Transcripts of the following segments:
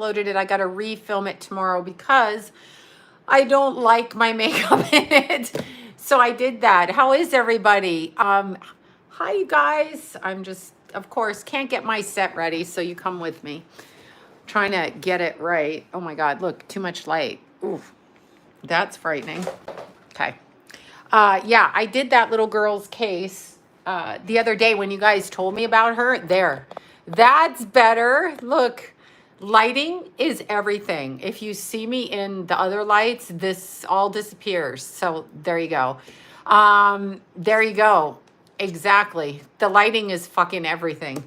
uploaded it. I got to refilm it tomorrow because I don't like my makeup in it. So I did that. How is everybody? Hi, you guys. I'm just, of course, can't get my set ready, so you come with me. Trying to get it right. Oh my God, look, too much light. Ooh, that's frightening. Okay. Yeah, I did that little girl's case the other day when you guys told me about her. There. That's better. Look, lighting is everything. If you see me in the other lights, this all disappears. So there you go. There you go. Exactly. The lighting is fucking everything.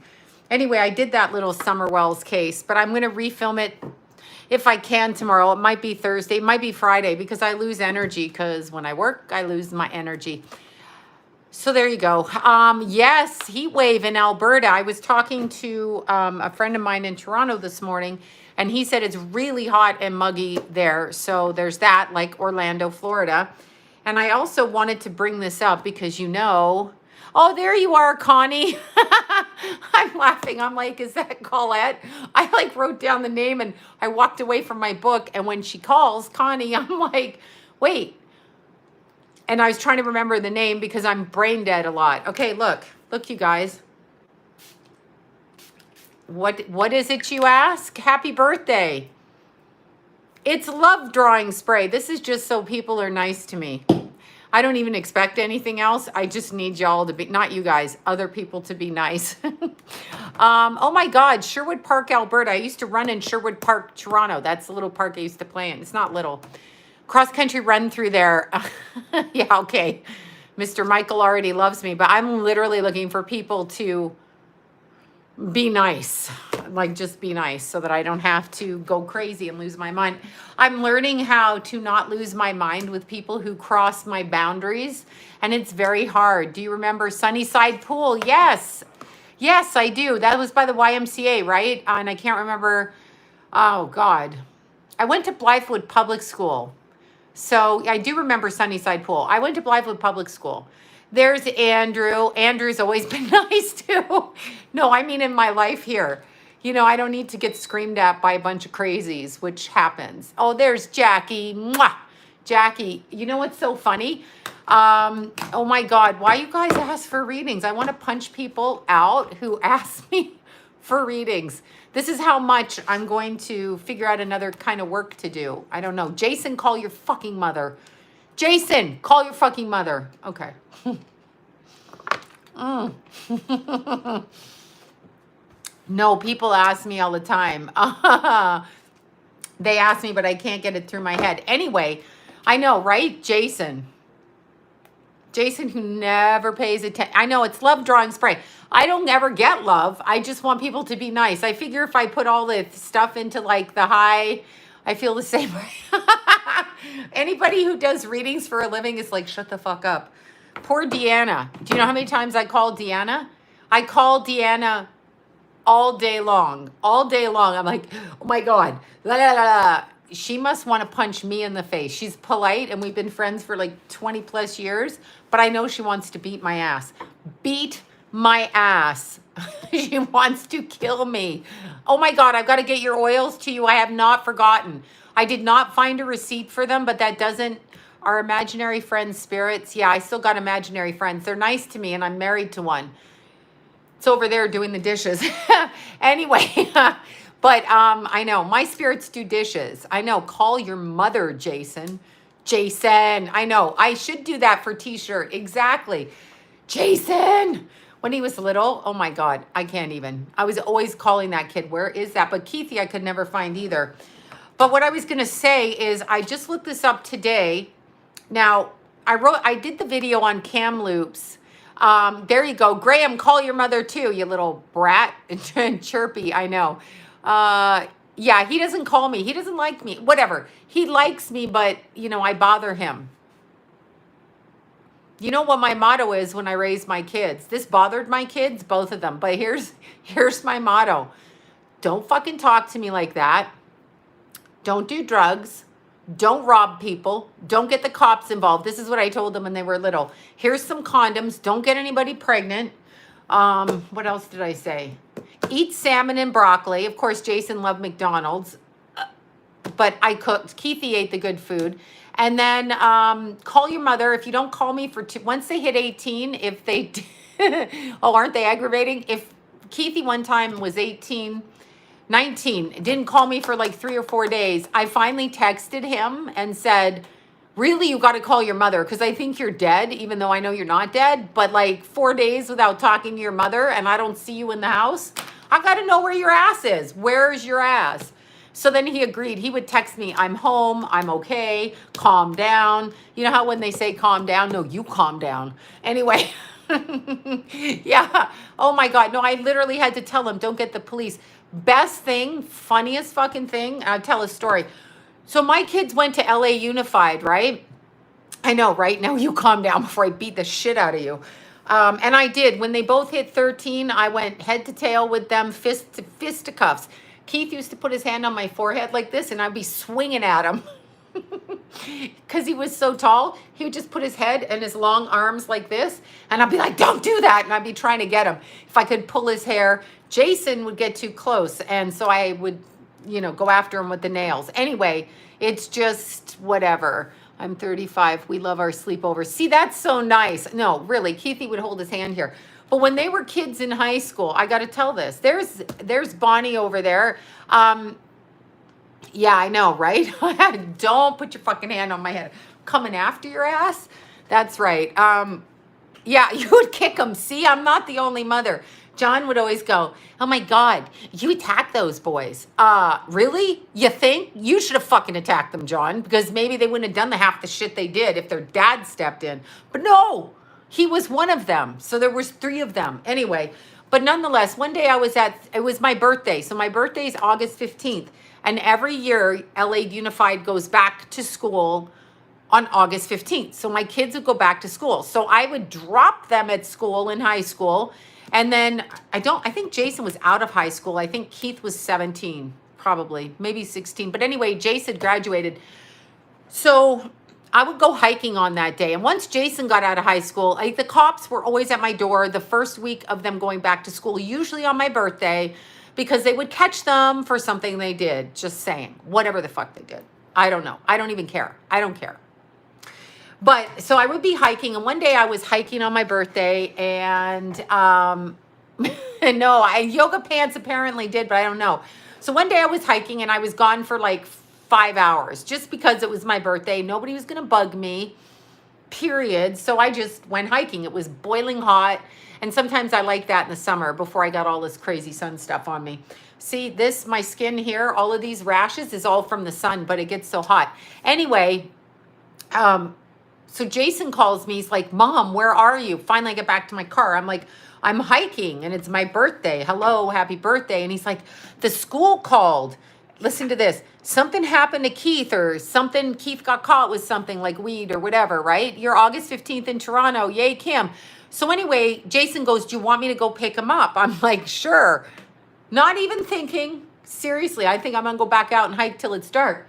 Anyway, I did that little Summer Wells case, but I'm going to refilm it if I can tomorrow. It might be Thursday. It might be Friday because I lose energy because when I work, I lose my energy. So there you go. Yes, heat wave in Alberta. I was talking to a friend of mine in Toronto this morning, and he said it's really hot and muggy there. So there's that, like Orlando, Florida. And I also wanted to bring this up because oh, there you are, Connie. I'm laughing. I'm like, is that Colette? I like wrote down the name and I walked away from my book. And when she calls Connie, I'm like, wait. And I was trying to remember the name because I'm brain dead a lot. Okay, look, you guys. What is it you ask? Happy birthday. It's love drawing spray. This is just so people are nice to me. I don't even expect anything else. I just need y'all to be, not you guys, other people to be nice. Oh my God, Sherwood Park, Alberta. I used to run in Sherwood Park, Toronto. That's the little park I used to play in. It's not little. Cross country run through there. Yeah, okay. Mr. Michael already loves me, but I'm literally looking for people to be nice. Like just be nice so that I don't have to go crazy and lose my mind. I'm learning how to not lose my mind with people who cross my boundaries, and it's very hard. Do you remember Sunnyside Pool? Yes. Yes, I do. That was by the YMCA, right? And I can't remember. Oh God. I went to Blythewood Public School. So I do remember Sunnyside Pool. I went to Blythewood Public School. There's Andrew. Andrew's always been nice too. No, I mean in my life here. I don't need to get screamed at by a bunch of crazies, which happens. Oh, there's Jackie. Mwah! Jackie, you know what's so funny? Oh my God, why you guys ask for readings? I want to punch people out who ask me for readings. This is how much I'm going to figure out another kind of work to do. I don't know. Jason, call your fucking mother. Jason, call your fucking mother. Okay. No, people ask me all the time. They ask me, but I can't get it through my head. Anyway, I know, right? Jason who never pays attention. I know, it's love drawing spray. I don't ever get love. I just want people to be nice. I figure if I put all the stuff into like the high, I feel the same way. Anybody who does readings for a living is like, shut the fuck up. Poor Deanna. Do you know how many times I called Deanna? I called Deanna all day long. All day long. I'm like, oh my God. La, la, la, la. She must want to punch me in the face. She's polite and we've been friends for like 20 plus years, but I know she wants to beat my ass. Beat my ass. She wants to kill me. Oh my God, I've got to get your oils to you. I have not forgotten. I did not find a receipt for them, but that doesn't, our imaginary friends, spirits. Yeah, I still got imaginary friends. They're nice to me and I'm married to one. It's over there doing the dishes. Anyway, but I know my spirits do dishes. I know. Call your mother, Jason. Jason. I know. I should do that for t-shirt. Exactly. Jason. When he was little, oh my God, I can't even. I was always calling that kid. Where is that? But Keithy, I could never find either. But what I was going to say is I just looked this up today. Now, I did the video on Kamloops. There you go. Graham, call your mother too, you little brat. Chirpy, I know. Yeah, he doesn't call me. He doesn't like me. Whatever. He likes me, but, I bother him. You know what my motto is when I raise my kids? This bothered my kids, both of them. But here's my motto. Don't fucking talk to me like that. Don't do drugs. Don't rob people. Don't get the cops involved. This is what I told them when they were little. Here's some condoms. Don't get anybody pregnant. What else did I say? Eat salmon and broccoli. Of course, Jason loved McDonald's, but I cooked. Keithy ate the good food. And then call your mother. If you don't call me for once they hit 18, if they, oh, aren't they aggravating? If Keithy one time was 18, 19, didn't call me for like 3 or 4 days, I finally texted him and said, really, you got to call your mother because I think you're dead, even though I know you're not dead. But like 4 days without talking to your mother and I don't see you in the house, I got to know where your ass is. Where's your ass? So then he agreed. He would text me, I'm home, I'm okay, calm down. You know how when they say calm down? No, you calm down. Anyway, yeah. Oh my God. No, I literally had to tell him, don't get the police. Best thing, funniest fucking thing. I'll tell a story. So my kids went to LA Unified, right? I know, right? Now you calm down before I beat the shit out of you. And I did. When they both hit 13, I went head to tail with them, fisticuffs. Keith used to put his hand on my forehead like this, and I'd be swinging at him. Because he was so tall, he would just put his head and his long arms like this, and I'd be like, don't do that, and I'd be trying to get him. If I could pull his hair, Jason would get too close, and so I would, you know, go after him with the nails. Anyway, it's just whatever. I'm 35. We love our sleepovers. See, that's so nice. No, really, Keithy would hold his hand here. But when they were kids in high school, I got to tell this. There's Bonnie over there. Yeah, I know, right? Don't put your fucking hand on my head. Coming after your ass? That's right. Yeah, you would kick them. See, I'm not the only mother. John would always go, oh my God, you attacked those boys. Really? You think? You should have fucking attacked them, John, because maybe they wouldn't have done the half the shit they did if their dad stepped in. But no, he was one of them. So there was 3 of them. Anyway, but nonetheless, one day it was my birthday. So my birthday is August 15th. And every year, LA Unified goes back to school on August 15th. So my kids would go back to school. So I would drop them at school in high school. And then I think Jason was out of high school. I think Keith was 17, probably, maybe 16. But anyway, Jason graduated. So I would go hiking on that day. And once Jason got out of high school, the cops were always at my door the first week of them going back to school, usually on my birthday, because they would catch them for something they did. Just saying, whatever the fuck they did. I don't know. I don't even care. I don't care. But so I would be hiking, and one day I was hiking on my birthday, and no, yoga pants apparently did, but I don't know. So one day I was hiking, and I was gone for like 5 hours, just because it was my birthday. Nobody was going to bug me, period. So I just went hiking. It was boiling hot, and sometimes I like that in the summer before I got all this crazy sun stuff on me. See, my skin here, all of these rashes is all from the sun, but it gets so hot. Anyway, so Jason calls me. He's like, Mom, where are you? Finally, I get back to my car. I'm like, I'm hiking and it's my birthday. Hello, happy birthday. And he's like, the school called. Listen to this. Something happened to Keith or something. Keith got caught with something like weed or whatever, right? You're August 15th in Toronto. Yay, Kim. So anyway, Jason goes, do you want me to go pick him up? I'm like, sure. Not even thinking. Seriously, I think I'm going to go back out and hike till it's dark.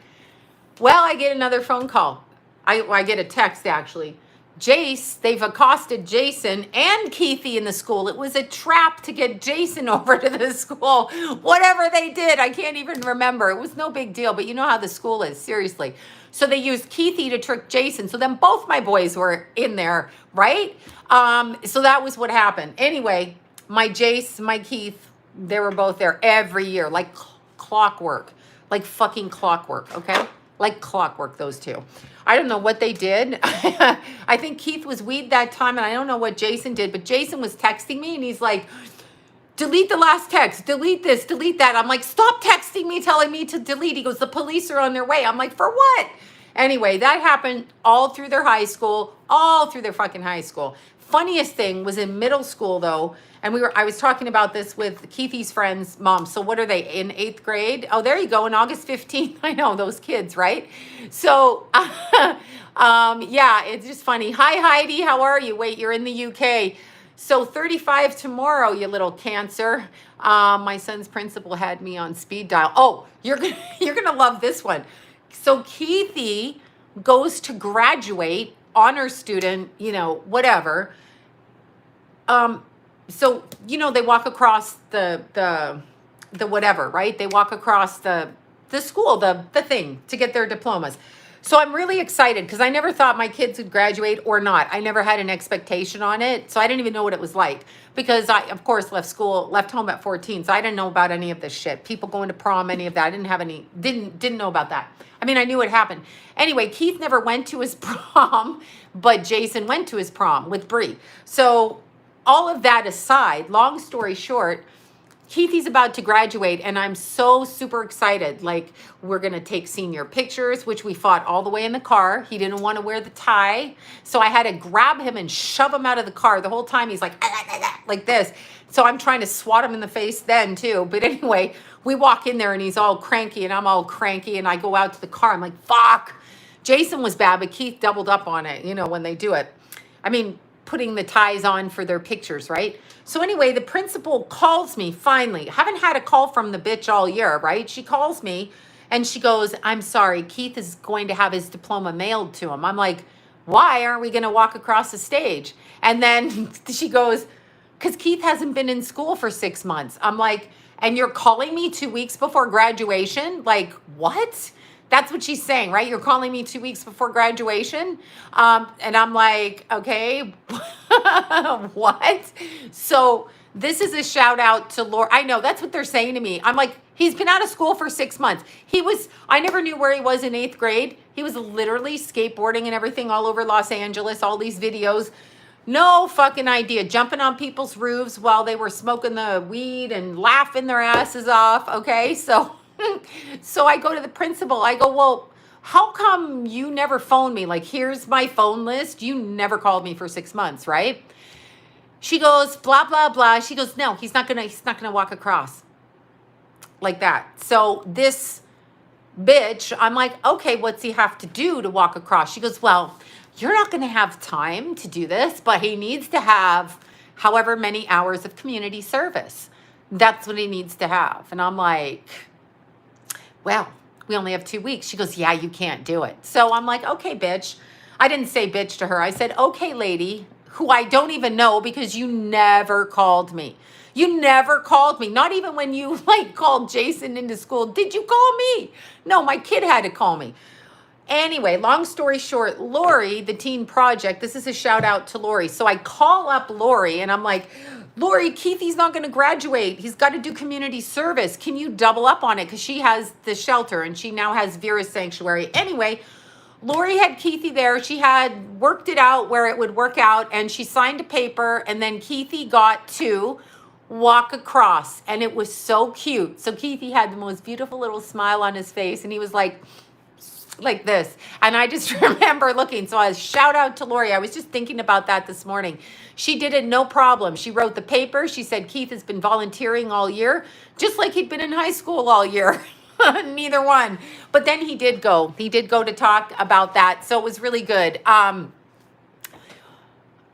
Well, I get another phone call. I get a text, actually. Jace, they've accosted Jason and Keithy in the school. It was a trap to get Jason over to the school. Whatever they did, I can't even remember. It was no big deal, but you know how the school is, seriously. So they used Keithy to trick Jason. So then both my boys were in there, right? So that was what happened. Anyway, my Jace, my Keith, they were both there every year, like clockwork, like fucking clockwork, okay? Like clockwork, those two. I don't know what they did. I think Keith was weed that time, and I don't know what Jason did, but Jason was texting me, and he's like, delete the last text, delete this, delete that. I'm like, stop texting me, telling me to delete. He goes, the police are on their way. I'm like, for what? Anyway, that happened all through their high school, all through their fucking high school. Funniest thing was in middle school, though, and I was talking about this with Keithy's friend's mom. So what are they, in 8th grade? Oh, there you go, on August 15th. I know, those kids, right? So, yeah, it's just funny. Hi, Heidi, how are you? Wait, you're in the UK. So 35 tomorrow, you little cancer. My son's principal had me on speed dial. Oh, you're gonna love this one. So Keithy goes to graduate, honor student, you know, whatever. so, you know, they walk across the whatever, right? They walk across the school, the thing to get their diplomas. So I'm really excited because I never thought my kids would graduate or not. I never had an expectation on it. So I didn't even know what it was like because I, of course, left home at 14. So I didn't know about any of this shit. People going to prom, any of that. I didn't know about that. I mean, I knew what happened. Anyway, Keith never went to his prom, but Jason went to his prom with Bree. So all of that aside, long story short, Keithy's about to graduate and I'm so super excited. Like, we're going to take senior pictures, which we fought all the way in the car. He didn't want to wear the tie. So I had to grab him and shove him out of the car. The whole time he's like this. So I'm trying to swat him in the face then too. But anyway, we walk in there and he's all cranky and I'm all cranky and I go out to the car. I'm like, fuck. Jason was bad, but Keith doubled up on it, you know, when they do it. I mean, putting the ties on for their pictures, right? So anyway, the principal calls me finally. Haven't had a call from the bitch all year, right? She calls me and she goes, I'm sorry, Keith is going to have his diploma mailed to him. I'm like, why aren't we going to walk across the stage? And then she goes, because Keith hasn't been in school for 6 months. I'm like, and you're calling me 2 weeks before graduation? Like, what? That's what she's saying, right? You're calling me 2 weeks before graduation? And I'm like, okay, what? So this is a shout out to Laura. I know, that's what they're saying to me. I'm like, he's been out of school for 6 months. I never knew where he was in 8th grade. He was literally skateboarding and everything all over Los Angeles, all these videos. No fucking idea. Jumping on people's roofs while they were smoking the weed and laughing their asses off, okay? So I go to the principal. I go, well, how come you never phoned me? Like, here's my phone list. You never called me for 6 months, right? She goes, blah, blah, blah. She goes, no, he's not gonna walk across like that. So this bitch, I'm like, okay, what's he have to do to walk across? She goes, well, you're not gonna have time to do this, but he needs to have however many hours of community service. That's what he needs to have. And I'm like, well, we only have 2 weeks. She goes, yeah, you can't do it. So I'm like, okay, bitch. I didn't say bitch to her. I said, okay, lady, who I don't even know because you never called me. You never called me. Not even when you like called Jason into school. Did you call me? No, my kid had to call me. Anyway, long story short, Lori, the Teen Project, this is a shout out to Lori. So I call up Lori and I'm like, Lori, Keithy's not going to graduate. He's got to do community service. Can you double up on it? Because she has the shelter and she now has Vera's Sanctuary. Anyway, Lori had Keithy there. She had worked it out where it would work out and she signed a paper and then Keithy got to walk across and it was so cute. So Keithy had the most beautiful little smile on his face and he was like this. And I just remember looking. So I shout out to Lori. I was just thinking about that this morning. She did it no problem. She wrote the paper. She said Keith has been volunteering all year, just like he'd been in high school all year. Neither one. But then he did go. He did go to talk about that. So it was really good.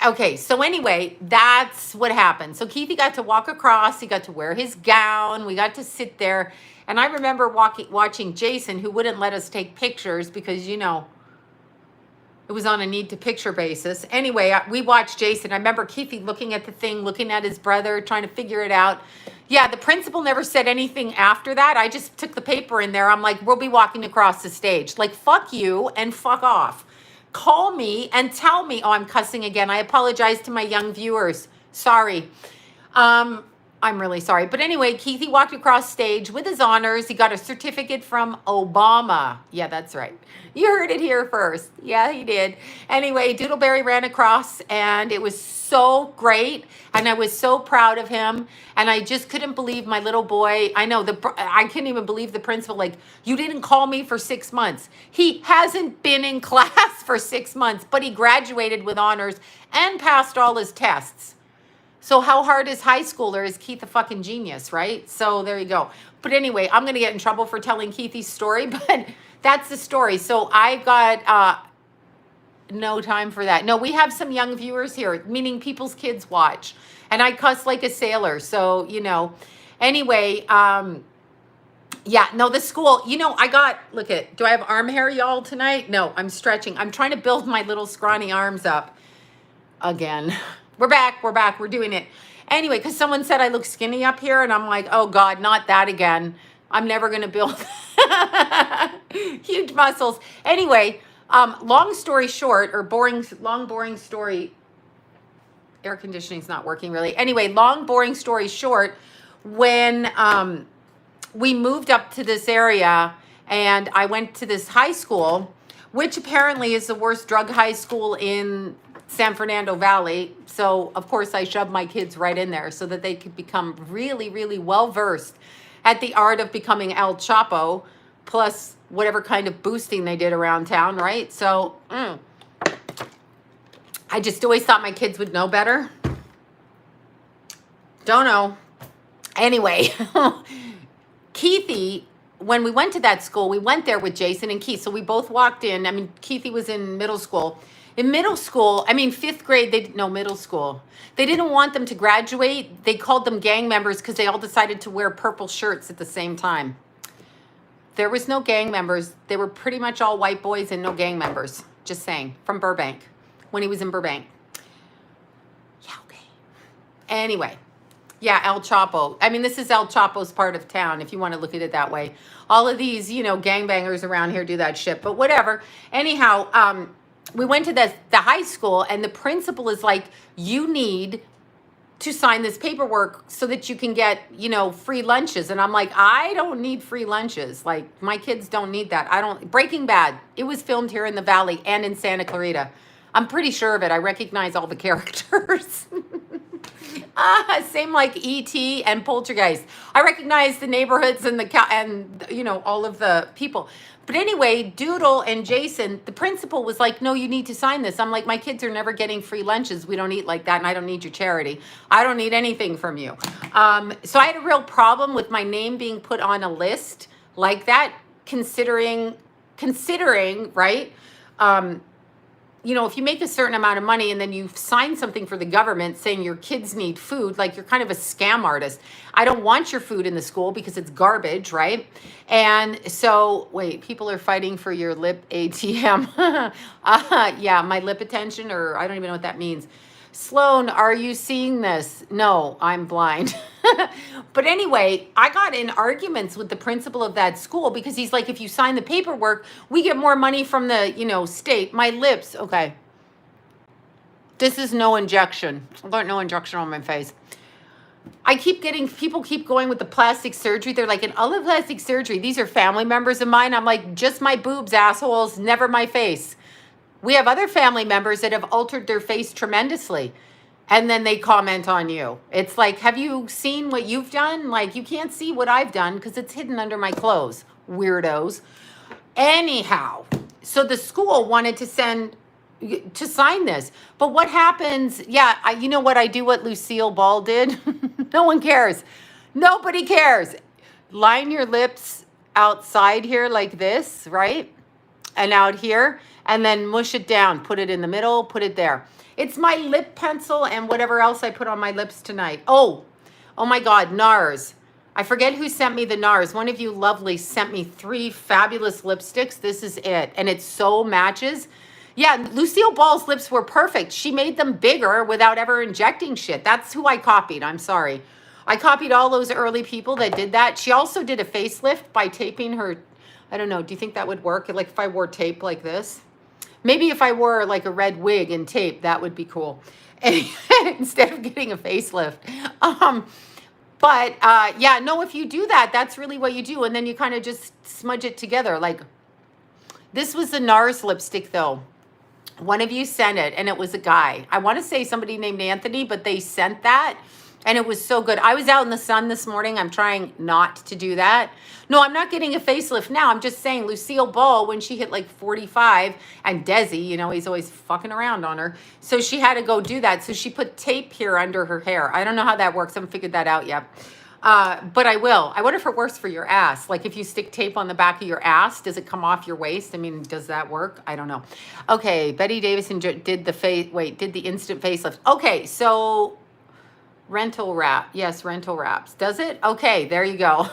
Okay, so anyway, that's what happened. So Keithy got to walk across. He got to wear his gown. We got to sit there. And I remember watching Jason, who wouldn't let us take pictures because, you know, it was on a need to picture basis. Anyway, we watched Jason. I remember Keithy looking at the thing, looking at his brother, trying to figure it out. Yeah, the principal never said anything after that. I just took the paper in there. I'm like, we'll be walking across the stage. Like, fuck you and fuck off. Call me and tell me. Oh, I'm cussing again. I apologize to my young viewers. Sorry. I'm really sorry. But anyway, Keithy walked across stage with his honors. He got a certificate from Obama. Yeah, that's right. You heard it here first. Yeah, he did. Anyway, Doodleberry ran across and it was so great. And I was so proud of him. And I just couldn't believe my little boy. I know, I couldn't even believe the principal. Like, you didn't call me for 6 months. He hasn't been in class for 6 months, but he graduated with honors and passed all his tests. So how hard is high schooler? Is Keith a fucking genius, right? So there you go. But anyway, I'm going to get in trouble for telling Keithy's story, but that's the story. So I got no time for that. No, we have some young viewers here, meaning people's kids watch. And I cuss like a sailor. So, you know, anyway, yeah, no, the school, you know, do I have arm hair, y'all, tonight? No, I'm stretching. I'm trying to build my little scrawny arms up again. We're back. We're doing it. Anyway, because someone said I look skinny up here, and I'm like, oh God, not that again. I'm never going to build huge muscles. Anyway, long story short, or boring story, air conditioning's not working really. Anyway, long, boring story short, when we moved up to this area and I went to this high school, which apparently is the worst drug high school in San Fernando Valley. So, of course, I shoved my kids right in there so that they could become really, really well-versed at the art of becoming El Chapo, plus whatever kind of boosting they did around town, right? So, I just always thought my kids would know better. Don't know. Anyway, Keithy, when we went to that school, we went there with Jason and Keith. So we both walked in. I mean, Keithy was in middle school. In middle school, I mean, fifth grade, middle school. They didn't want them to graduate. They called them gang members because they all decided to wear purple shirts at the same time. There was no gang members. They were pretty much all white boys and no gang members. Just saying. From Burbank. When he was in Burbank. Yeah, okay. Anyway. Yeah, El Chapo. I mean, this is El Chapo's part of town, if you want to look at it that way. All of these, gangbangers around here do that shit. But whatever. Anyhow, we went to the high school, and the principal is like, you need to sign this paperwork so that you can get, free lunches. And I'm like, I don't need free lunches. Like, my kids don't need that. Breaking Bad, it was filmed here in the Valley and in Santa Clarita. I'm pretty sure of it. I recognize all the characters. Same like E.T. and Poltergeist. I recognize the neighborhoods and all of the people. But anyway, Doodle and Jason, the principal was like, no, you need to sign this. I'm like, my kids are never getting free lunches. We don't eat like that, and I don't need your charity. I don't need anything from you. So I had a real problem with my name being put on a list like that, considering, right? If you make a certain amount of money and then you sign something for the government saying your kids need food, like you're kind of a scam artist. I don't want your food in the school because it's garbage, right? And so, wait, people are fighting for your lip ATM. Yeah, my lip attention, or I don't even know what that means. Sloan, are you seeing this? No, I'm blind. But anyway, I got in arguments with the principal of that school because he's like, if you sign the paperwork, we get more money from the, state. My lips, okay. This is no injection. I got no injection on my face. People keep going with the plastic surgery. They're like, in all the plastic surgery, these are family members of mine. I'm like, just my boobs, assholes, never my face. We have other family members that have altered their face tremendously. And then they comment on you. It's like, have you seen what you've done? Like, you can't see what I've done because it's hidden under my clothes. Weirdos. Anyhow, so the school wanted to sign this. But what happens? Yeah, you know what? I do what Lucille Ball did. No one cares. Nobody cares. Line your lips outside here like this, right? And out here. And then mush it down. Put it in the middle. Put it there. It's my lip pencil and whatever else I put on my lips tonight. Oh my God, NARS. I forget who sent me the NARS. One of you lovely sent me 3 fabulous lipsticks. This is it. And it so matches. Yeah, Lucille Ball's lips were perfect. She made them bigger without ever injecting shit. That's who I copied. I'm sorry. I copied all those early people that did that. She also did a facelift by taping her. I don't know. Do you think that would work? Like if I wore tape like this? Maybe if I wore like a red wig and tape, that would be cool. Instead of getting a facelift. If you do that, that's really what you do. And then you kind of just smudge it together. Like, this was the NARS lipstick though. One of you sent it and it was a guy. I want to say somebody named Anthony, but they sent that. And it was so good. I was out in the sun this morning. I'm trying not to do that. No, I'm not getting a facelift now. I'm just saying Lucille Ball, when she hit like 45, and Desi, he's always fucking around on her. So she had to go do that. So she put tape here under her hair. I don't know how that works. I haven't figured that out yet. But I will. I wonder if it works for your ass. Like if you stick tape on the back of your ass, does it come off your waist? I mean, does that work? I don't know. Okay, Betty Davison did the instant facelift. Okay, so rental wrap. Yes, rental wraps. Does it? Okay, there you go.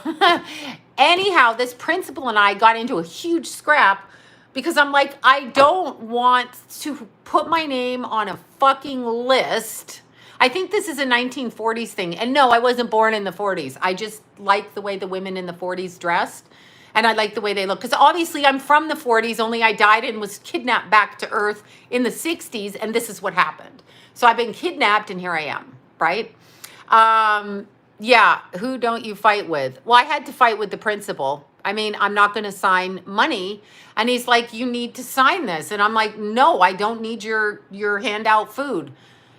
Anyhow, this principal and I got into a huge scrap because I'm like, I don't want to put my name on a fucking list. I think this is a 1940s thing. And no, I wasn't born in the 40s. I just like the way the women in the 40s dressed. And I like the way they look. Because obviously I'm from the 40s, only I died and was kidnapped back to Earth in the 60s. And this is what happened. So I've been kidnapped and here I am, right? Yeah, who don't you fight with? Well, I had to fight with the principal. I mean, I'm not going to sign money. And he's like, you need to sign this. And I'm like, no, I don't need your handout food.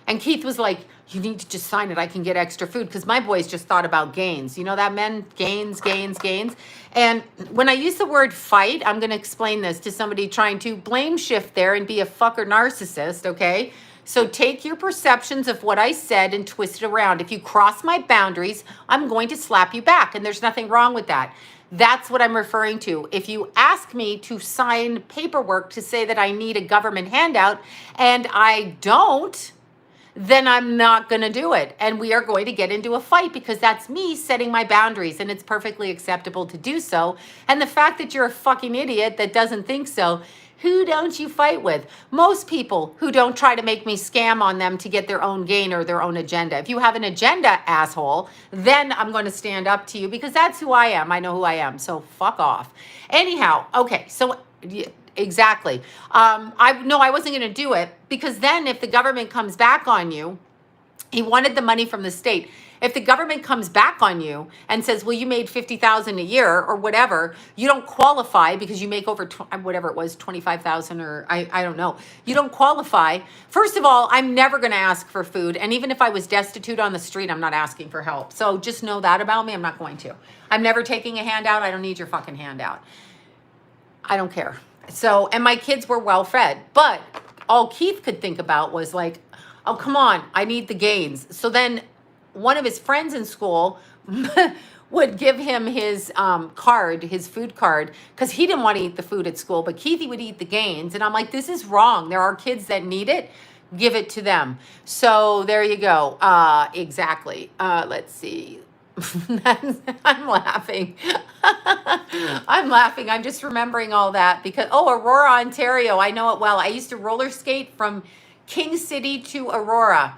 And Keith was like, you need to just sign it. I can get extra food. Because my boys just thought about gains. You know that, men? Gains, gains, gains. And when I use the word fight, I'm going to explain this to somebody trying to blame shift there and be a fucker narcissist, okay? So take your perceptions of what I said and twist it around. If you cross my boundaries, I'm going to slap you back. And there's nothing wrong with that. That's what I'm referring to. If you ask me to sign paperwork to say that I need a government handout and I don't, then I'm not going to do it. And we are going to get into a fight because that's me setting my boundaries and it's perfectly acceptable to do so. And the fact that you're a fucking idiot that doesn't think so, who don't you fight with? Most people who don't try to make me scam on them to get their own gain or their own agenda. If you have an agenda, asshole, then I'm going to stand up to you because that's who I am. I know who I am. So fuck off. Anyhow, okay. So exactly. I wasn't going to do it because then if the government comes back on you, he wanted the money from the state. If the government comes back on you and says, well, you made $50,000 a year or whatever, you don't qualify because you make over whatever it was, 25,000 or I don't know. You don't qualify. First of all, I'm never going to ask for food. And even if I was destitute on the street, I'm not asking for help. So just know that about me. I'm not going to. I'm never taking a handout. I don't need your fucking handout. I don't care. So, and my kids were well fed, but all Keith could think about was like, oh, come on, I need the gains. So then one of his friends in school would give him his card, his food card, because he didn't want to eat the food at school, but Keithy would eat the gains. And I'm like, this is wrong. There are kids that need it. Give it to them. So there you go. Exactly. Let's see. I'm laughing. I'm laughing. I'm just remembering all that because, Aurora, Ontario. I know it well. I used to roller skate from King City to Aurora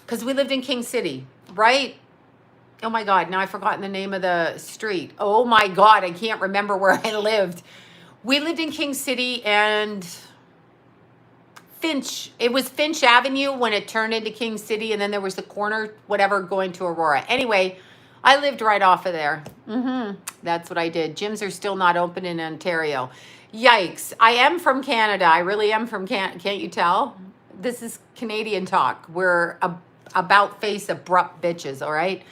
because we lived in King City, right? Oh my God, now I've forgotten the name of the street. Oh my God, I can't remember where I lived. We lived in King City and Finch. It was Finch Avenue when it turned into King City, and then there was the corner, whatever, going to Aurora. Anyway, I lived right off of there. That's what I did. Gyms are still not open in Ontario. Yikes. I am from Canada. I really am from Canada. Can't you tell? This is Canadian talk. We're about face abrupt bitches, all right?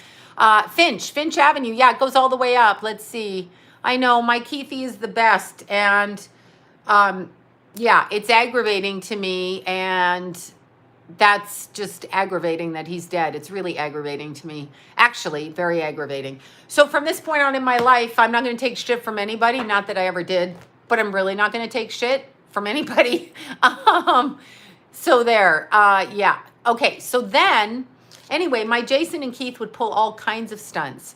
Finch Avenue. Yeah, it goes all the way up. Let's see. I know my Keithy is the best. And yeah, it's aggravating to me. And that's just aggravating that he's dead. It's really aggravating to me. Actually, very aggravating. So from this point on in my life, I'm not going to take shit from anybody. Not that I ever did, but I'm really not going to take shit from anybody. So there, yeah. Okay, so then, anyway, my Jason and Keith would pull all kinds of stunts.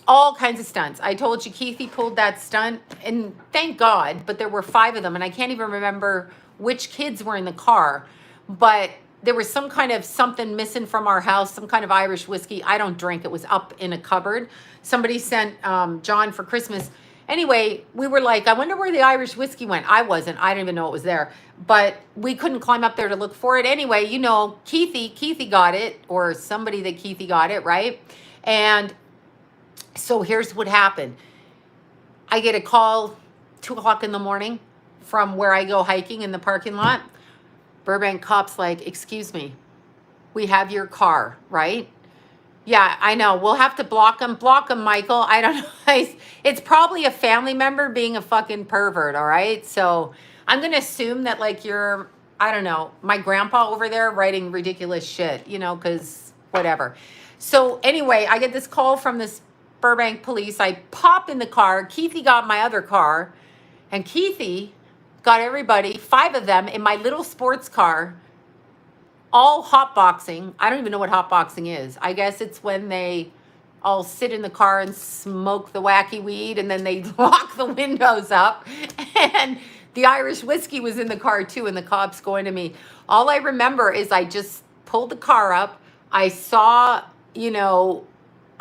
All kinds of stunts. I told you Keithy pulled that stunt, and thank God, but there were 5 of them, and I can't even remember which kids were in the car, but there was some kind of something missing from our house, some kind of Irish whiskey. I don't drink. It was up in a cupboard. Somebody sent John for Christmas. Anyway, we were like, I wonder where the Irish whiskey went. I wasn't. I didn't even know it was there. But we couldn't climb up there to look for it. Anyway, you know, Keithy got it, or somebody that Keithy got it, right? And so here's what happened. I get a call 2 o'clock in the morning from where I go hiking in the parking lot. Burbank cops like, excuse me, we have your car, right? Yeah, I know. We'll have to block them. Block them, Michael. I don't know. It's probably a family member being a fucking pervert, all right? So I'm going to assume that, like, you're, I don't know, my grandpa over there writing ridiculous shit, you know, because whatever. So anyway, I get this call from this Burbank police. I pop in the car. Keithy got my other car. And Keithy got everybody, 5 of them, in my little sports car, all hotboxing. I don't even know what hotboxing is. I guess it's when they all sit in the car and smoke the wacky weed and then they lock the windows up. And the Irish whiskey was in the car too, and the cops going to me. All I remember is I just pulled the car up. I saw, you know,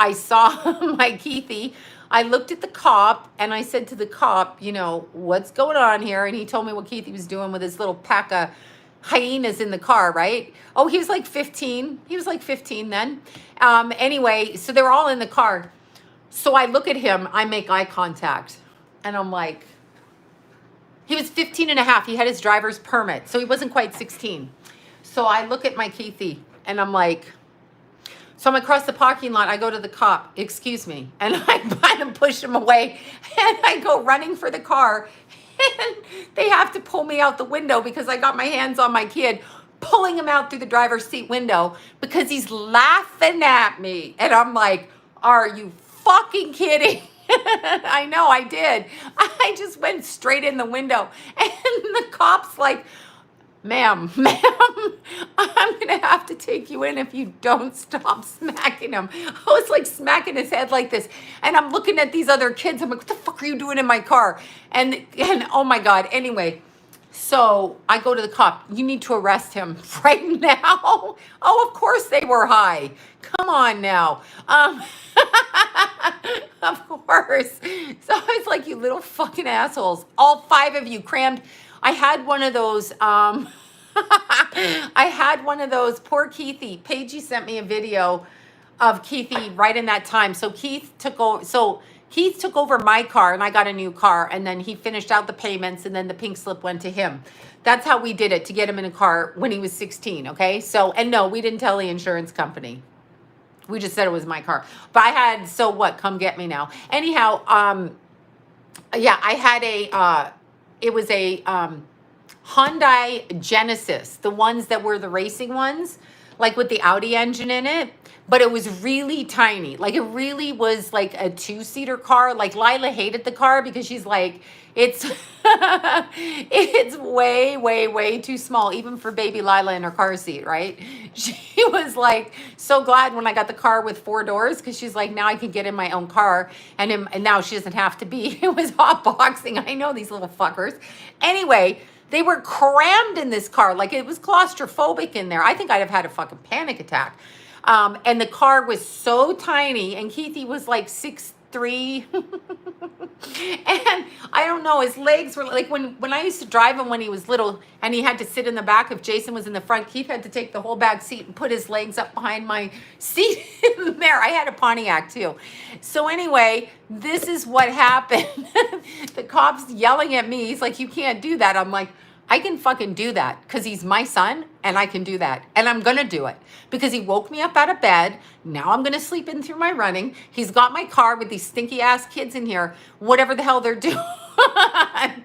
I saw my Keithy. I looked at the cop and I said to the cop, you know, what's going on here? And he told me what Keithy was doing with his little pack of hyenas in the car, right? Oh, he was like 15. He was like 15 then. Anyway, so they were all in the car. So I look at him, I make eye contact, and I'm like, he was 15 and a half. He had his driver's permit, so he wasn't quite 16. So I look at my Keithy, and I'm like, so I'm across the parking lot. I go to the cop, excuse me, and I kind of push him away, and I go running for the car, and they have to pull me out the window because I got my hands on my kid, pulling him out through the driver's seat window because he's laughing at me. And I'm like, are you fucking kidding? I know I did. I just went straight in the window. And the cop's like, ma'am, I'm going to have to take you in if you don't stop smacking him. I was like smacking his head like this. And I'm looking at these other kids. I'm like, what the fuck are you doing in my car? And oh my God. Anyway, so I go to the cop. You need to arrest him right now. Oh, of course they were high. Come on now. Of course. So I was like, you little fucking assholes. All 5 of you crammed. I had one of those, I had one of those, poor Keithy. Paigey sent me a video of Keithy right in that time. So Keith took over my car and I got a new car, and then he finished out the payments, and then the pink slip went to him. That's how we did it to get him in a car when he was 16. Okay. So, and no, we didn't tell the insurance company. We just said it was my car, but I had, so what, come get me now. Anyhow, yeah, I had it was a Hyundai Genesis, the ones that were the racing ones, like with the Audi engine in it, but it was really tiny. Like it really was like a 2-seater car. Like Lila hated the car because she's like, it's, it's way, way, way too small, even for baby Lila in her car seat, right? She was like so glad when I got the car with 4 doors, because she's like, now I can get in my own car, and now she doesn't have to be. It was hot boxing. I know these little fuckers. Anyway, they were crammed in this car. Like it was claustrophobic in there. I think I'd have had a fucking panic attack. And the car was so tiny, and Keithy was like 6'3". And I don't know, his legs were like, when I used to drive him when he was little and he had to sit in the back, if Jason was in the front, Keith had to take the whole back seat and put his legs up behind my seat in there. I had a Pontiac too. So anyway, this is what happened. The cop's yelling at me. He's like, you can't do that. I'm like, I can fucking do that because he's my son, and I can do that. And I'm going to do it because he woke me up out of bed. Now I'm going to sleep in through my running. He's got my car with these stinky ass kids in here, whatever the hell they're doing.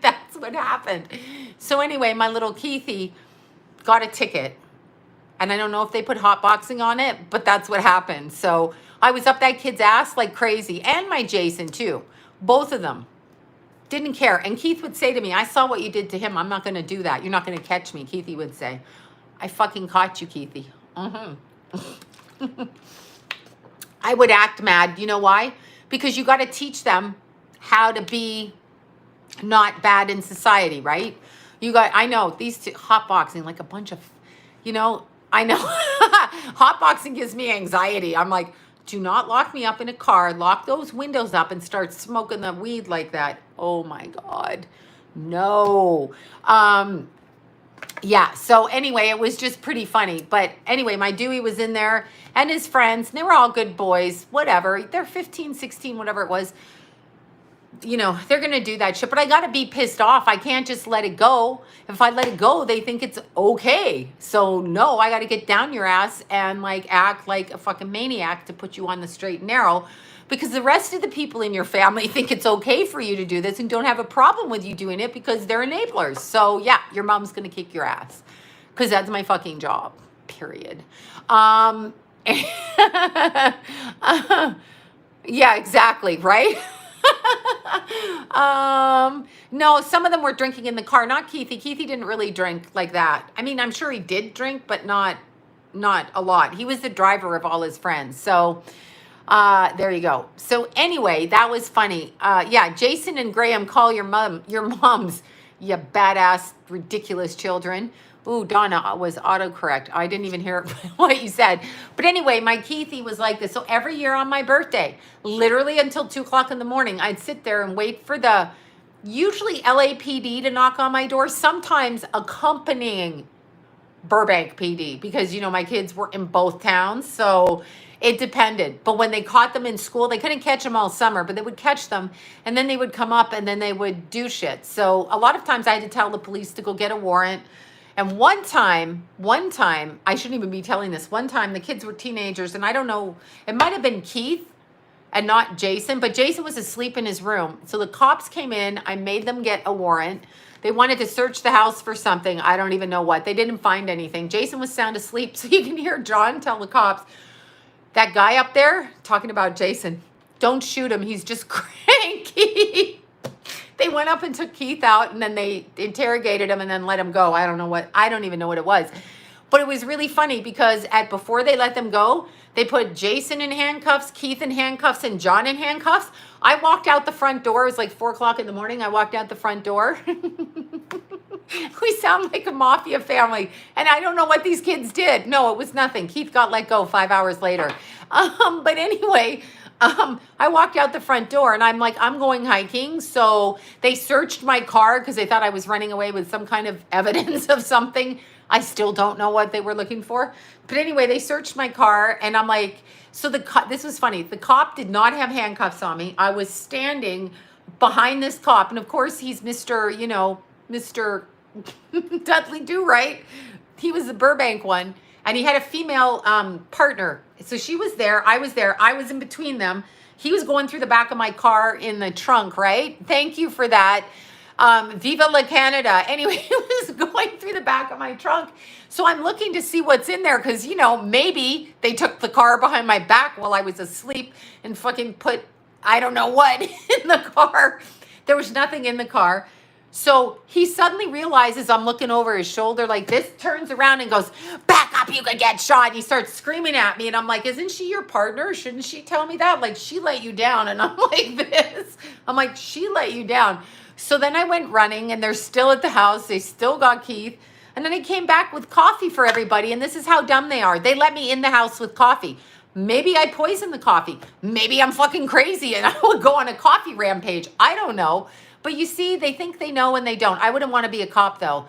That's what happened. So anyway, my little Keithy got a ticket, and I don't know if they put hot boxing on it, but that's what happened. So I was up that kid's ass like crazy, and my Jason too. Both of them. Didn't care. And Keith would say to me, I saw what you did to him. I'm not going to do that. You're not going to catch me. Keithy would say, I fucking caught you, Keithy. I would act mad. You know why? Because you got to teach them how to be not bad in society, right? I know these two, hotboxing, like a bunch of, you know, I know hotboxing gives me anxiety. I'm like, do not lock me up in a car, lock those windows up and start smoking the weed like that. Oh my God. No. Yeah. So anyway, it was just pretty funny. But anyway, my Dewey was in there and his friends, and they were all good boys, whatever. They're 15, 16, whatever it was. You know, they're going to do that shit, but I got to be pissed off. I can't just let it go. If I let it go, they think it's okay. So no, I got to get down your ass and like act like a fucking maniac to put you on the straight and narrow, because the rest of the people in your family think it's okay for you to do this and don't have a problem with you doing it because they're enablers. So yeah, your mom's going to kick your ass because that's my fucking job, period. Yeah, exactly. Right. No, some of them were drinking in the car, not Keithy. Keithy didn't really drink like that. I mean, I'm sure he did drink, but not a lot. He was the driver of all his friends. So, there you go. So anyway, that was funny. Yeah, Jason and Graham, call your moms, you badass, ridiculous children. Ooh, Donna was autocorrect. I didn't even hear what you said. But anyway, my Keithy was like this. So every year on my birthday, literally until 2 o'clock in the morning, I'd sit there and wait for the usually LAPD to knock on my door, sometimes accompanying Burbank PD, because, you know, my kids were in both towns. So it depended. But when they caught them in school, they couldn't catch them all summer, but they would catch them and then they would come up and then they would do shit. So a lot of times I had to tell the police to go get a warrant. And one time, I shouldn't even be telling this. One time the kids were teenagers and I don't know, it might have been Keith and not Jason, but Jason was asleep in his room. So the cops came in, I made them get a warrant. They wanted to search the house for something. I don't even know what. They didn't find anything. Jason was sound asleep. So you can hear John tell the cops, that guy up there talking about Jason, don't shoot him. He's just cranky. They went up and took Keith out and then they interrogated him and then let him go. I don't even know what it was. But it was really funny because before they let them go, they put Jason in handcuffs, Keith in handcuffs, and John in handcuffs. I walked out the front door. It was like 4 o'clock in the morning. I walked out the front door. We sound like a mafia family. And I don't know what these kids did. No, it was nothing. Keith got let go 5 hours later. But anyway, I walked out the front door and I'm like, I'm going hiking. So they searched my car because they thought I was running away with some kind of evidence of something. I still don't know what they were looking for. But anyway, they searched my car and I'm like, so this was funny. The cop did not have handcuffs on me. I was standing behind this cop. And of course, he's Mr. Dudley Do Right. He was the Burbank one. And he had a female partner. So she was there. I was there. I was in between them. He was going through the back of my car in the trunk, right? Thank you for that. Viva la Canada. Anyway, he was going through the back of my trunk. So I'm looking to see what's in there because, you know, maybe they took the car behind my back while I was asleep and fucking put, I don't know what, in the car. There was nothing in the car. So he suddenly realizes I'm looking over his shoulder like this, turns around and goes, back up, you could get shot. And he starts screaming at me. And I'm like, isn't she your partner? Shouldn't she tell me that? Like, she let you down. And I'm like this. I'm like, she let you down. So then I went running and they're still at the house. They still got Keith. And then I came back with coffee for everybody. And this is how dumb they are. They let me in the house with coffee. Maybe I poisoned the coffee. Maybe I'm fucking crazy and I would go on a coffee rampage. I don't know. But you see, they think they know and they don't. I wouldn't want to be a cop, though.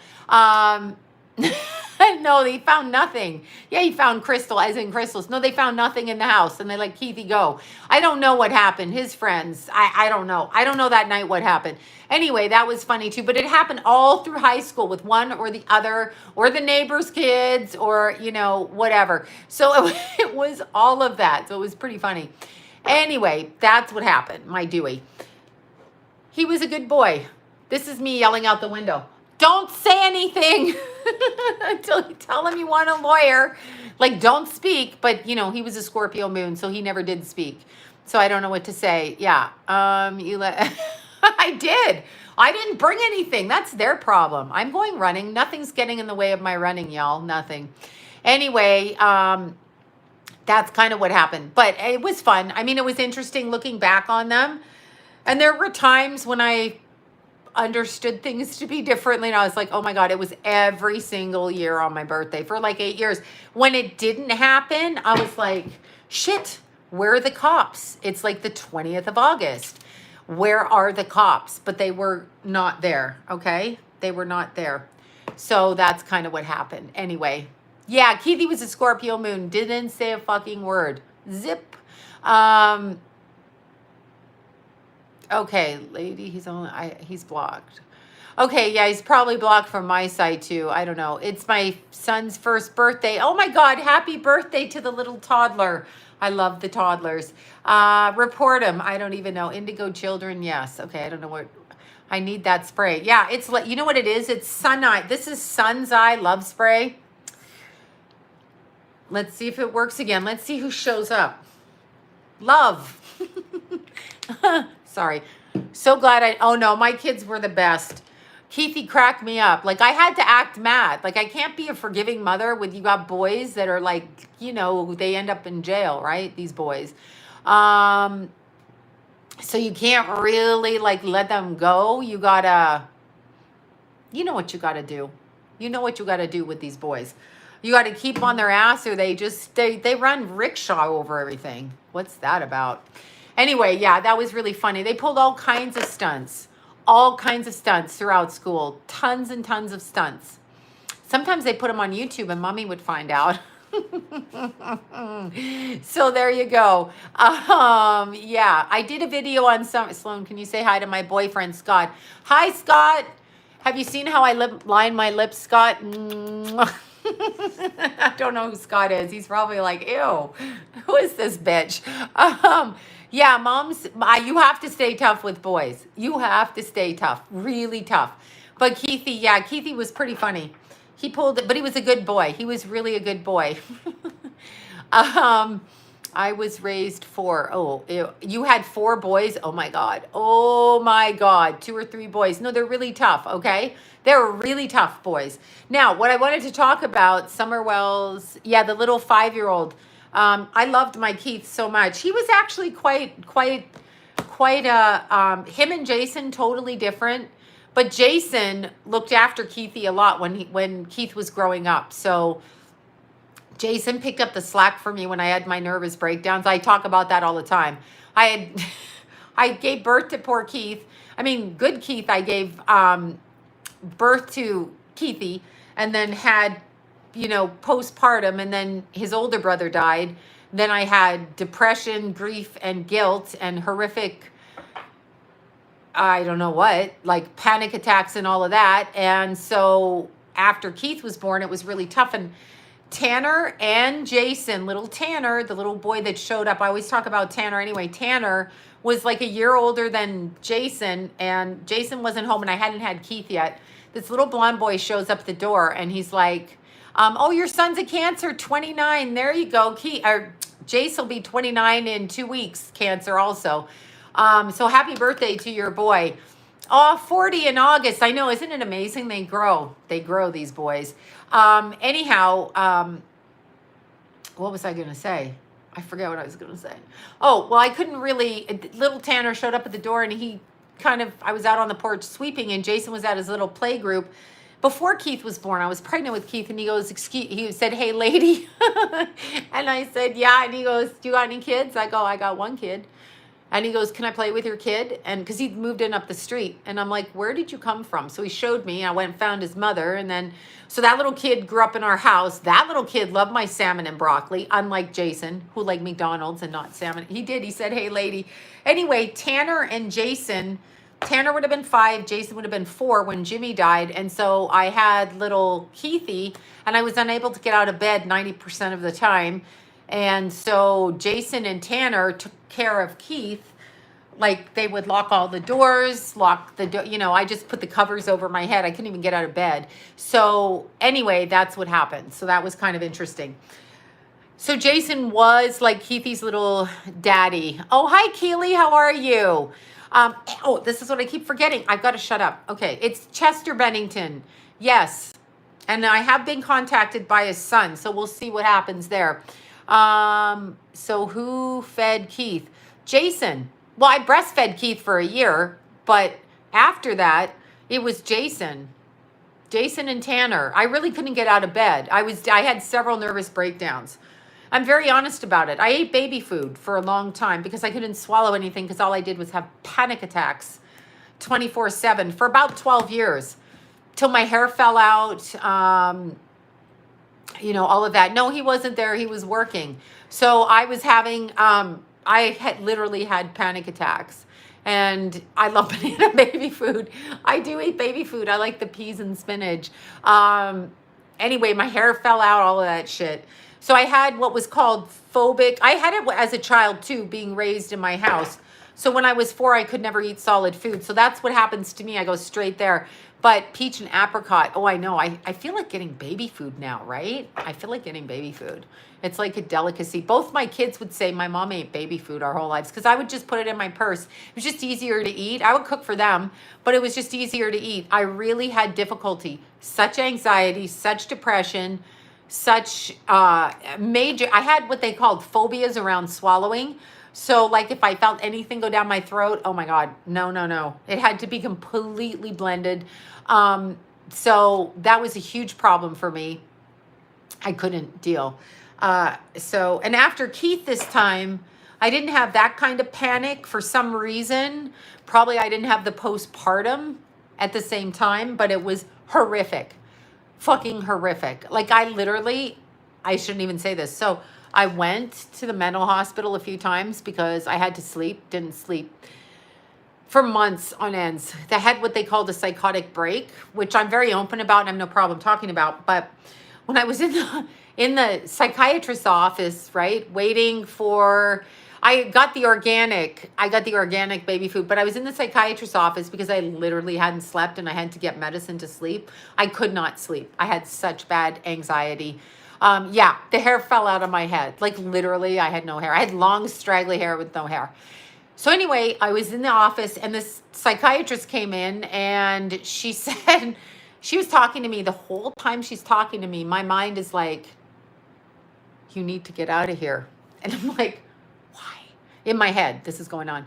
No, they found nothing. Yeah, he found crystal, as in crystals. No, they found nothing in the house, and they let Keithy go. I don't know what happened. His friends, I don't know. I don't know that night what happened. Anyway, that was funny, too. But it happened all through high school with one or the other, or the neighbor's kids, or, you know, whatever. So it was all of that. So it was pretty funny. Anyway, that's what happened, my Dewey. He was a good boy. This is me yelling out the window. Don't say anything until you tell him you want a lawyer. Like, don't speak. But, you know, he was a Scorpio moon, so he never did speak. So I don't know what to say. Yeah. I did. I didn't bring anything. That's their problem. I'm going running. Nothing's getting in the way of my running, y'all. Nothing. Anyway, that's kind of what happened. But it was fun. I mean, it was interesting looking back on them. And there were times when I understood things to be differently. And I was like, oh my God, it was every single year on my birthday for like 8 years. When it didn't happen, I was like, shit, where are the cops? It's like the 20th of August. Where are the cops? But they were not there, okay? They were not there. So that's kind of what happened. Anyway, yeah, Keithy was a Scorpio moon. Didn't say a fucking word. Zip. Okay, lady, he's blocked. Okay, yeah, he's probably blocked from my side too. I don't know. It's my son's first birthday. Oh my God, happy birthday to the little toddler. I love the toddlers. Report him. I don't even know. Indigo children, yes. Okay, I don't know what. I need that spray. Yeah, it's like, you know what it is? It's Sun Eye. This is Sun's Eye Love Spray. Let's see if it works again. Let's see who shows up. Love. Sorry. So glad oh no, my kids were the best. Keithy cracked me up. Like, I had to act mad. Like, I can't be a forgiving mother when you got boys that are like, you know, they end up in jail, right? These boys. So you can't really like let them go. You gotta, you know what you gotta do. You know what you got to do with these boys. You got to keep them on their ass, or they run rickshaw over everything. What's that about? Anyway, yeah, that was really funny. They pulled all kinds of stunts throughout school. Tons and tons of stunts. Sometimes they put them on YouTube and mommy would find out. So there you go. Yeah, I did a video on Sloan, can you say hi to my boyfriend, Scott? Hi, Scott. Have you seen how I line my lips, Scott? I don't know who Scott is. He's probably like, ew, who is this bitch? Yeah, moms, you have to stay tough with boys. You have to stay tough, really tough. But Keithy was pretty funny. He pulled it, but he was a good boy. He was really a good boy. I was raised you had 4 boys? Oh my God. Oh my God. 2 or 3 boys. No, they're really tough, okay? They're really tough boys. Now, what I wanted to talk about, Summerwell's, yeah, the little 5-year-old. I loved my Keith so much. He was actually quite him and Jason, totally different. But Jason looked after Keithy a lot when Keith was growing up. So Jason picked up the slack for me when I had my nervous breakdowns. I talk about that all the time. I gave birth to poor Keith. I mean, good Keith. I gave birth to Keithy, and then had, postpartum, and then his older brother died. Then I had depression, grief, and guilt, and horrific, I don't know what, like panic attacks and all of that. And so after Keith was born, it was really tough. And Tanner and Jason, little Tanner, the little boy that showed up, I always talk about Tanner anyway. Tanner was like a year older than Jason, and Jason wasn't home, and I hadn't had Keith yet. This little blonde boy shows up at the door, and he's like, oh, your son's a Cancer, 29. There you go. Jace will be 29 in 2 weeks, Cancer also. So happy birthday to your boy. Oh, 40 in August. I know, isn't it amazing? They grow, these boys. Anyhow, what was I going to say? I forget what I was going to say. Oh, well, I couldn't really, little Tanner showed up at the door, and I was out on the porch sweeping, and Jason was at his little play group. Before Keith was born, I was pregnant with Keith, and he said, hey, lady. And I said, yeah. And he goes, do you got any kids? I go, I got 1 kid. And he goes, can I play with your kid? And because he'd moved in up the street. And I'm like, where did you come from? So he showed me. I went and found his mother. And then, so that little kid grew up in our house. That little kid loved my salmon and broccoli, unlike Jason, who liked McDonald's and not salmon. He did. He said, hey, lady. Anyway, Tanner and Jason, Tanner would have been 5. Jason would have been 4 when Jimmy died. And so I had little Keithy, and I was unable to get out of bed 90% of the time. And so Jason and Tanner took care of Keith. Like, they would lock all the doors, I just put the covers over my head. I couldn't even get out of bed. So anyway, that's what happened. So that was kind of interesting. So Jason was like Keithy's little daddy. Oh, hi, Keely. How are you? This is what I keep forgetting. I've got to shut up. Okay. It's Chester Bennington. Yes. And I have been contacted by his son. So we'll see what happens there. So who fed Keith? Jason. Well, I breastfed Keith for a year, but after that, it was Jason and Tanner. I really couldn't get out of bed. I had several nervous breakdowns. I'm very honest about it. I ate baby food for a long time because I couldn't swallow anything, because all I did was have panic attacks 24/7 for about 12 years, till my hair fell out. All of that. No, he wasn't there. He was working. So I was having, I had literally had panic attacks, and I love banana baby food. I do eat baby food. I like the peas and spinach. Anyway, my hair fell out, all of that shit. So I had what was called phobic. I had it as a child too, being raised in my house. So when I was 4, I could never eat solid food. So that's what happens to me. I go straight there. But peach and apricot, oh, I know. I feel like getting baby food now, right? I feel like getting baby food. It's like a delicacy. Both my kids would say my mom ate baby food our whole lives, because I would just put it in my purse. It was just easier to eat. I would cook for them, but it was just easier to eat. I really had difficulty, such anxiety, such depression, such major, I had what they called phobias around swallowing. So like if I felt anything go down my throat, oh my God, no. It had to be completely blended. So that was a huge problem for me. I couldn't deal. And after Keith this time, I didn't have that kind of panic for some reason. Probably I didn't have the postpartum at the same time, but it was horrific. Fucking horrific. Like I shouldn't even say this. So I went to the mental hospital a few times because I had to sleep, didn't sleep for months on ends. They had what they called a psychotic break, which I'm very open about and I have no problem talking about. But when I was in the psychiatrist's office, right, waiting for, I got the organic baby food, but I was in the psychiatrist's office because I literally hadn't slept and I had to get medicine to sleep. I could not sleep. I had such bad anxiety. The hair fell out of my head. Like literally, I had no hair. I had long, straggly hair with no hair. So anyway, I was in the office and this psychiatrist came in and she said, she was talking to me the whole time she's talking to me. My mind is like, you need to get out of here. And I'm like, why? In my head, this is going on.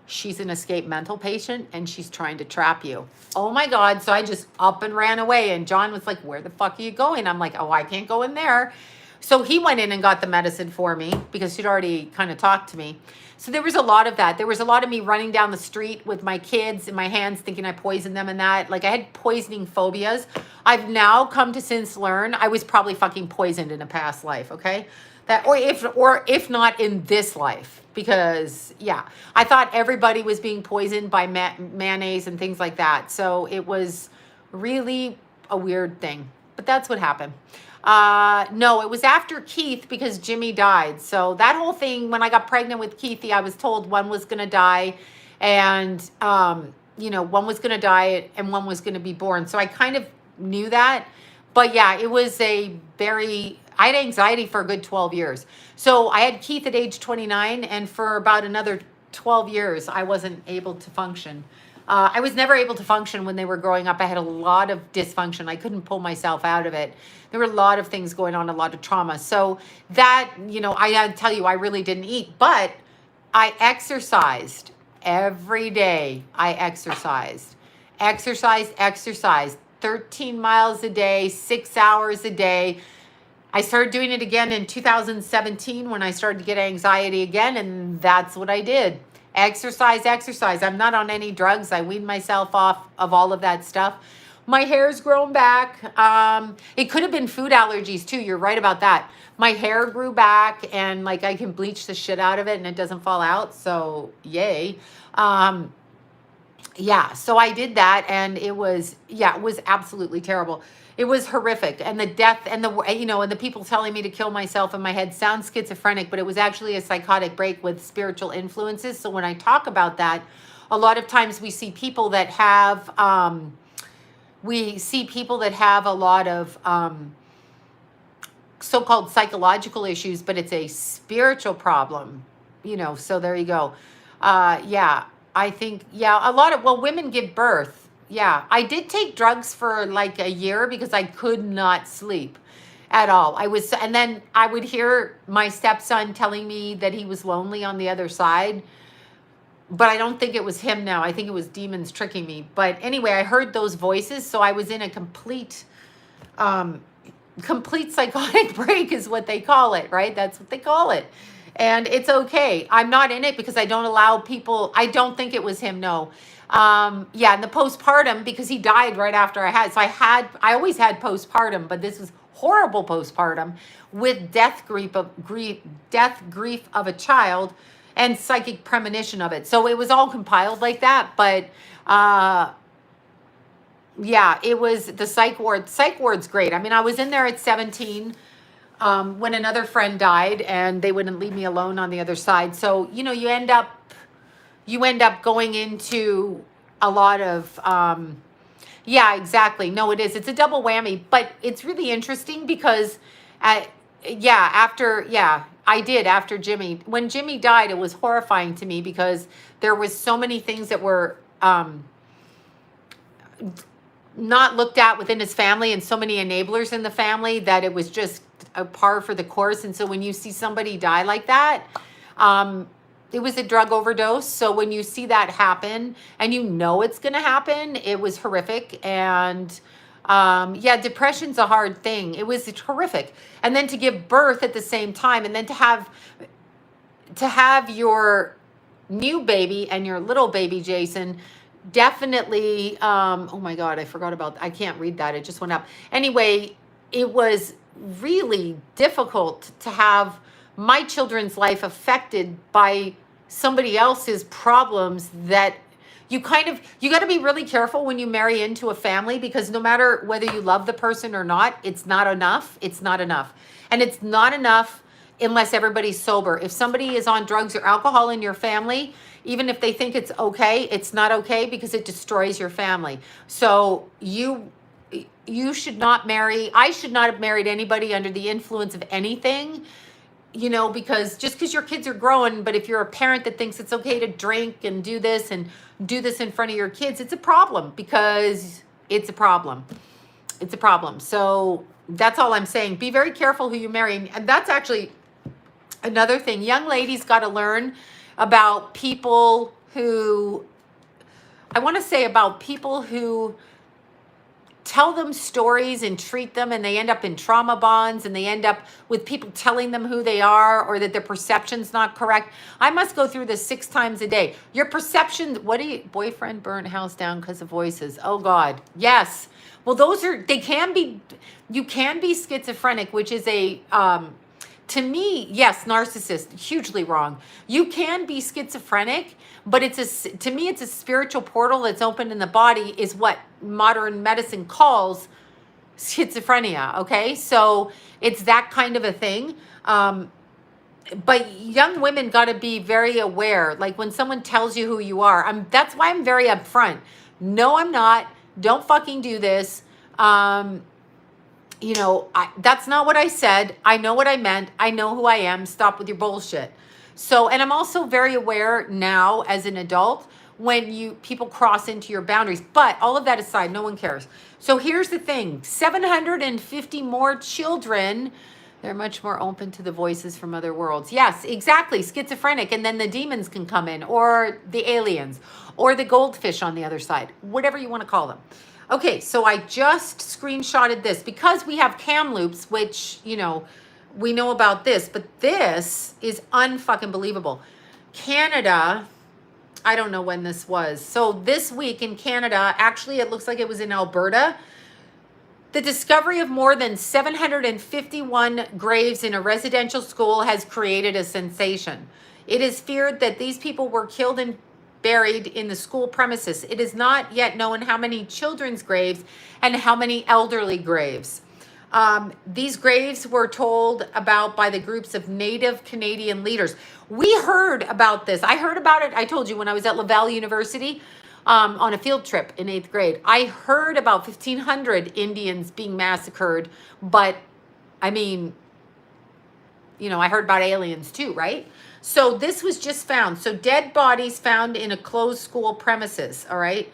She's an escaped mental patient and she's trying to trap you. Oh my God. So I just up and ran away. And John was like, where the fuck are you going? I'm like, oh, I can't go in there. So he went in and got the medicine for me because she'd already kind of talked to me. So there was a lot of that. There was a lot of me running down the street with my kids in my hands thinking I poisoned them and that. Like I had poisoning phobias. I've now come to since learn I was probably fucking poisoned in a past life, okay? That or if not in this life. Because I thought everybody was being poisoned by mayonnaise and things like that. So it was really a weird thing. But that's what happened. No, it was after Keith because Jimmy died. So that whole thing, when I got pregnant with Keithy, I was told one was going to die and, one was going to die and one was going to be born. So I kind of knew that. But it was I had anxiety for a good 12 years. So I had Keith at age 29 and for about another 12 years, I wasn't able to function. I was never able to function when they were growing up. I had a lot of dysfunction. I couldn't pull myself out of it. There were a lot of things going on, a lot of trauma. So that, I gotta tell you, I really didn't eat, but I exercised every day. I exercised, 13 miles a day, 6 hours a day. I started doing it again in 2017 when I started to get anxiety again. And that's what I did. Exercise. I'm not on any drugs. I weaned myself off of all of that stuff. My hair's grown back. It could have been food allergies too. You're right about that. My hair grew back and like I can bleach the shit out of it and it doesn't fall out. So yay. So I did that and it was absolutely terrible. It was horrific. And the death and and the people telling me to kill myself in my head sounds schizophrenic, but it was actually a psychotic break with spiritual influences. So when I talk about that, a lot of times we see people that have, a lot of so-called psychological issues, but it's a spiritual problem, so there you go. I think, women give birth. Yeah, I did take drugs for like a year because I could not sleep at all. And then I would hear my stepson telling me that he was lonely on the other side, but I don't think it was him now. I think it was demons tricking me. But anyway, I heard those voices, so I was in a complete psychotic break is what they call it, right? That's what they call it. And it's okay. I'm not in it because I don't allow people, I don't think it was him, no. And the postpartum, because he died right after I had, so I always had postpartum, but this was horrible postpartum with death grief of a child and psychic premonition of it. So it was all compiled like that, but, it was the psych ward. Psych ward's great. I mean, I was in there at 17, when another friend died and they wouldn't leave me alone on the other side. So, you end up going into a lot of, exactly. No, it is. It's a double whammy, but it's really interesting because, after Jimmy, when Jimmy died, it was horrifying to me because there was so many things that were, not looked at within his family and so many enablers in the family that it was just a par for the course. And so when you see somebody die like that, it was a drug overdose. So when you see that happen and it's going to happen, it was horrific. And Yeah, depression's a hard thing. It was horrific. And then to give birth at the same time, and then to have your new baby and your little baby, Jason, definitely, oh my God, I forgot about, I can't read that. It just went up. Anyway, it was really difficult to have my children's life affected by somebody else's problems that you got to be really careful when you marry into a family, because no matter whether you love the person or not, it's not enough. It's not enough. And it's not enough unless everybody's sober. If somebody is on drugs or alcohol in your family, even if they think it's okay, it's not okay, because it destroys your family. So you should not marry. I should not have married anybody under the influence of anything, because just because your kids are growing, but if you're a parent that thinks it's okay to drink and do this in front of your kids, it's a problem, because it's a problem. It's a problem. So that's all I'm saying. Be very careful who you marry. And that's actually another thing. Young ladies got to learn about people who tell them stories and treat them, and they end up in trauma bonds, and they end up with people telling them who they are, or that their perception's not correct. I must go through this 6 times a day. Your perception, boyfriend burned house down because of voices. Oh God. Yes. Well, you can be schizophrenic, which is to me, yes, narcissist, hugely wrong. You can be schizophrenic, but to me, it's a spiritual portal that's open in the body, is what modern medicine calls schizophrenia. Okay. So it's that kind of a thing. But young women got to be very aware. Like when someone tells you who you are, that's why I'm very upfront. No, I'm not. Don't fucking do this. That's not what I said. I know what I meant. I know who I am. Stop with your bullshit. So, and I'm also very aware now as an adult when people cross into your boundaries. But all of that aside, no one cares. So here's the thing. 750 more children. They're much more open to the voices from other worlds. Yes, exactly. Schizophrenic. And then the demons can come in, or the aliens, or the goldfish on the other side, whatever you want to call them. Okay, so I just screenshotted this because we have Kamloops, which, we know about this, but this is unfucking believable. Canada, I don't know when this was. So this week in Canada, actually it looks like it was in Alberta, the discovery of more than 751 graves in a residential school has created a sensation. It is feared that these people were killed and buried in the school premises. It is not yet known how many children's graves and how many elderly graves. These graves were told about by the groups of Native Canadian leaders. We heard about this. I heard about it, I told you, when I was at Laval University on a field trip in 8th grade. I heard about 1,500 Indians being massacred, but I mean, I heard about aliens too, right? So this was just found. So dead bodies found in a closed school premises, all right?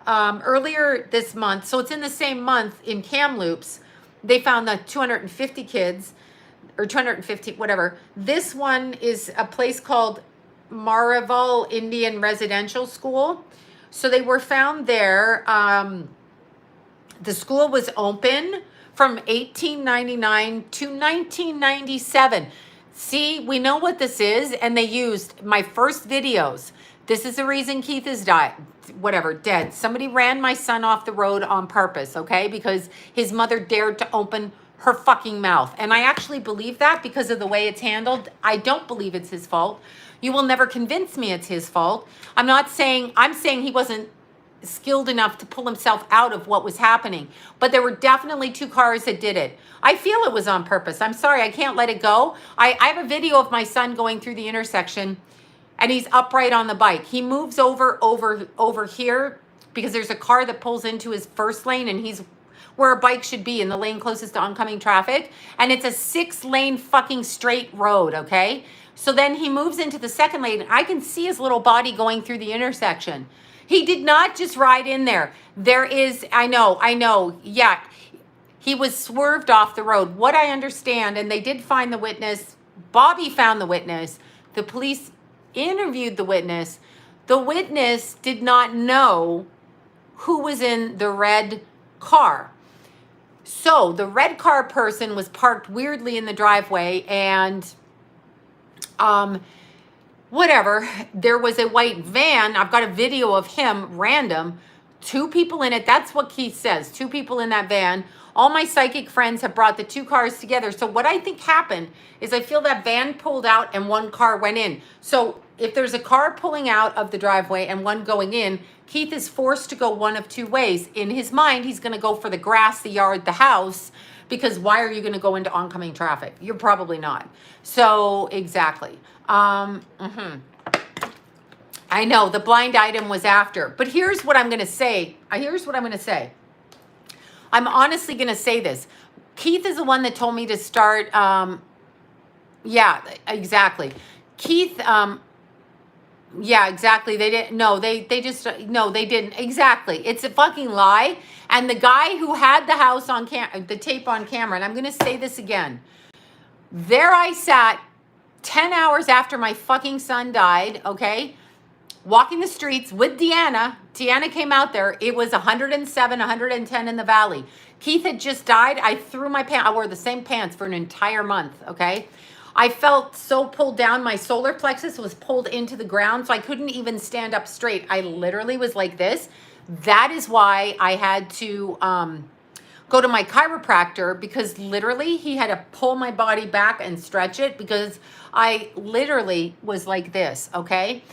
Earlier this month, so it's in the same month in Kamloops, they found the 250 kids, or 250, whatever. This one is a place called Marival Indian Residential School. So they were found there. The school was open from 1899 to 1997. See, we know what this is, and they used my first videos. This is the reason Keith is dead. Somebody ran my son off the road on purpose, okay? Because his mother dared to open her fucking mouth. And I actually believe that because of the way it's handled. I don't believe it's his fault. You will never convince me it's his fault. I'm saying he wasn't skilled enough to pull himself out of what was happening. But there were definitely 2 cars that did it. I feel it was on purpose. I'm sorry, I can't let it go. I have a video of my son going through the intersection, and he's upright on the bike. He moves over here because there's a car that pulls into his first lane, and he's where a bike should be, in the lane closest to oncoming traffic. And it's a 6-lane fucking straight road, okay? So then he moves into the second lane. I can see his little body going through the intersection. He did not just ride in there. I know. Yeah, he was swerved off the road. What I understand, and they did find the witness. Bobby found the witness. The police interviewed the witness. The witness did not know who was in the red car. So the red car person was parked weirdly in the driveway, and whatever. There was a white van. I've got a video of him, random, 2 people in it. That's what Keith says. 2 people in that van. All my psychic friends have brought the 2 cars together. So what I think happened is I feel that van pulled out and 1 car went in. So if there's a car pulling out of the driveway and 1 going in, Keith is forced to go one of 2 ways. In his mind, he's going to go for the grass, the yard, the house, because why are you going to go into oncoming traffic? You're probably not. So exactly. I know the blind item was after, but here's what I'm going to say. I'm honestly going to say this. Keith is the one that told me to start. Yeah, exactly. Keith, yeah, exactly. They didn't, no, they just, no, they didn't. Exactly. It's a fucking lie. And the guy who had the house on the tape on camera, and I'm going to say this again. There I sat 10 hours after my fucking son died, okay? Walking the streets with Deanna. Deanna came out there. It was 107, 110 in the valley. Keith had just died. I threw my pants. I wore the same pants for an entire month, okay? I felt so pulled down. My solar plexus was pulled into the ground, so I couldn't even stand up straight. I literally was like this. That is why I had to go to my chiropractor, because literally he had to pull my body back and stretch it, because I literally was like this, okay?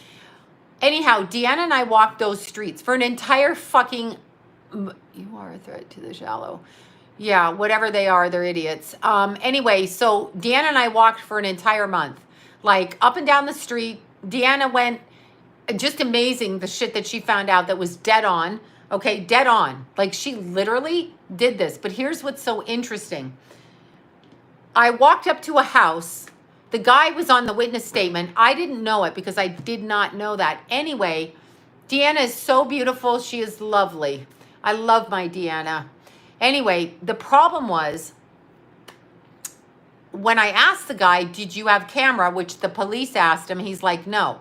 Anyhow, Deanna and I walked those streets for an entire fucking, you are a threat to the shallow. Yeah, whatever they are, they're idiots. Anyway, so Deanna and I walked for an entire month, like up and down the street. Deanna went, just amazing the shit that she found out that was dead on. Okay, dead on. Like she literally did this. But here's what's so interesting. I walked up to a house. The guy was on the witness statement. I didn't know it because I did not know that. Anyway, Deanna is so beautiful. She is lovely. I love my Deanna. Anyway, the problem was when I asked the guy, did you have camera? Which the police asked him. He's like, no.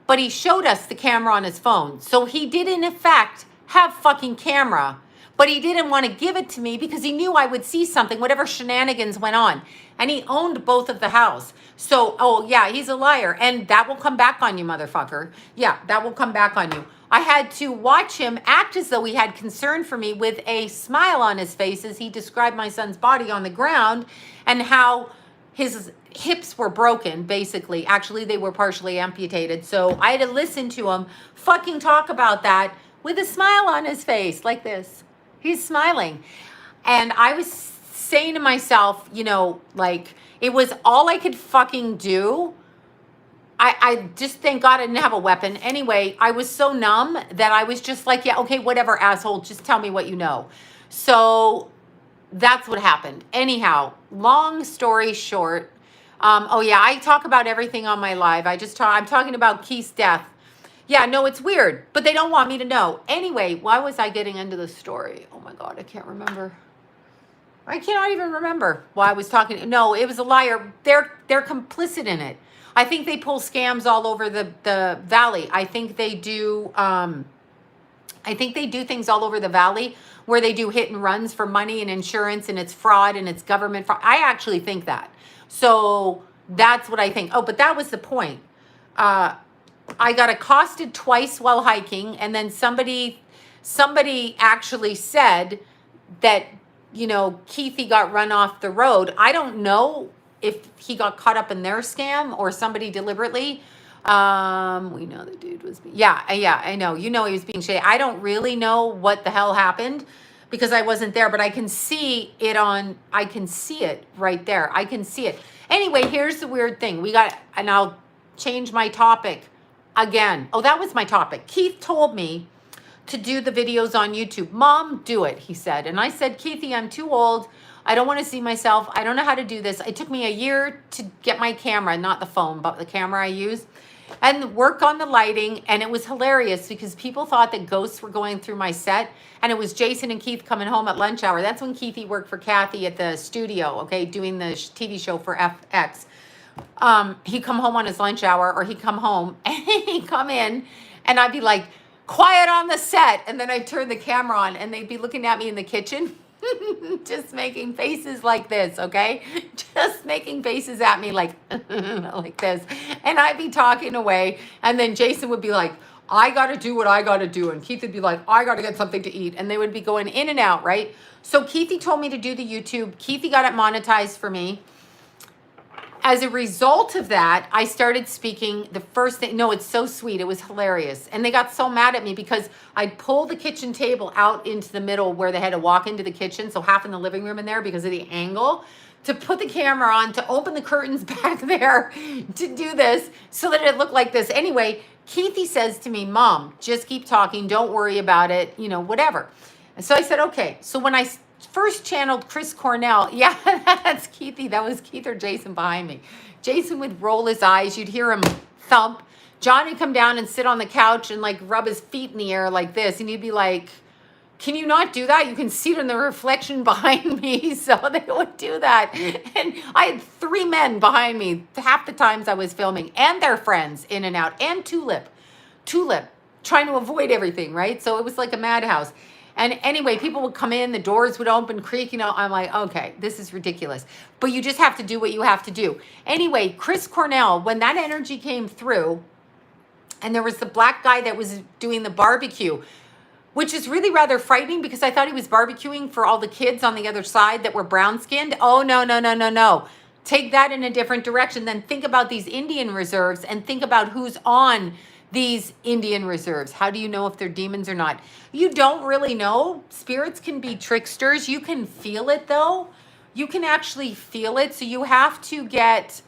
But he showed us the camera on his phone. So he did, in effect, have fucking camera. But he didn't want to give it to me because he knew I would see something, whatever shenanigans went on. And he owned both of the house. So, oh, yeah, he's a liar. And that will come back on you, motherfucker. Yeah, that will come back on you. I had to watch him act as though he had concern for me with a smile on his face as he described my son's body on the ground and how his hips were broken, basically. Actually, they were partially amputated. So I had to listen to him fucking talk about that with a smile on his face like this. He's smiling. And I was saying to myself, you know, like, it was all I could fucking do. I just, thank God I didn't have a weapon. Anyway, I was so numb that I was just like, yeah, okay, whatever, asshole. Just tell me what you know. So that's what happened. Anyhow, long story short. Oh, yeah, I talk about everything on my live. I'm talking about Keith's death. Yeah, no, it's weird, but they don't want me to know. Anyway, why was I getting into the story? Oh my God, I can't remember. I cannot even remember why I was talking. No, it was a liar. They're complicit in it. I think they pull scams all over the valley. I think they do things all over the valley where they do hit and runs for money and insurance, and it's fraud and it's government fraud. I actually think that. So that's what I think. Oh, but that was the point. I got accosted twice while hiking, and then somebody actually said that, you know, Keithy got run off the road. I don't know if he got caught up in their scam or somebody deliberately. We know the dude was yeah, I know. You know he was being shady. I don't really know what the hell happened because I wasn't there, but I can see it right there. I can see it. Anyway, here's the weird thing. And I'll change my topic again. Oh, that was my topic. Keith told me to do the videos on YouTube. Mom, do it, he said. And I said, Keithy, I'm too old. I don't want to see myself. I don't know how to do this. It took me a year to get my camera, not the phone, but the camera I use, and work on the lighting. And it was hilarious because people thought that ghosts were going through my set. And it was Jason and Keith coming home at lunch hour. That's when Keithy worked for Kathy at the studio, okay, doing the TV show for FX. He'd come home on his lunch hour, or he'd come home and he'd come in and I'd be like, quiet on the set. And then I'd turn the camera on and they'd be looking at me in the kitchen. just making faces like this, okay? Just making faces at me like, like this. And I'd be talking away. And then Jason would be like, I got to do what I got to do. And Keith would be like, I got to get something to eat. And they would be going in and out, right? So Keithy told me to do the YouTube. Keithy got it monetized for me. As a result of that, I started speaking the first thing. No, it's so sweet. It was hilarious. And they got so mad at me because I'd pull the kitchen table out into the middle where they had to walk into the kitchen. So half in the living room in there because of the angle, to put the camera on, to open the curtains back there, to do this so that it looked like this. Anyway, Keithy says to me, Mom, just keep talking. Don't worry about it. You know, whatever. And so I said, okay. So when I first channeled Chris Cornell. Yeah, that's Keithy. That was Keith or Jason behind me. Jason would roll his eyes. You'd hear him thump. John would come down and sit on the couch and like rub his feet in the air like this. And he'd be like, can you not do that? You can see it in the reflection behind me. So they would do that. And I had 3 men behind me half the times I was filming, and their friends in and out, and Tulip, trying to avoid everything, right? So it was like a madhouse. And anyway, people would come in, the doors would open, creak, you know, I'm like, okay, this is ridiculous. But you just have to do what you have to do. Anyway, Chris Cornell, when that energy came through, and there was the black guy that was doing the barbecue, which is really rather frightening because I thought he was barbecuing for all the kids on the other side that were brown-skinned. Oh, no, no, no, no, no. Take that in a different direction. Then think about these Indian reserves and think about who's on these Indian reserves. How do you know if they're demons or not? You don't really know. Spirits can be tricksters. You can feel it though. You can actually feel it. So you have to get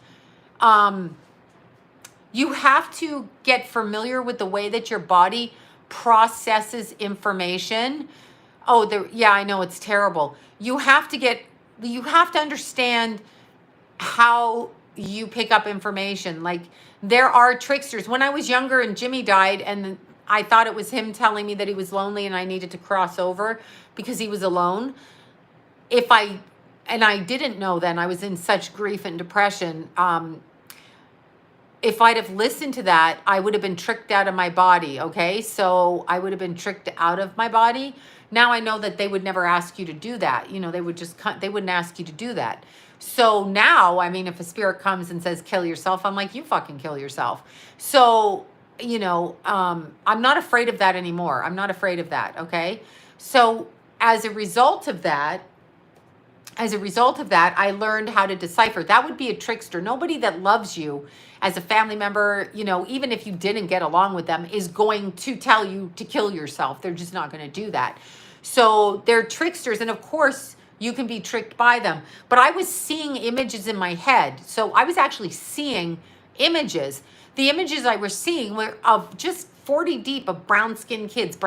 familiar with the way that your body processes information. Oh, yeah, I know it's terrible. You have to understand how you pick up information. Like, there are tricksters. When I was younger and Jimmy died and I thought it was him telling me that he was lonely and I needed to cross over because he was alone. And I didn't know then, I was in such grief and depression. If I'd have listened to that, I would have been tricked out of my body, okay? So I would have been tricked out of my body. Now I know that they would never ask you to do that. You know, they wouldn't ask you to do that. So now, I mean, if a spirit comes and says, kill yourself, I'm like, you fucking kill yourself. So, you know, I'm not afraid of that anymore. I'm not afraid of that, okay? So as a result of that, I learned how to decipher. That would be a trickster. Nobody that loves you as a family member, you know, even if you didn't get along with them, is going to tell you to kill yourself. They're just not going to do that. So they're tricksters. And of course, you can be tricked by them. But I was seeing images in my head. So I was actually seeing images. The images I was seeing were of just 40 deep of brown-skinned kids,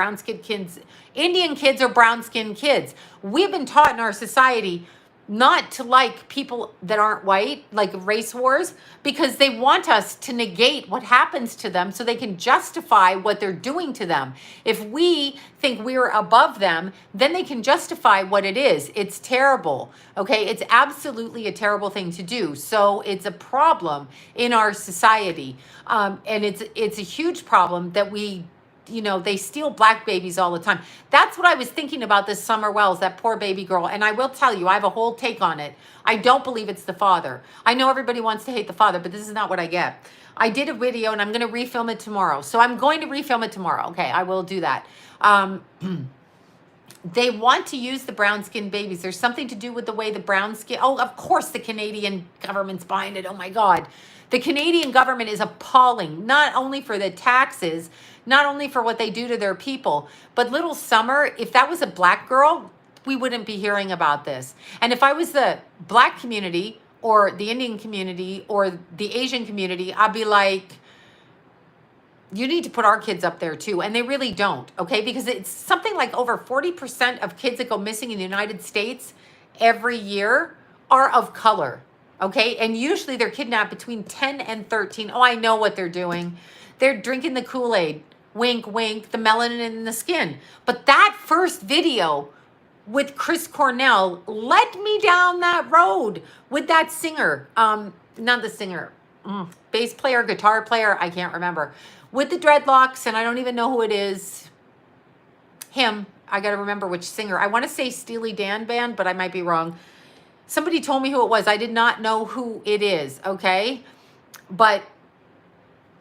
Indian kids or brown-skinned kids. We've been taught in our society not to like people that aren't white, like race wars, because they want us to negate what happens to them so they can justify what they're doing to them. If we think we're above them, then they can justify what it is. It's terrible, okay? It's absolutely a terrible thing to do. So it's a problem in our society. And it's a huge problem that we, you know, they steal black babies all the time. That's what I was thinking about this Summer Wells, that poor baby girl. And I will tell you, I have a whole take on it. I don't believe it's the father. I know everybody wants to hate the father, but this is not what I get. I did a video and I'm going to refilm it tomorrow. So I'm going to refilm it tomorrow. Okay, I will do that. They want to use the brown-skinned babies. There's something to do with the way the brown skin. Oh, of course the Canadian government's behind it. Oh my God. The Canadian government is appalling, not only for the taxes, not only for what they do to their people, but little Summer, if that was a black girl, we wouldn't be hearing about this. And if I was the black community or the Indian community or the Asian community, I'd be like, you need to put our kids up there too. And they really don't, okay? Because it's something like over 40% of kids that go missing in the United States every year are of color, okay? And usually they're kidnapped between 10 and 13. Oh, I know what they're doing. They're drinking the Kool-Aid, wink, wink, the melanin in the skin. But that first video with Chris Cornell led me down that road with that singer, not the singer, bass player, guitar player, I can't remember, with the dreadlocks, and I don't even know who it is. Him, I got to remember which singer. I want to say Steely Dan Band, but I might be wrong. Somebody told me who it was. I did not know who it is, okay? But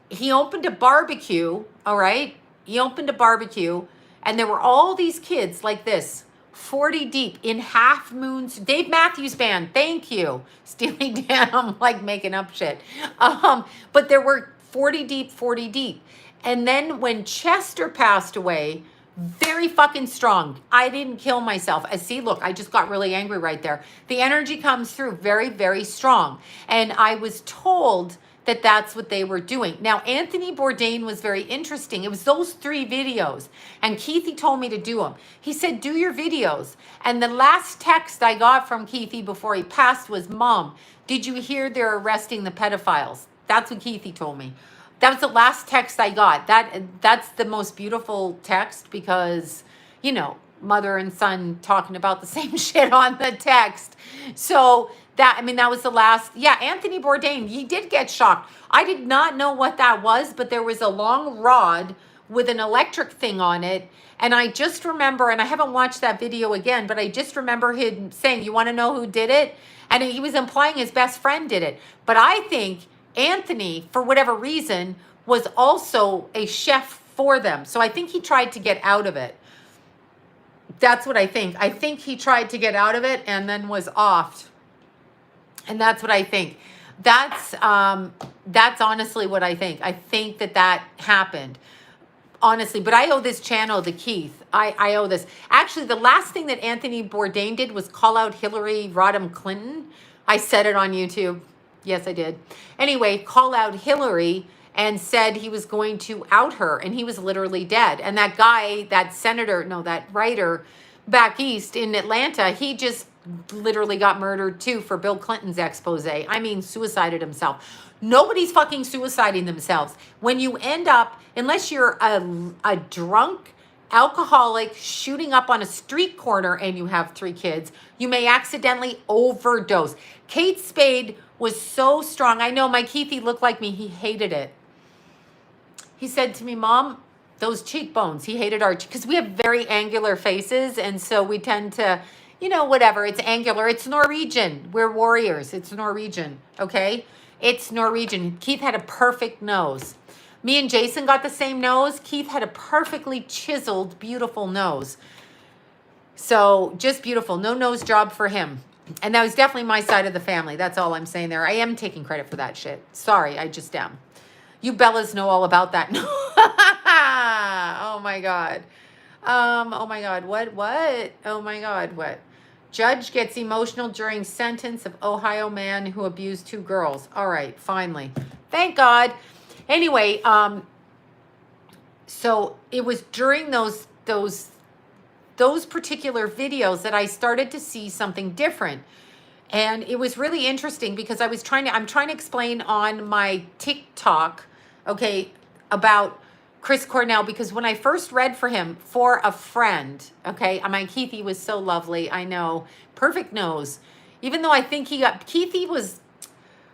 he opened a barbecue, all right? He opened a barbecue, and there were all these kids like this, 40 deep in Half Moon's Dave Matthews Band. Thank you. Steely Dan, I'm like making up shit. But there were 40 deep, 40 deep. And then when Chester passed away, very fucking strong. I didn't kill myself. See, look, I just got really angry right there. The energy comes through very, very strong. And I was told that that's what they were doing. Now, Anthony Bourdain was very interesting. It was those 3 videos. And Keithy told me to do them. He said, do your videos. And the last text I got from Keithy before he passed was, Mom, did you hear they're arresting the pedophiles? That's what Keithy told me. That was the last text I got. That's the most beautiful text because, you know, mother and son talking about the same shit on the text. So that was the last. Yeah, Anthony Bourdain, he did get shocked. I did not know what that was, but there was a long rod with an electric thing on it. And I just remember, and I haven't watched that video again, but I just remember him saying, you want to know who did it? And he was implying his best friend did it. But I think Anthony, for whatever reason, was also a chef for them. So I think he tried to get out of it. That's what I think. I think he tried to get out of it and then was offed. And that's what I think. That's honestly what I think. I think that happened. Honestly, but I owe this channel to Keith. I owe this. Actually, the last thing that Anthony Bourdain did was call out Hillary Rodham Clinton. I said it on YouTube. Yes, I did. Anyway, call out Hillary and said he was going to out her, and he was literally dead. And that guy, that writer back east in Atlanta, he just literally got murdered too for Bill Clinton's expose. I mean, suicided himself. Nobody's fucking suiciding themselves. When you end up, unless you're a drunk alcoholic shooting up on a street corner and you have 3 kids, you may accidentally overdose. Kate Spade was so strong. I know my Keithy looked like me. He hated it. He said to me, Mom, those cheekbones. He hated our, because we have very angular faces. And so we tend to, you know, whatever. It's angular. It's Norwegian. We're warriors. It's Norwegian. Okay. It's Norwegian. Keith had a perfect nose. Me and Jason got the same nose. Keith had a perfectly chiseled, beautiful nose. So just beautiful. No nose job for him. And that was definitely my side of the family. That's all I'm saying there. I am taking credit for that shit. Sorry, I just am. You Bellas know all about that. Oh my God. Oh my God. What? Oh my God. What? Judge gets emotional during sentence of Ohio man who abused 2 girls. All right, finally. Thank God. Anyway, so it was during those particular videos that I started to see something different. And it was really interesting because I'm trying to explain on my TikTok, okay, about Chris Cornell, because when I first read for him for a friend, okay, my Keithy was so lovely. I know, perfect nose. Even though I think Keithy was,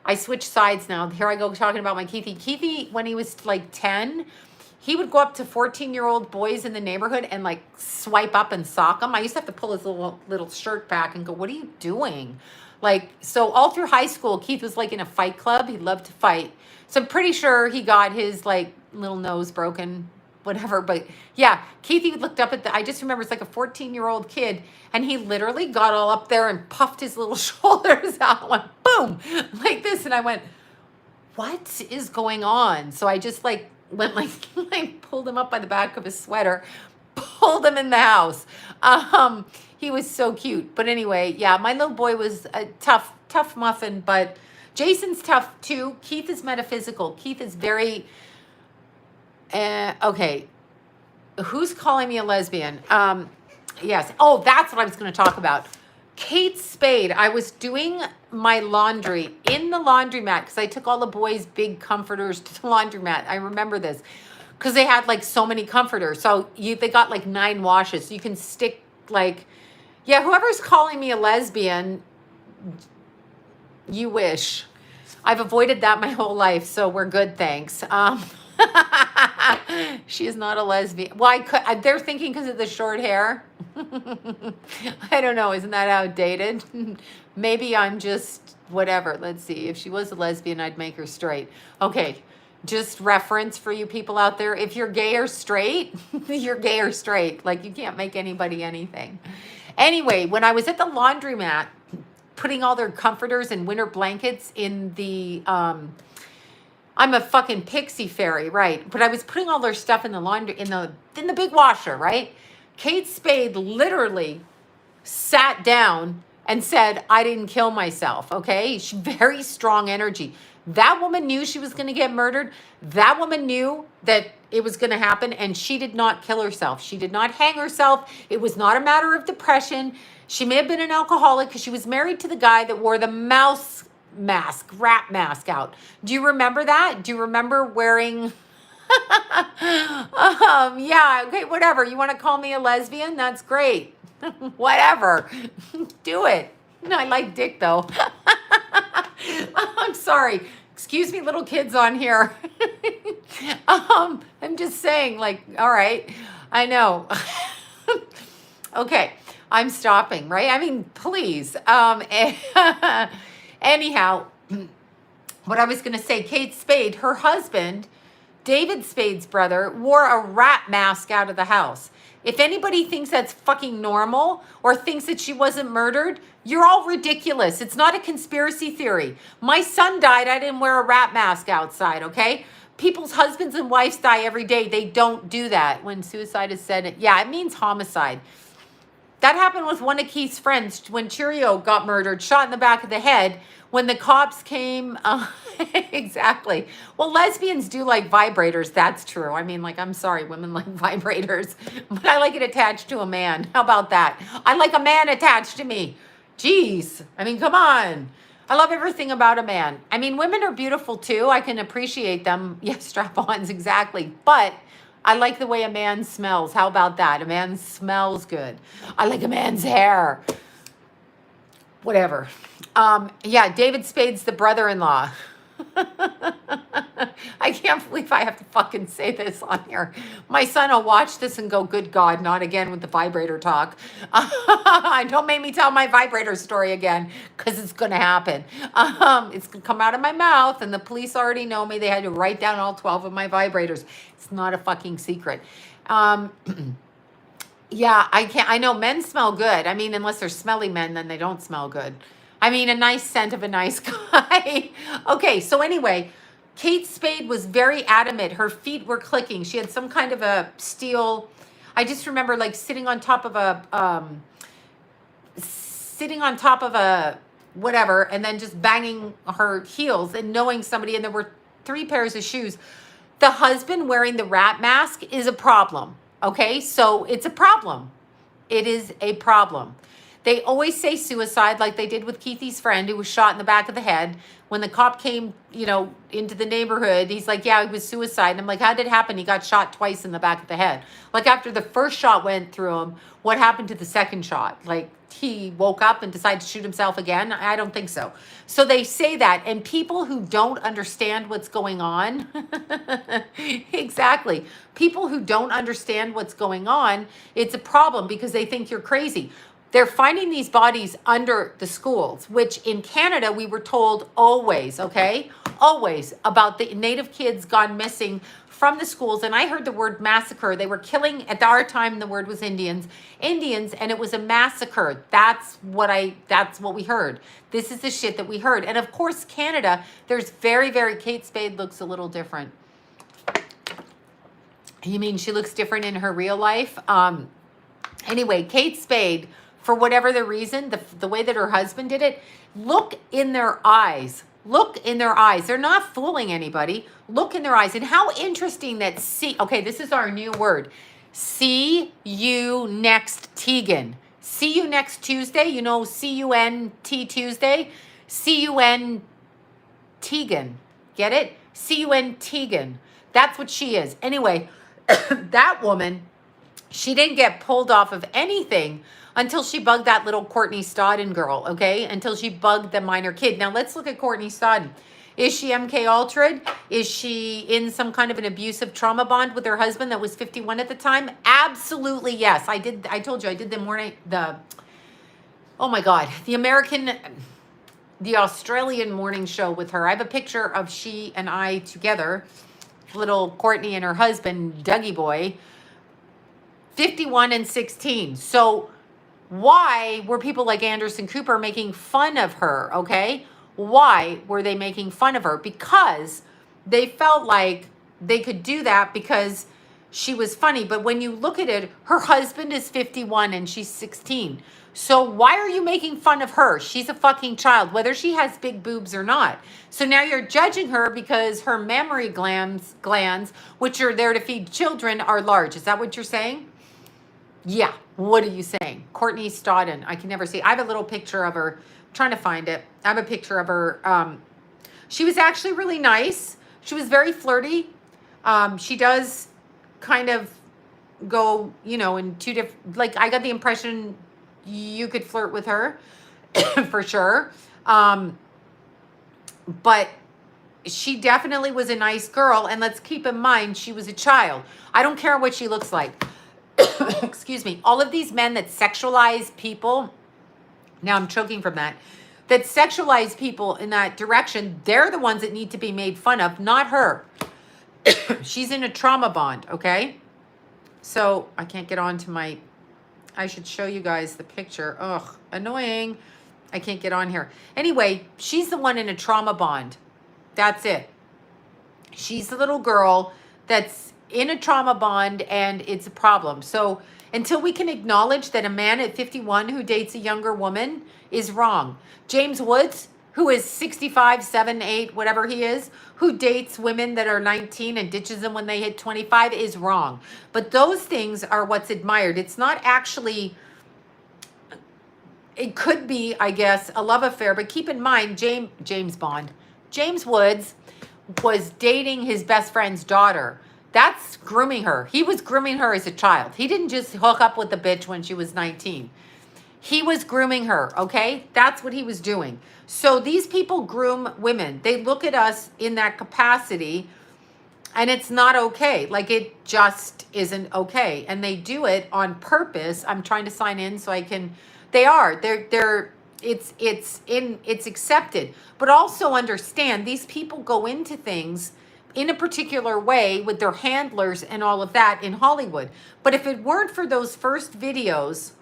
I switched sides now. Here I go talking about my Keithy. Keithy, when he was like 10, he would go up to 14-year-old boys in the neighborhood and like swipe up and sock them. I used to have to pull his little shirt back and go, what are you doing? Like, so all through high school, Keith was like in a fight club. He loved to fight. So I'm pretty sure he got his like little nose broken, whatever. But yeah, Keith looked up at I just remember it's like a 14-year-old kid, and he literally got all up there and puffed his little shoulders out, went boom, like this. And I went, what is going on? So I just like went like pulled him up by the back of his sweater, pulled him in the house. He was so cute. But anyway, yeah, my little boy was a tough muffin, but Jason's tough too. Keith is metaphysical. Keith is very, okay. Who's calling me a lesbian? Yes. Oh, that's what I was going to talk about. Kate Spade. I was doing my laundry in the laundromat because I took all the boys' big comforters to the laundromat. I remember this because they had like so many comforters. So they got like 9 washes. So you can stick like, yeah, whoever's calling me a lesbian, you wish. I've avoided that my whole life, so we're good, thanks. She is not a lesbian. Well, they're thinking because of the short hair. I don't know. Isn't that outdated? Maybe I'm just whatever. Let's see. If she was a lesbian, I'd make her straight. Okay. Just reference for you people out there. If you're gay or straight, you're gay or straight. Like, you can't make anybody anything. Anyway, when I was at the laundromat putting all their comforters and winter blankets in the, I'm a fucking pixie fairy, right? But I was putting all their stuff in the laundry, in the big washer, right? Kate Spade literally sat down and said, I didn't kill myself, okay? Very strong energy. That woman knew she was going to get murdered. That woman knew that it was going to happen, and she did not kill herself. She did not hang herself. It was not a matter of depression. She may have been an alcoholic because she was married to the guy that wore the mouse mask, rat mask out. Do you remember that? Do you remember wearing... yeah, okay, whatever. You want to call me a lesbian? That's great. Whatever. Do it. I like dick, though. I'm sorry. Excuse me, little kids on here. I'm just saying, like, all right. I know. Okay, I'm stopping, right? I mean, please. Anyhow, what I was going to say, Kate Spade, her husband, David Spade's brother, wore a rat mask out of the house. If anybody thinks that's fucking normal or thinks that she wasn't murdered, you're all ridiculous. It's not a conspiracy theory. My son died. I didn't wear a rat mask outside, okay? People's husbands and wives die every day. They don't do that. When suicide is said, yeah, it means homicide. That happened with one of Keith's friends when Cheerio got murdered, shot in the back of the head. When the cops came, exactly. Well, lesbians do like vibrators. That's true. I mean, like, I'm sorry, women like vibrators, but I like it attached to a man. How about that? I like a man attached to me. Jeez. I mean, come on. I love everything about a man. I mean, women are beautiful too. I can appreciate them. Yes, strap-ons, exactly. But I like the way a man smells. How about that? A man smells good. I like a man's hair. Whatever. Yeah, David Spade's the brother-in-law. I can't believe I have to fucking say this on here. My son will watch this and go, good God, not again with the vibrator talk. Don't make me tell my vibrator story again, because it's going to happen. It's going to come out of my mouth, and the police already know me. They had to write down all 12 of my vibrators. It's not a fucking secret. Yeah, I know men smell good. I mean, unless they're smelly men, then they don't smell good. I mean, a nice scent of a nice guy. Okay, so anyway, Kate Spade was very adamant. Her feet were clicking. She had some kind of a steel, I just remember like sitting on top of a whatever, and then just banging her heels and knowing somebody, and there were 3 pairs of shoes. The husband wearing the rat mask is a problem. Okay, so it's a problem. It is a problem. They always say suicide, like they did with Keithy's friend who was shot in the back of the head. When the cop came, into the neighborhood, he's like, yeah, it was suicide. And I'm like, how did it happen? He got shot twice in the back of the head. Like, after the first shot went through him, what happened to the second shot? Like, he woke up and decided to shoot himself again? I don't think so. So they say that, and people who don't understand what's going on, exactly. People who don't understand what's going on, it's a problem because they think you're crazy. They're finding these bodies under the schools, which in Canada, we were told always, okay? Always about the Native kids gone missing from the schools. And I heard the word massacre. They were killing, at our time, the word was Indians, and it was a massacre. That's what we heard. This is the shit that we heard. And of course, Canada, there's Kate Spade looks a little different. You mean she looks different in her real life? Anyway, Kate Spade, for whatever the reason, the way that her husband did it, look in their eyes. Look in their eyes. They're not fooling anybody. Look in their eyes. And how interesting that okay, this is our new word. See you next Tegan. See you next Tuesday. C-U-N-T Tuesday. C-U-N Tegan. Get it? C-U-N Tegan. That's what she is. Anyway, that woman, she didn't get pulled off of anything until she bugged that little Courtney Stodden girl, okay? Until she bugged the minor kid. Now, let's look at Courtney Stodden. Is she MK Ultra? Is she in some kind of an abusive trauma bond with her husband that was 51 at the time? Absolutely yes. I told you I did oh my God, the Australian morning show with her. I have a picture of she and I together, little Courtney and her husband, Dougie boy, 51 and 16. So why were people like Anderson Cooper making fun of her, okay? Why were they making fun of her? Because they felt like they could do that because she was funny. But when you look at it, her husband is 51 and she's 16. So why are you making fun of her? She's a fucking child, whether she has big boobs or not. So now you're judging her because her mammary glands, which are there to feed children, are large. Is that what you're saying? Yeah. What are you saying? Courtney Stodden. I can never see. I have a little picture of her. I'm trying to find it. I have a picture of her. She was actually really nice. She was very flirty. She does kind of go, in two different, like I got the impression you could flirt with her for sure. But she definitely was a nice girl. And let's keep in mind, she was a child. I don't care what she looks like. Excuse me. All of these men that sexualize people, now I'm choking from that sexualize people in that direction, they're the ones that need to be made fun of, not her. She's in a trauma bond, okay? So I can't get on to I should show you guys the picture. Ugh, annoying. I can't get on here. Anyway, she's the one in a trauma bond. That's it. She's the little girl that's in a trauma bond, and it's a problem. So until we can acknowledge that a man at 51 who dates a younger woman is wrong. James Woods, who is 65, 7, 8, whatever he is, who dates women that are 19 and ditches them when they hit 25 is wrong. But those things are what's admired. It's not actually, it could be, I guess, a love affair. But keep in mind, James Woods was dating his best friend's daughter. That's grooming her. He was grooming her as a child. He didn't just hook up with the bitch when she was 19. He was grooming her, okay? That's what he was doing. So these people groom women. They look at us in that capacity, and it's not okay. Like, it just isn't okay. And they do it on purpose. I'm trying to sign in so I can, it's accepted. But also understand, these people go into things in a particular way with their handlers and all of that in Hollywood. But if it weren't for those first videos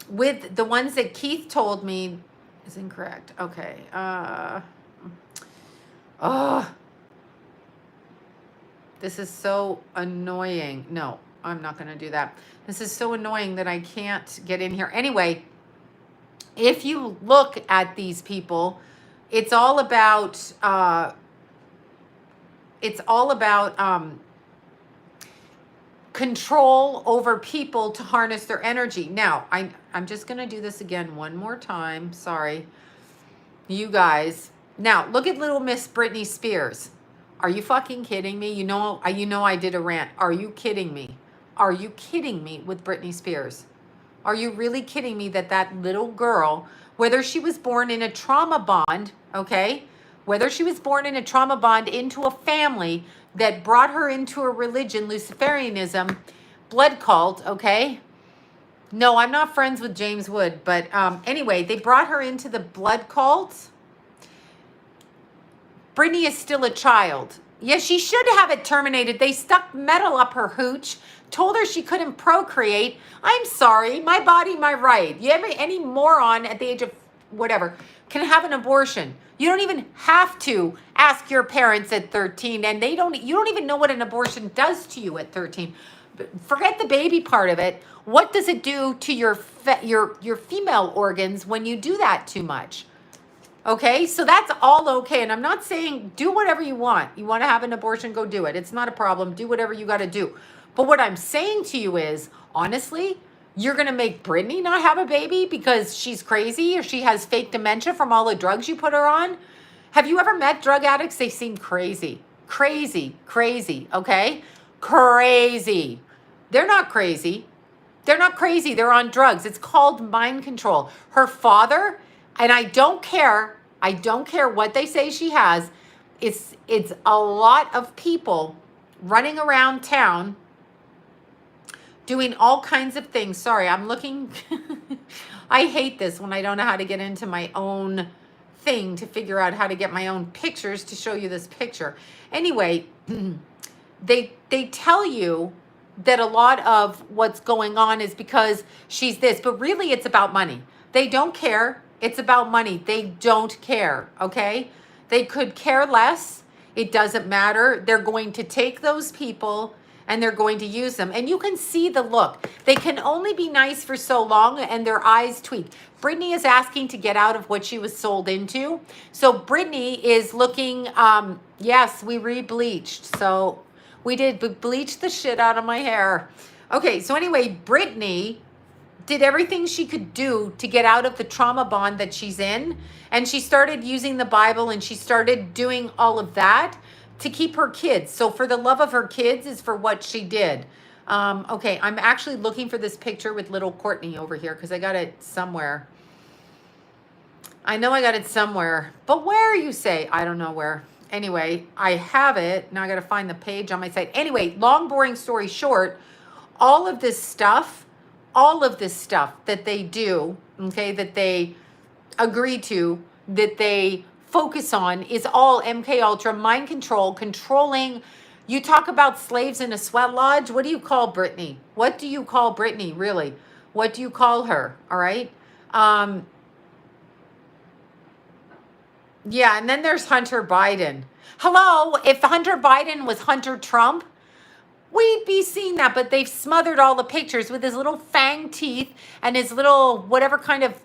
with the ones that Keith told me is incorrect. Okay. This is so annoying. No, I'm not going to do that. This is so annoying that I can't get in here. Anyway, if you look at these people, it's all about control over people to harness their energy. Now, I'm just going to do this again one more time. Sorry, you guys. Now, look at little Miss Britney Spears. Are you fucking kidding me? You know I did a rant. Are you kidding me? Are you kidding me with Britney Spears? Are you really kidding me that little girl, whether she was born in a trauma bond, okay? Whether she was born in a trauma bond into a family that brought her into a religion, Luciferianism, blood cult, okay? No, I'm not friends with James Wood, but anyway, they brought her into the blood cult. Britney is still a child. Yes, she should have it terminated. They stuck metal up her hooch, told her she couldn't procreate. I'm sorry, my body, my right. Any moron at the age of whatever can have an abortion. You don't even have to ask your parents at 13, and you don't even know what an abortion does to you at 13. Forget the baby part of it. What does it do to your female organs when you do that too much? Okay, so that's all okay. And I'm not saying do whatever you want. You want to have an abortion, go do it. It's not a problem. Do whatever you got to do. But what I'm saying to you is, honestly, you're going to make Britney not have a baby because she's crazy or she has fake dementia from all the drugs you put her on? Have you ever met drug addicts? They seem crazy. Crazy, okay? Crazy. They're not crazy. They're not crazy. They're on drugs. It's called mind control. Her father, and I don't care what they say she has, it's a lot of people running around town doing all kinds of things. Sorry, I'm looking. I hate this when I don't know how to get into my own thing to figure out how to get my own pictures to show you this picture. Anyway, they tell you that a lot of what's going on is because she's this, but really it's about money. They don't care. It's about money. They don't care, okay? They could care less. It doesn't matter. They're going to take those people and they're going to use them. And you can see the look. They can only be nice for so long and their eyes tweak. Britney is asking to get out of what she was sold into. So Britney is looking, yes, we re-bleached. So we did bleach the shit out of my hair. Okay, so anyway, Britney did everything she could do to get out of the trauma bond that she's in. And she started using the Bible and she started doing all of that to keep her kids. So for the love of her kids is for what she did. Okay, I'm actually looking for this picture with little Courtney over here because I got it somewhere. I know I got it somewhere, but where, you say? I don't know where. Anyway, I have it. Now I got to find the page on my site. Anyway, long, boring story short, all of this stuff that they do, okay, that they agree to, that they focus on is all MK Ultra, mind control, controlling. You talk about slaves in a sweat lodge. What do you call Britney? What do you call Britney, really? What do you call her? All right. Yeah, and then there's Hunter Biden. Hello, if Hunter Biden was Hunter Trump, we'd be seeing that, but they've smothered all the pictures with his little fang teeth and his little whatever kind of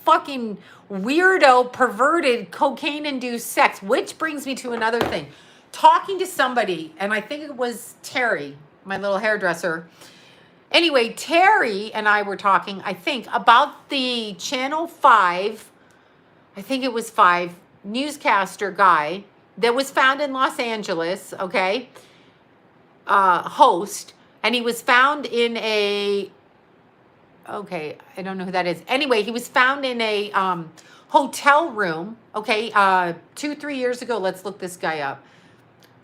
fucking weirdo, perverted, cocaine-induced sex, which brings me to another thing. Talking to somebody, and I think it was Terry, my little hairdresser. Anyway, Terry and I were talking, I think, about the Channel 5, I think it was 5, newscaster guy that was found in Los Angeles, okay, host, and he was found in a, okay, I don't know who that is. Anyway, he was found in a hotel room, okay, 2-3 years ago. Let's look this guy up.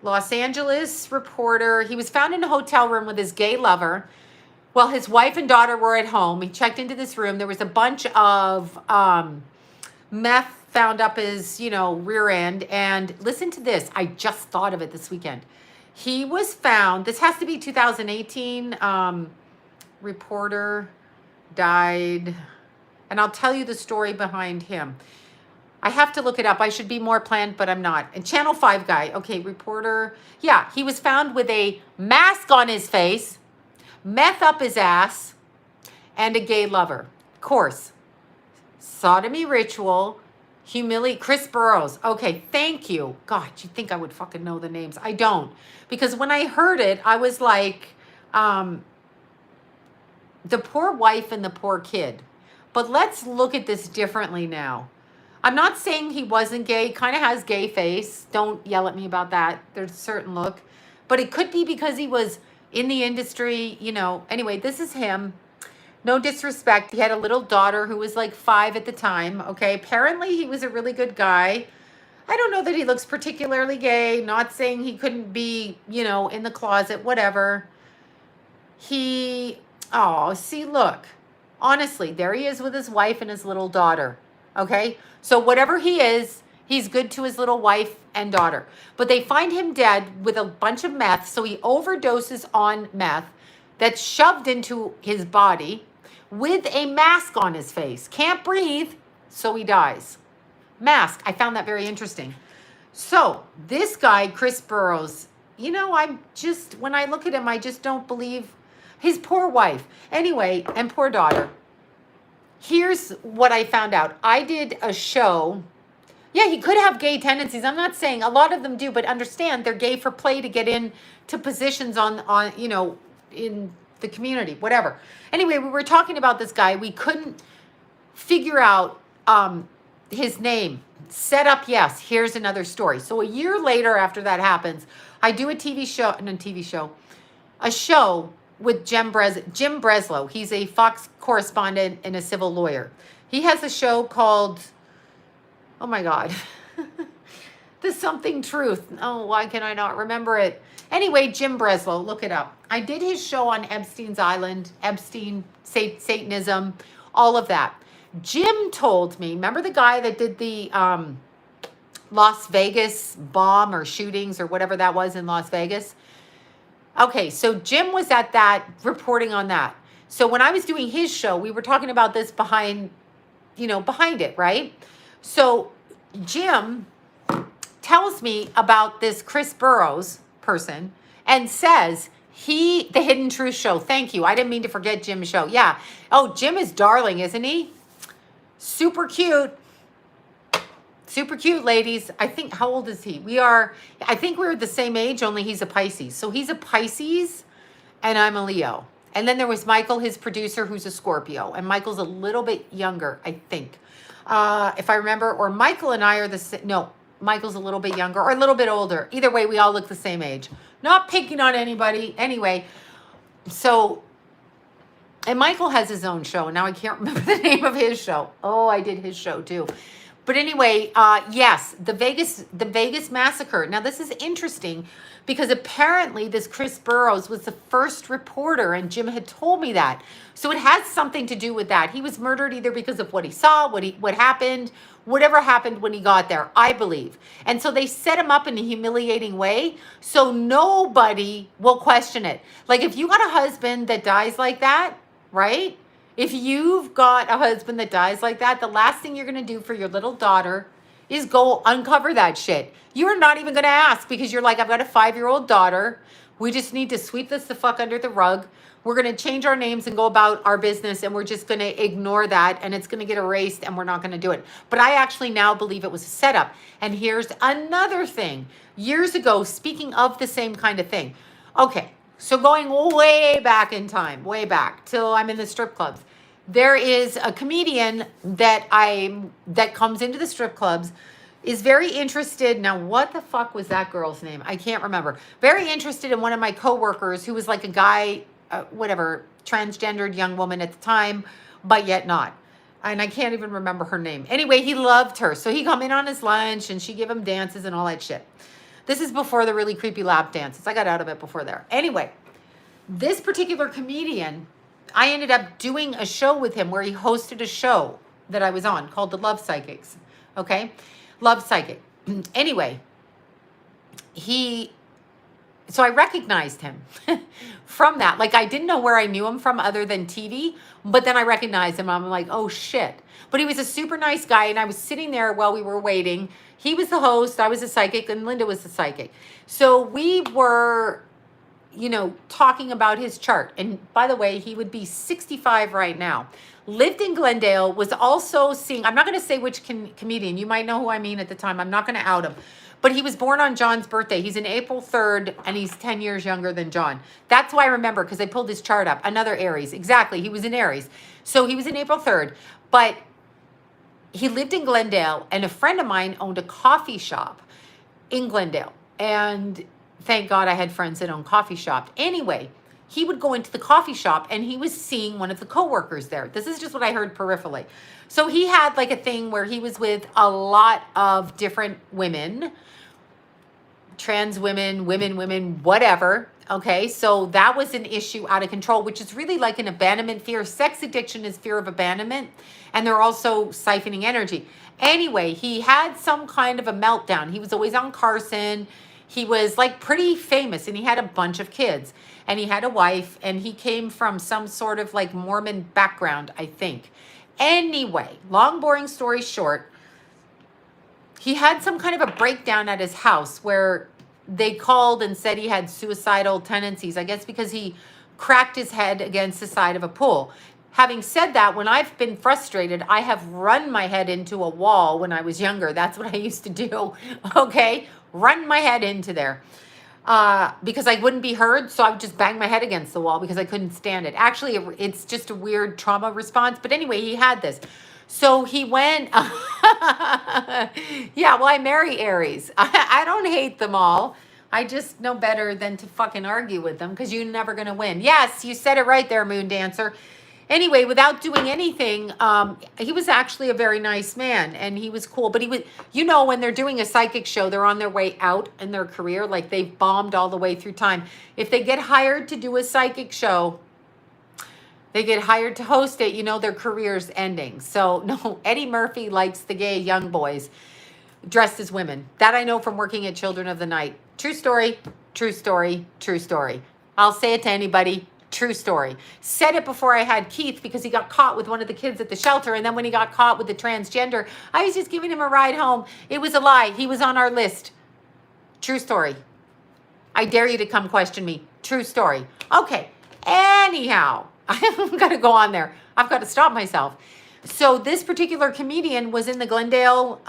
Los Angeles reporter. He was found in a hotel room with his gay lover. Well, his wife and daughter were at home. He checked into this room. There was a bunch of meth found up his, rear end. And listen to this. I just thought of it this weekend. He was found, this has to be 2018, reporter died, and I'll tell you the story behind him. I have to look it up. I should be more planned, but I'm not. And Channel 5 guy, okay, reporter. Yeah, he was found with a mask on his face, meth up his ass, and a gay lover. Of course, sodomy ritual, Chris Burrows. Okay, thank you. God, you'd think I would fucking know the names. I don't. Because when I heard it, I was like, the poor wife and the poor kid. But let's look at this differently now. I'm not saying he wasn't gay. Kind of has gay face. Don't yell at me about that. There's a certain look. But it could be because he was in the industry, Anyway, this is him. No disrespect. He had a little daughter who was like 5 at the time. Okay. Apparently he was a really good guy. I don't know that he looks particularly gay. Not saying he couldn't be, in the closet, whatever. Look. Honestly, there he is with his wife and his little daughter. Okay. So whatever he is, he's good to his little wife and daughter. But they find him dead with a bunch of meth. So he overdoses on meth that's shoved into his body with a mask on his face. Can't breathe, so he dies. Mask. I found that very interesting. So this guy, Chris Burrows, when I look at him, I just don't believe his poor wife. Anyway, and poor daughter. Here's what I found out. I did a show. Yeah, he could have gay tendencies. I'm not saying a lot of them do, but understand they're gay for play to get into positions on in the community, whatever. Anyway, we were talking about this guy. We couldn't figure out his name. Set up, yes. Here's another story. So a year later after that happens, I do a show with Jim Breslow. He's a Fox correspondent and a civil lawyer. He has a show called, oh my God, The something truth. Oh, why can I not remember it? Anyway, Jim Breslow, look it up. I did his show on Epstein's Island, Epstein, Satanism, all of that. Jim told me, remember the guy that did the Las Vegas bomb or shootings or whatever that was in Las Vegas? Okay, so Jim was at that, reporting on that. So when I was doing his show, we were talking about this behind it, right? So Jim tells me about this Chris Burrows person and says the Hidden Truth show. Thank you. I didn't mean to forget Jim's show. Yeah. Oh, Jim is darling, isn't he? Super cute. Super cute, ladies. I think, how old is he? I think we're the same age, only he's a Pisces. So he's a Pisces and I'm a Leo. And then there was Michael, his producer, who's a Scorpio. And Michael's a little bit younger, I think. If I remember, or Michael and I are the same. No, Michael's a little bit younger or a little bit older. Either way, we all look the same age. Not picking on anybody. Anyway, so, and Michael has his own show. Now I can't remember the name of his show. Oh, I did his show too. But anyway, yes, the Vegas massacre. Now this is interesting because apparently this Chris Burrows was the first reporter and Jim had told me that. So it has something to do with that. He was murdered either because of what he saw, what happened, whatever happened when he got there, I believe. And so they set him up in a humiliating way so nobody will question it. Like if you got a husband that dies like that, right? If you've got a husband that dies like that, the last thing you're going to do for your little daughter is go uncover that shit. You're not even going to ask because you're like, I've got a 5-year-old daughter. We just need to sweep this the fuck under the rug. We're going to change our names and go about our business and we're just going to ignore that and it's going to get erased and we're not going to do it. But I actually now believe it was a setup. And here's another thing. Years ago, speaking of the same kind of thing. Okay, so going way back in time, way back till I'm in the strip clubs. There is a comedian that comes into the strip clubs, is very interested. Now, what the fuck was that girl's name? I can't remember. Very interested in one of my coworkers who was like a guy, whatever, transgendered young woman at the time, but yet not. And I can't even remember her name. Anyway, he loved her. So he come in on his lunch and she gave him dances and all that shit. This is before the really creepy lap dances. I got out of it before there. Anyway, this particular comedian, I ended up doing a show with him where he hosted a show that I was on called The Love Psychics. Okay? Love Psychic. Anyway, so I recognized him from that. Like I didn't know where I knew him from other than TV, but then I recognized him. I'm like, oh shit. But he was a super nice guy and I was sitting there while we were waiting. He was the host, I was a psychic, and Linda was the psychic. So we were, talking about his chart. And by the way, he would be 65 right now. Lived in Glendale, was also seeing, I'm not going to say which comedian, you might know who I mean at the time. I'm not going to out him. But he was born on John's birthday. He's in April 3rd, and he's 10 years younger than John. That's why I remember, because I pulled his chart up. Another Aries. Exactly. He was in Aries. So he was in April 3rd. But he lived in Glendale, and a friend of mine owned a coffee shop in Glendale. And thank God I had friends that owned coffee shops. Anyway, he would go into the coffee shop, and he was seeing one of the coworkers there. This is just what I heard peripherally. So he had like a thing where he was with a lot of different women, trans women, women, whatever. Okay, so that was an issue out of control, which is really like an abandonment fear. Sex addiction is fear of abandonment, and they're also siphoning energy. Anyway, he had some kind of a meltdown. He was always on Carson. He was like pretty famous, and he had a bunch of kids, and he had a wife, and he came from some sort of like Mormon background, I think. Anyway, long boring story short, he had some kind of a breakdown at his house where they called and said he had suicidal tendencies, I guess because he cracked his head against the side of a pool. Having said that, when I've been frustrated, I have run my head into a wall when I was younger. That's what I used to do, okay? Run my head into there because I wouldn't be heard, so I would just bang my head against the wall because I couldn't stand it. Actually, it's just a weird trauma response, but anyway, he had this. So he went, yeah, well, I marry Aries. I don't hate them all. I just know better than to fucking argue with them because you're never going to win. Yes, you said it right there, Moon Dancer. Anyway, without doing anything, he was actually a very nice man, and he was cool. But he was, you know, when they're doing a psychic show, they're on their way out in their career, like they've bombed all the way through time. If they get hired to do a psychic show, they get hired to host it, you know, their career's ending. So no, Eddie Murphy likes the gay young boys dressed as women. That I know from working at Children of the Night. True story, true story, true story. I'll say it to anybody. True story. Said it before I had Keith because he got caught with one of the kids at the shelter. And then when he got caught with the transgender, I was just giving him a ride home. It was a lie. He was on our list. True story. I dare you to come question me. True story. Okay. Anyhow, I'm going to go on there. I've got to stop myself. So this particular comedian was in the Glendale,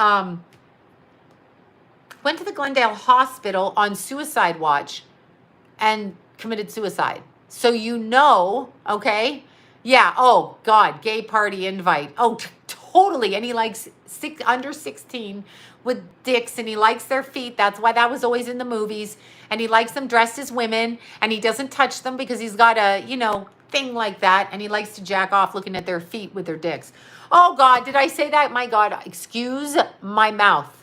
went to the Glendale hospital on suicide watch and committed suicide. So you know, okay? Yeah, oh, God, gay party invite. Oh, totally. And he likes under 16 with dicks, and he likes their feet. That's why that was always in the movies. And he likes them dressed as women, and he doesn't touch them because he's got a, you know, thing like that. And he likes to jack off looking at their feet with their dicks. Oh, God, did I say that? My God, excuse my mouth.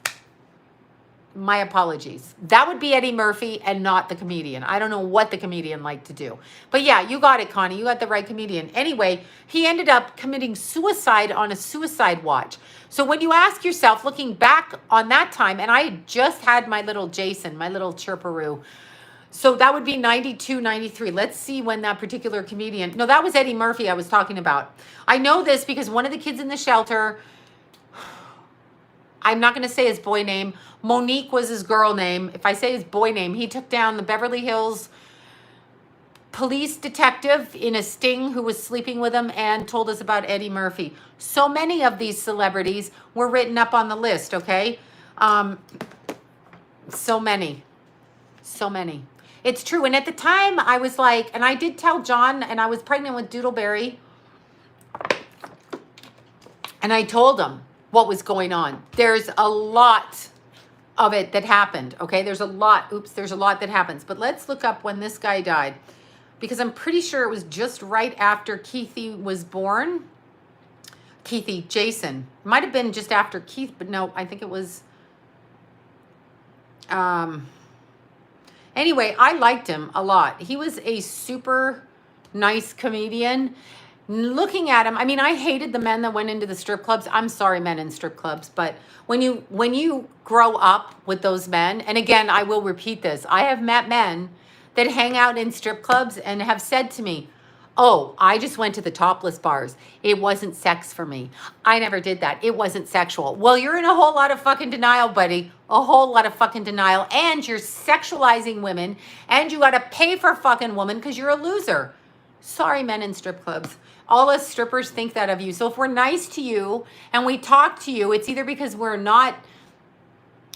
My apologies. That would be Eddie Murphy and not the comedian. I don't know what the comedian liked to do. But yeah, you got it, Connie. You got the right comedian. Anyway, he ended up committing suicide on a suicide watch. So when you ask yourself, looking back on that time, and I had just had my little Jason, my little chirperoo. So that would be 92, 93. Let's see when that particular comedian. No, that was Eddie Murphy I was talking about. I know this because one of the kids in the shelter, I'm not going to say his boy name. Monique was his girl name. If I say his boy name, he took down the Beverly Hills police detective in a sting who was sleeping with him and told us about Eddie Murphy. So many of these celebrities were written up on the list, okay? So many. So many. It's true. And at the time, I was like, and I did tell John, and I was pregnant with Doodleberry, and I told him what was going on. There's a lot of it that happened, okay? There's a lot. Oops, there's a lot that happens. But let's look up when this guy died, because I'm pretty sure it was just right after Keithy was born. Keithy, Jason. Might have been just after Keith, but no, I think it was... Anyway, I liked him a lot. He was a super nice comedian. Looking at him, I mean, I hated the men that went into the strip clubs. I'm sorry, men in strip clubs, but when you grow up with those men, and again, I will repeat this, I have met men that hang out in strip clubs and have said to me, oh, I just went to the topless bars. It wasn't sex for me. I never did that. It wasn't sexual. Well, you're in a whole lot of fucking denial, buddy. A whole lot of fucking denial. And you're sexualizing women, and you got to pay for fucking women because you're a loser. Sorry, men in strip clubs. All us strippers think that of you. So if we're nice to you and we talk to you, it's either because we're not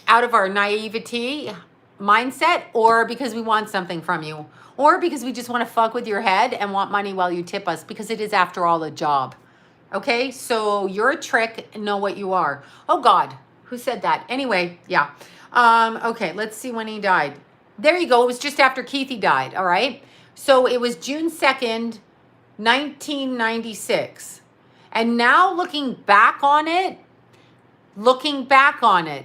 out of our naivety mindset, or because we want something from you, or because we just want to fuck with your head and want money while you tip us, because it is, after all, a job. Okay? So you're a trick, and know what you are. Oh, God. Who said that? Anyway, yeah. Okay, let's see when he died. There you go. It was just after Keithy died, all right? So it was June 2nd, 1996. And now looking back on it,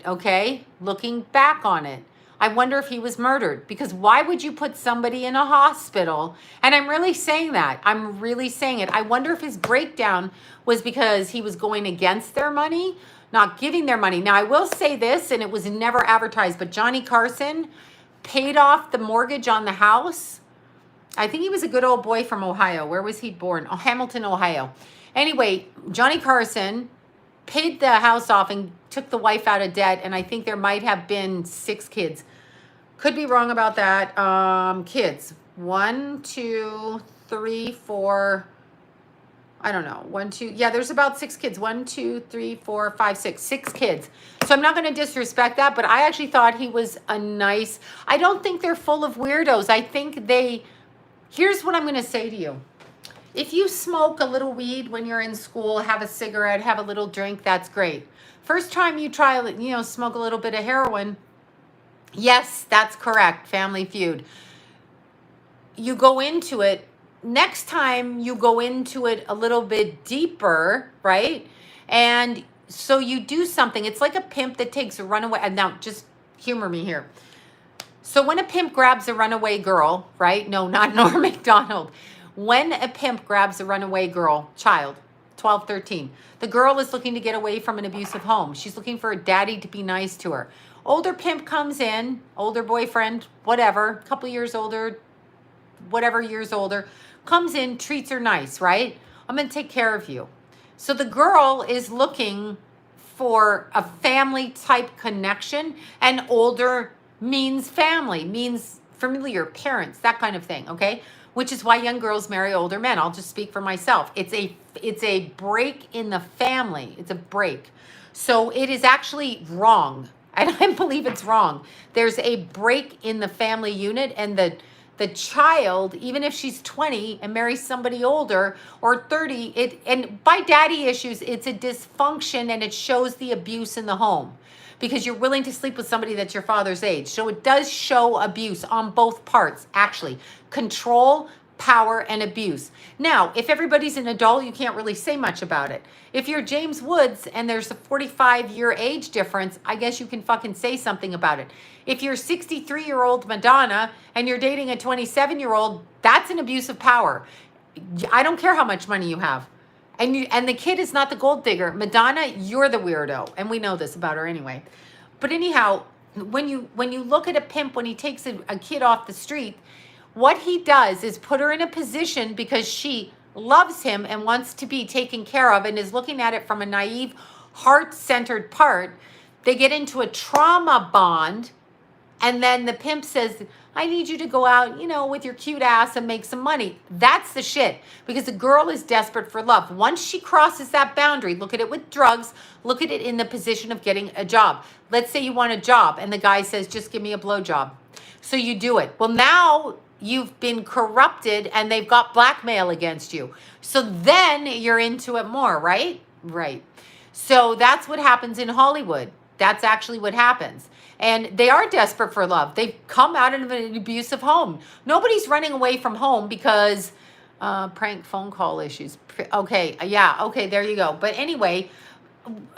okay? Looking back on it, I wonder if he was murdered, because why would you put somebody in a hospital? And I'm really saying that. I'm really saying it. I wonder if his breakdown was because he was going against their money, not giving their money. Now, I will say this, and it was never advertised, but Johnny Carson paid off the mortgage on the house. I think he was a good old boy from Ohio. Where was he born? Oh, Hamilton, Ohio. Anyway, Johnny Carson paid the house off and took the wife out of debt, and I think there might have been 6 kids. Could be wrong about that. Kids. 1, 2, 3, 4. I don't know. 1, 2. Yeah, there's about 6 kids. 1, 2, 3, 4, 5, 6. 6 kids. So I'm not going to disrespect that, but I actually thought he was a nice... I don't think they're full of weirdos. I think they... Here's what I'm going to say to you. If you smoke a little weed when you're in school, have a cigarette, have a little drink, that's great. First time you try, smoke a little bit of heroin, yes, that's correct, Family Feud. You go into it next time you go into it a little bit deeper, right? And so you do something. It's like a pimp that takes a runaway. And now just humor me here. So when a pimp grabs a runaway girl, right? No, not Norm MacDonald. When a pimp grabs a runaway girl, child, 12, 13, the girl is looking to get away from an abusive home. She's looking for a daddy to be nice to her. Older pimp comes in, older boyfriend, whatever, couple years older, whatever years older, comes in, treats her nice, right? I'm going to take care of you. So the girl is looking for a family type connection, and older means family, means familiar, parents, that kind of thing, okay? Which is why young girls marry older men. I'll just speak for myself. It's a break in the family. It's a break. So it is actually wrong. And I believe it's wrong. There's a break in the family unit, and the child, even if she's 20 and marries somebody older or 30, and by daddy issues, it's a dysfunction, and it shows the abuse in the home because you're willing to sleep with somebody that's your father's age. So it does show abuse on both parts, actually. Control, power, and abuse. Now, if everybody's an adult, you can't really say much about it. If you're James Woods and there's a 45-year age difference, I guess you can fucking say something about it. If you're 63-year-old Madonna and you're dating a 27-year-old, that's an abuse of power. I don't care how much money you have. And the kid is not the gold digger. Madonna, you're the weirdo. And we know this about her anyway. But anyhow, when you look at a pimp, when he takes a kid off the street, what he does is put her in a position because she loves him and wants to be taken care of and is looking at it from a naive, heart-centered part. They get into a trauma bond, and then the pimp says, I need you to go out, with your cute ass and make some money. That's the shit, because the girl is desperate for love. Once she crosses that boundary, look at it with drugs, look at it in the position of getting a job. Let's say you want a job, and the guy says, just give me a blowjob. So you do it. Well, now you've been corrupted and they've got blackmail against you. So then you're into it more, right? Right. So that's what happens in Hollywood. That's actually what happens. And they are desperate for love. They've come out of an abusive home. Nobody's running away from home because prank phone call issues. Okay. Yeah. Okay. There you go. But anyway,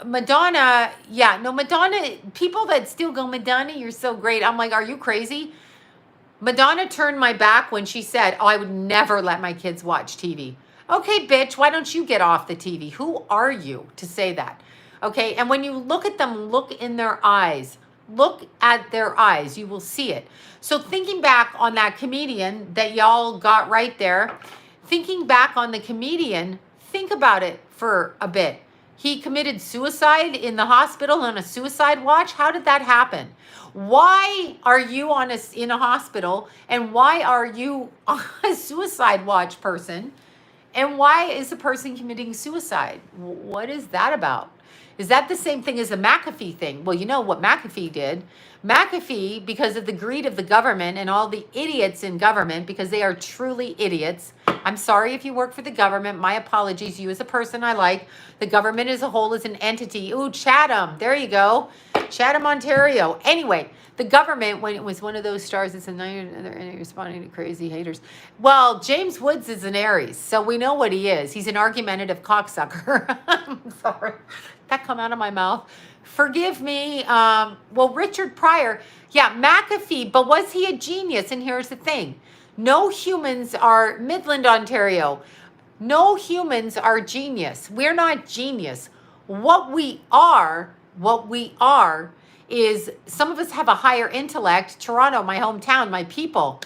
Madonna. Yeah. No, Madonna, people that still go, Madonna, you're so great. I'm like, are you crazy? Madonna turned my back when she said, I would never let my kids watch TV. Okay, bitch, why don't you get off the TV? Who are you to say that? Okay, and when you look at them, look in their eyes. Look at their eyes. You will see it. So thinking back on that comedian that y'all got right there, thinking back on the comedian, think about it for a bit. He committed suicide in the hospital on a suicide watch. How did that happen? Why are you in a hospital, and why are you a suicide watch person? And why is the person committing suicide? What is that about? Is that the same thing as the McAfee thing? Well, you know what McAfee did. McAfee, because of the greed of the government and all the idiots in government, because they are truly idiots. I'm sorry if you work for the government. My apologies. You as a person I like. The government as a whole is an entity. Ooh, Chatham. There you go. Chatham, Ontario. Anyway, the government, when it was one of those stars, it's a night responding to crazy haters. Well, James Woods is an Aries, so we know what he is. He's an argumentative cocksucker. I'm sorry. That come out of my mouth. Forgive me. Well, Richard Pryor. Yeah, McAfee, but was he a genius? And here's the thing. No humans are Midland, Ontario. No humans are genius. We're not genius. What we are is some of us have a higher intellect. Toronto, my hometown, my people.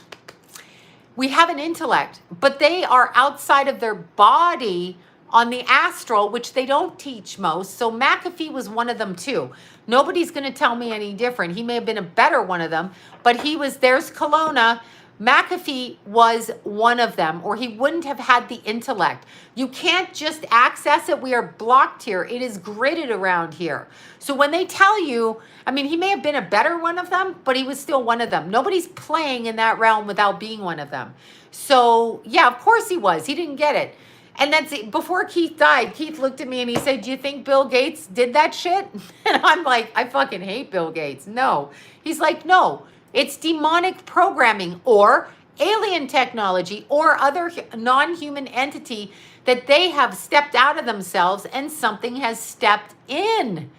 We have an intellect, but they are outside of their body on the astral, which they don't teach most. So McAfee was one of them too. Nobody's going to tell me any different. He may have been a better one of them, but there's Kelowna. McAfee was one of them, or he wouldn't have had the intellect. You can't just access it. We are blocked here. It is gridded around here. So when they tell you, he may have been a better one of them, but he was still one of them. Nobody's playing in that realm without being one of them. So yeah, of course he was. He didn't get it. And that's it. Before Keith died, Keith looked at me and he said, do you think Bill Gates did that shit? And I'm like, I fucking hate Bill Gates. No. He's like, no. It's demonic programming, or alien technology or other non-human entity that they have stepped out of themselves and something has stepped in.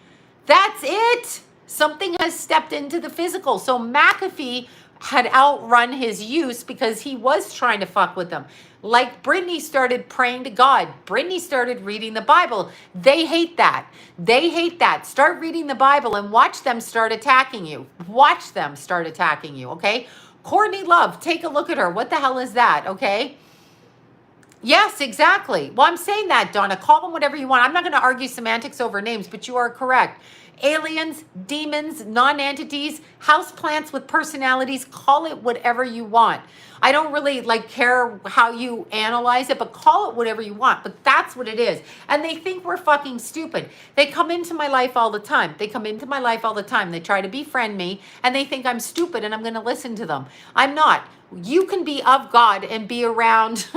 That's it. Something has stepped into the physical. So McAfee had outrun his use because he was trying to fuck with them. Like Britney started praying to God. Britney started reading the Bible. They hate that. They hate that. Start reading the Bible and watch them start attacking you. Watch them start attacking you, okay? Courtney Love, take a look at her. What the hell is that, okay? Yes, exactly. Well, I'm saying that, Donna. Call them whatever you want. I'm not going to argue semantics over names, but you are correct. Aliens, demons, non-entities, houseplants with personalities, call it whatever you want. I don't really care how you analyze it, but call it whatever you want. But that's what it is. And they think we're fucking stupid. They come into my life all the time. They come into my life all the time. They try to befriend me and they think I'm stupid and I'm going to listen to them. I'm not. You can be of God and be around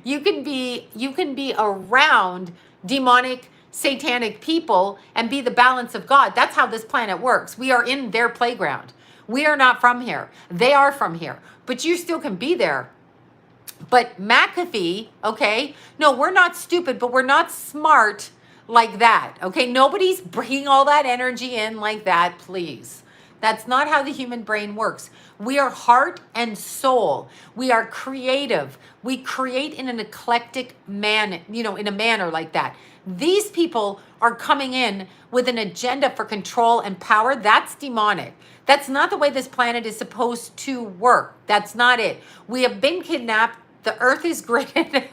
you can be around demonic satanic people and be the balance of God. That's how this planet works. We are in their playground. We are not from here. They are from here. But you still can be there. But McAfee, okay? No, we're not stupid, but we're not smart like that. Okay? Nobody's bringing all that energy in like that, please. That's not how the human brain works. We are heart and soul. We are creative. We create in an eclectic in a manner like that. These people are coming in with an agenda for control and power. That's demonic. That's not the way this planet is supposed to work. That's not it. We have been kidnapped. The earth is gridded.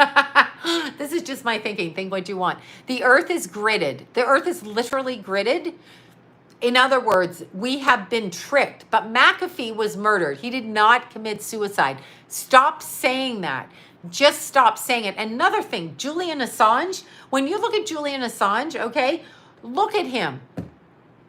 This is just my thinking. Think what you want. The earth is gridded. The earth is literally gridded. In other words, we have been tricked. But McAfee was murdered. He did not commit suicide. Stop saying that. Just stop saying it. Another thing, Julian Assange, when you look at Julian Assange, okay, look at him.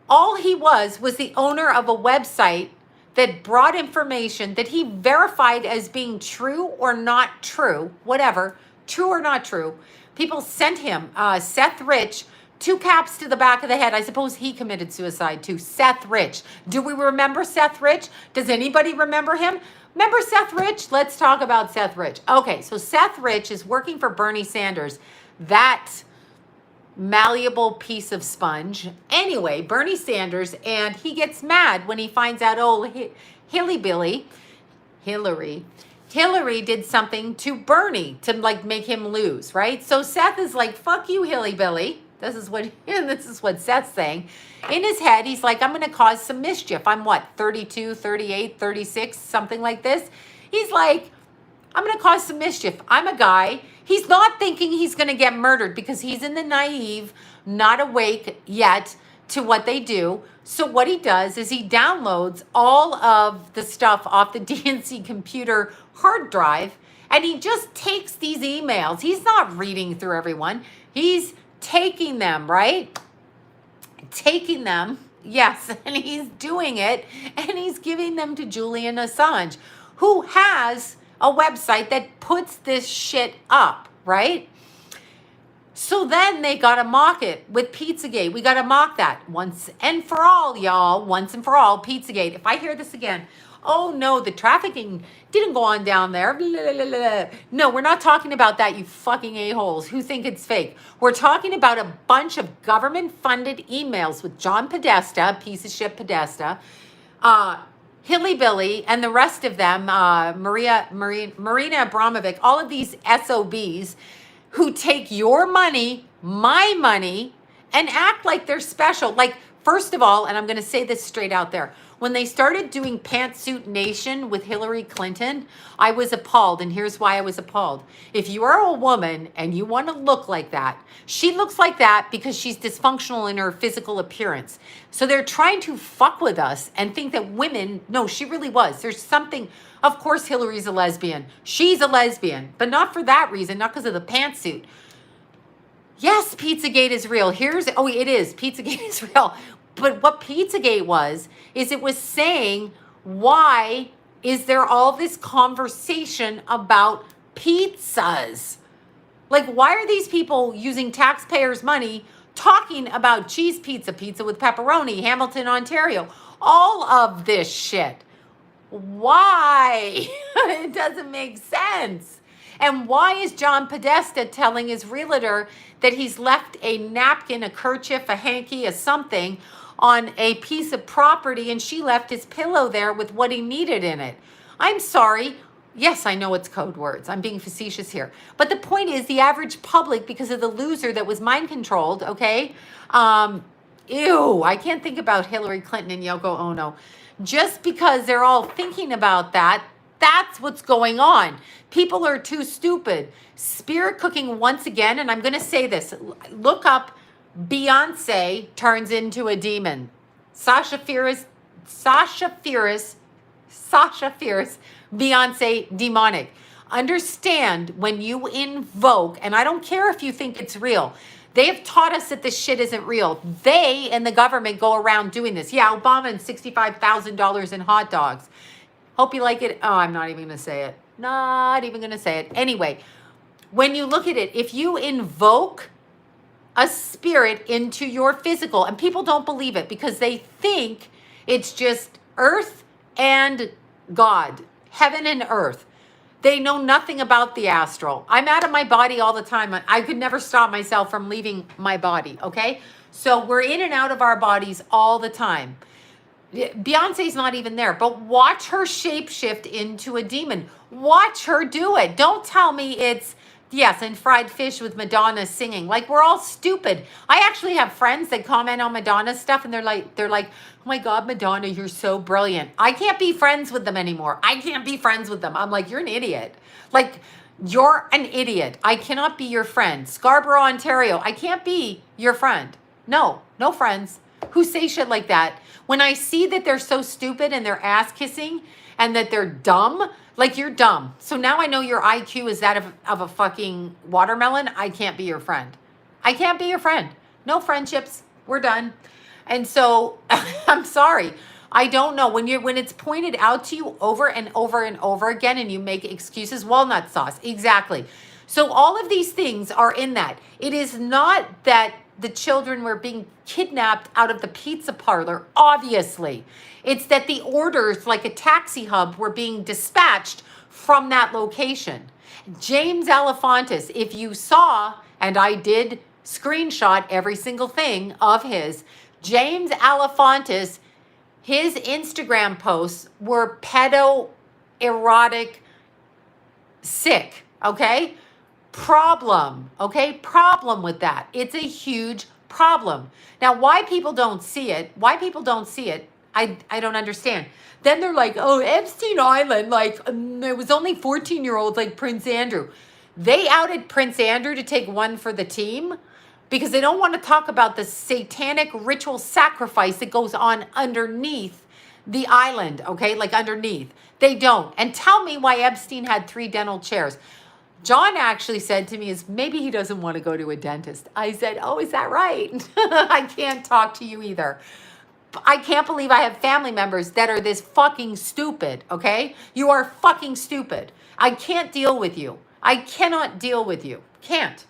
All he was the owner of a website that brought information that he verified as being true or not true, whatever, true or not true. People sent him, Seth Rich, 2 caps to the back of the head. I suppose he committed suicide too. Seth Rich. Do we remember Seth Rich? Does anybody remember him? Remember Seth Rich? Let's talk about Seth Rich. Okay, so Seth Rich is working for Bernie Sanders. That malleable piece of sponge. Anyway, Bernie Sanders, and he gets mad when he finds out, Hillary did something to Bernie to make him lose, right? So Seth is like, fuck you, Billy. This is what Seth's saying. In his head, he's like, I'm going to cause some mischief. I'm 32, 38, 36, something like this. He's like, I'm going to cause some mischief. I'm a guy. He's not thinking he's going to get murdered because he's in the naive, not awake yet to what they do. So what he does is he downloads all of the stuff off the DNC computer hard drive, and he just takes these emails. He's not reading through everyone. He's taking them, right? Taking them, yes, and he's doing it, and he's giving them to Julian Assange, who has a website that puts this shit up, right? So then they got to mock it with Pizzagate. We got to mock that once and for all, y'all. Once and for all, Pizzagate. If I hear this again, oh no, the trafficking didn't go on down there. Blah, blah, blah, blah. No, we're not talking about that, you fucking a-holes who think it's fake. We're talking about a bunch of government-funded emails with John Podesta, piece of shit Podesta, Billy, and the rest of them, Marina Abramovic, all of these SOBs who take your money, my money, and act like they're special. First of all, and I'm going to say this straight out there, when they started doing Pantsuit Nation with Hillary Clinton, I was appalled, and here's why I was appalled. If you are a woman and you want to look like that, she looks like that because she's dysfunctional in her physical appearance. So they're trying to fuck with us and think that women, no, she really was. There's something, of course Hillary's a lesbian. She's a lesbian, but not for that reason, not because of the pantsuit. Yes, Pizzagate is real. It is. Pizzagate is real. But what Pizzagate was, is it was saying, why is there all this conversation about pizzas? Why are these people using taxpayers' money talking about cheese pizza, pizza with pepperoni, Hamilton, Ontario, all of this shit? Why? It doesn't make sense. And why is John Podesta telling his realtor that he's left a napkin, a kerchief, a hanky, a something on a piece of property, and she left his pillow there with what he needed in it? I'm sorry. Yes, I know it's code words. I'm being facetious here. But the point is, the average public, because of the loser that was mind controlled, okay? Ew, I can't think about Hillary Clinton and Yoko Ono. Just because they're all thinking about that, that's what's going on. People are too stupid. Spirit cooking once again, and I'm going to say this. Look up Beyonce turns into a demon. Sasha Fierce, Beyonce demonic. Understand, when you invoke, and I don't care if you think it's real, they have taught us that this shit isn't real. They and the government go around doing this. Yeah, Obama and $65,000 in hot dogs. Hope you like it. Oh, I'm not even going to say it. Not even going to say it. Anyway, when you look at it, if you invoke a spirit into your physical, and people don't believe it because they think it's just earth and God, heaven and earth. They know nothing about the astral. I'm out of my body all the time. I could never stop myself from leaving my body, okay? So we're in and out of our bodies all the time. Beyonce's not even there, but watch her shapeshift into a demon. Watch her do it. Don't tell me it's, yes, and fried fish with Madonna singing. Like, we're all stupid. I actually have friends that comment on Madonna's stuff, and they're like, oh my God, Madonna, you're so brilliant. I can't be friends with them anymore. I can't be friends with them. I'm like, you're an idiot. Like, you're an idiot. I cannot be your friend. Scarborough, Ontario, I can't be your friend. No friends who say shit like that. When I see that they're so stupid and they're ass kissing and that they're dumb, like, you're dumb. So now I know your IQ is that of a fucking watermelon. I can't be your friend. I can't be your friend. No friendships. We're done. And so I'm sorry. I don't know. When it's pointed out to you over and over and over again and you make excuses, walnut sauce. Exactly. So all of these things are in that. It is not that the children were being kidnapped out of the pizza parlor, obviously. It's that the orders, like a taxi hub, were being dispatched from that location. James Alefantis, if you saw, and I did screenshot every single thing of his, James Alefantis, his Instagram posts were pedo-erotic sick, okay? Problem with that. It's a huge problem. Now, why people don't see it, I don't understand. Then they're like, oh, Epstein Island, like, there was only 14-year-olds like Prince Andrew. They outed Prince Andrew to take one for the team because they don't want to talk about the satanic ritual sacrifice that goes on underneath the island, okay? Like, underneath. They don't. And tell me why Epstein had 3 dental chairs. John actually said to me is maybe he doesn't want to go to a dentist. I said, oh, is that right? I can't talk to you either. I can't believe I have family members that are this fucking stupid, okay? You are fucking stupid. I can't deal with you. I cannot deal with you. Can't.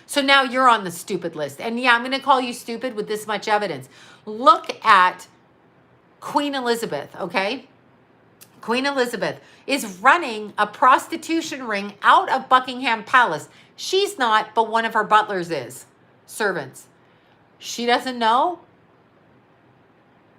So now you're on the stupid list. And yeah, I'm going to call you stupid with this much evidence. Look at Queen Elizabeth, okay? Queen Elizabeth is running a prostitution ring out of Buckingham Palace. She's not, but one of her butlers is. Servants. She doesn't know?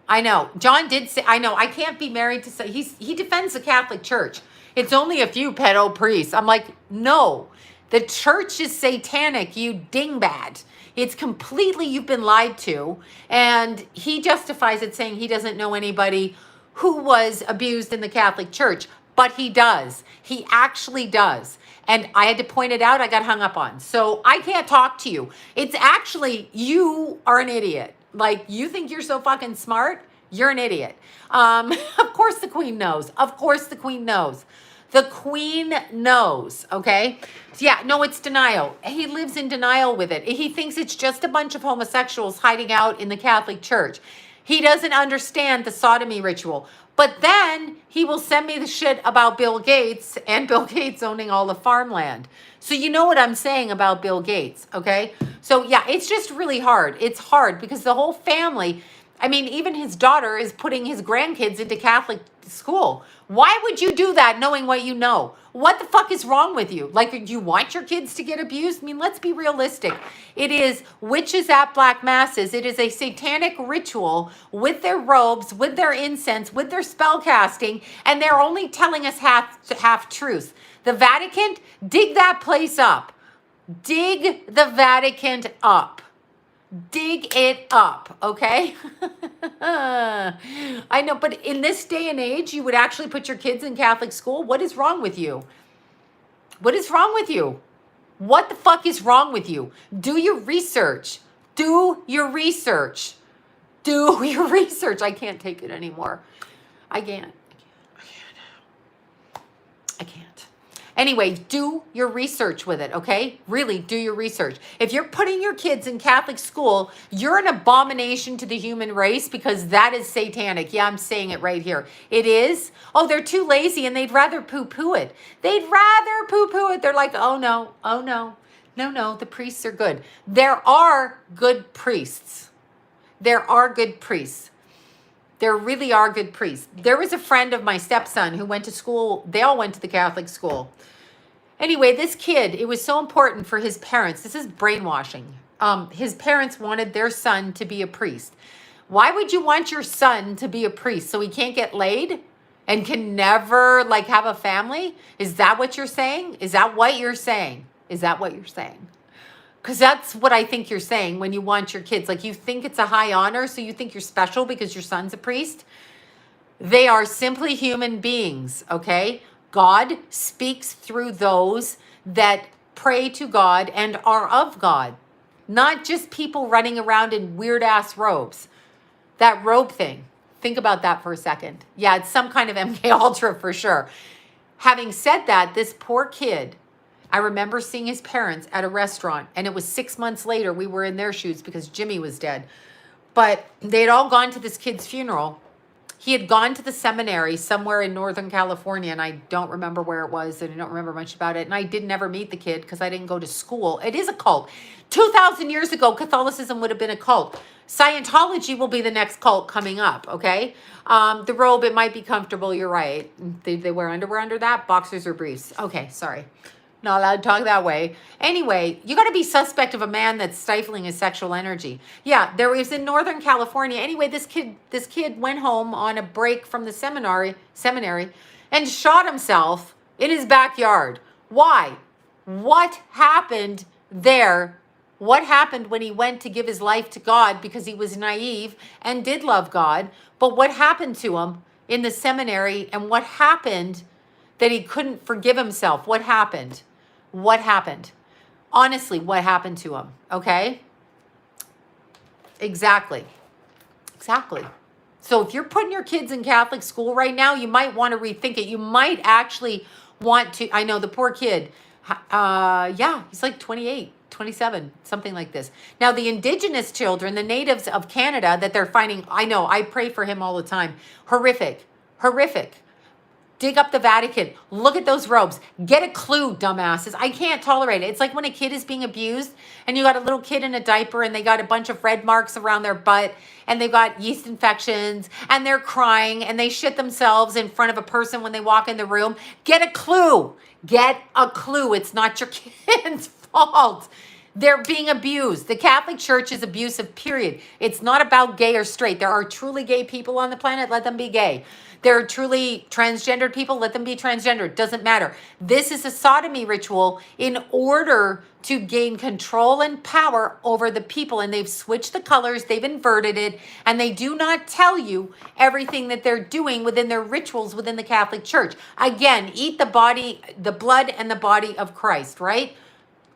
I know. John did say, I know, I can't be married to, he defends the Catholic Church. It's only a few pedo priests. I'm like, no. The church is satanic, you dingbat. It's completely, you've been lied to. And he justifies it saying he doesn't know anybody who was abused in the Catholic Church, but he does. He actually does. And I had to point it out, I got hung up on. So I can't talk to you. It's actually, you are an idiot. Like, you think you're so fucking smart? You're an idiot. Of course the Queen knows. Of course the Queen knows. The Queen knows, okay? So yeah, no, it's denial. He lives in denial with it. He thinks it's just a bunch of homosexuals hiding out in the Catholic Church. He doesn't understand the sodomy ritual. But then he will send me the shit about Bill Gates and Bill Gates owning all the farmland. So you know what I'm saying about Bill Gates, okay? So yeah, it's just really hard. It's hard because the whole family, I mean, even his daughter is putting his grandkids into Catholic school. Why would you do that knowing what you know? What the fuck is wrong with you? Like, do you want your kids to get abused? I mean, let's be realistic. It is witches at black masses. It is a satanic ritual with their robes, with their incense, with their spell casting, and they're only telling us half truths. The Vatican, dig that place up. Dig the Vatican up. Dig it up, okay? I know, but in this day and age, you would actually put your kids in Catholic school? What is wrong with you? What is wrong with you? What the fuck is wrong with you? Do your research. Do your research. Do your research. I can't take it anymore. I can't. Anyway, do your research with it, okay? Really, do your research. If you're putting your kids in Catholic school, you're an abomination to the human race because that is satanic. Yeah, I'm saying it right here. It is. Oh, they're too lazy and they'd rather poo-poo it. They'd rather poo-poo it. They're like, oh no, oh no. No, the priests are good. There are good priests. There are good priests. There really are good priests. There was a friend of my stepson who went to school. They all went to the Catholic school. Anyway, this kid, it was so important for his parents. This is brainwashing. His parents wanted their son to be a priest. Why would you want your son to be a priest? So he can't get laid and can never like have a family? Is that what you're saying? Is that what you're saying? Is that what you're saying? Because that's what I think you're saying when you want your kids. Like you think it's a high honor, so you think you're special because your son's a priest. They are simply human beings, okay? God speaks through those that pray to God and are of God. Not just people running around in weird-ass robes. That robe thing, think about that for a second. Yeah, it's some kind of MK Ultra for sure. Having said that, this poor kid, I remember seeing his parents at a restaurant, and it was 6 months later we were in their shoes because Jimmy was dead. But they had all gone to this kid's funeral. He had gone to the seminary somewhere in Northern California, and I don't remember where it was, and I don't remember much about it. And I did never meet the kid because I didn't go to school. It is a cult. 2,000 years ago, Catholicism would have been a cult. Scientology will be the next cult coming up, okay? The robe, it might be comfortable. You're right. They wear underwear under that? Boxers or briefs? Okay, sorry. Not allowed to talk that way. Anyway, you got to be suspect of a man that's stifling his sexual energy. Yeah, there was in Northern California. Anyway, this kid went home on a break from the seminary and shot himself in his backyard. Why? What happened there? What happened when he went to give his life to God because he was naive and did love God? But what happened to him in the seminary, and what happened that he couldn't forgive himself? What happened? What happened? Honestly, what happened to him? Okay? Exactly. So if you're putting your kids in Catholic school right now, you might want to rethink it. You might actually want to, I know the poor kid, yeah, he's like 28, 27, something like this. Now the indigenous children, the natives of Canada that they're finding, I know, I pray for him all the time. Horrific. Dig up the Vatican. Look at those robes. Get a clue, dumbasses. I can't tolerate it. It's like when a kid is being abused and you got a little kid in a diaper and they got a bunch of red marks around their butt and they've got yeast infections and they're crying and they shit themselves in front of a person when they walk in the room. Get a clue. Get a clue. It's not your kid's fault. They're being abused. The Catholic Church is abusive, period. It's not about gay or straight. There are truly gay people on the planet. Let them be gay. There are truly transgendered people. Let them be transgender. It doesn't matter. This is a sodomy ritual in order to gain control and power over the people. And they've switched the colors. They've inverted it. And they do not tell you everything that they're doing within their rituals within the Catholic Church. Again, eat the body, the blood and the body of Christ, right?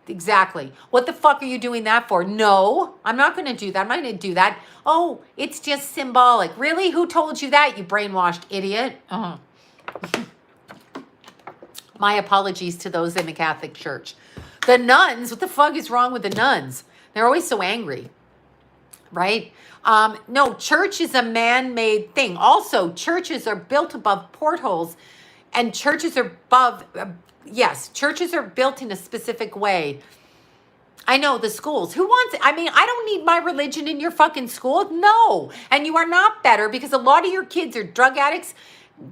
Exactly. What the fuck are you doing that for? No, I'm not going to do that. I'm not going to do that. Oh, it's just symbolic. Really? Who told you that, you brainwashed idiot? My apologies to those in the Catholic Church. The nuns, what the fuck is wrong with the nuns? They're always so angry, right? No, church is a man-made thing. Also, churches are built above portholes, and churches are above... Yes, churches are built in a specific way. I know the schools. Who wants it? I mean, I don't need my religion in your fucking school. No. And you are not better because a lot of your kids are drug addicts.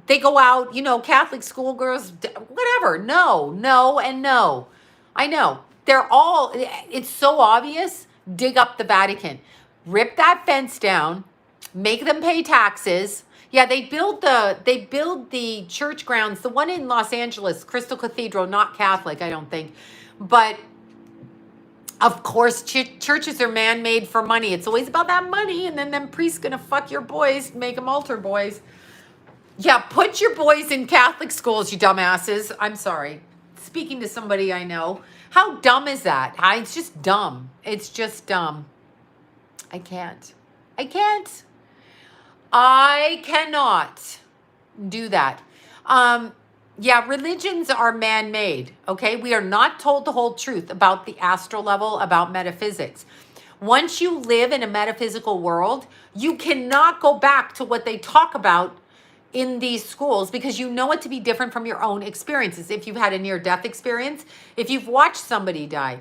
They go out, Catholic schoolgirls, whatever. No, no, and no. I know. It's so obvious. Dig up the Vatican. Rip that fence down. Make them pay taxes. Yeah, they build the church grounds. The one in Los Angeles, Crystal Cathedral, not Catholic, I don't think. But of course, churches are man-made for money. It's always about that money, and then them priests gonna fuck your boys, make them altar boys. Yeah, put your boys in Catholic schools, you dumbasses. I'm sorry. Speaking to somebody I know. How dumb is that? It's just dumb. It's just dumb. I can't. I cannot do that. Yeah, religions are man-made, okay? We are not told the whole truth about the astral level, about metaphysics. Once you live in a metaphysical world, you cannot go back to what they talk about in these schools because you know it to be different from your own experiences. If you've had a near-death experience, if you've watched somebody die,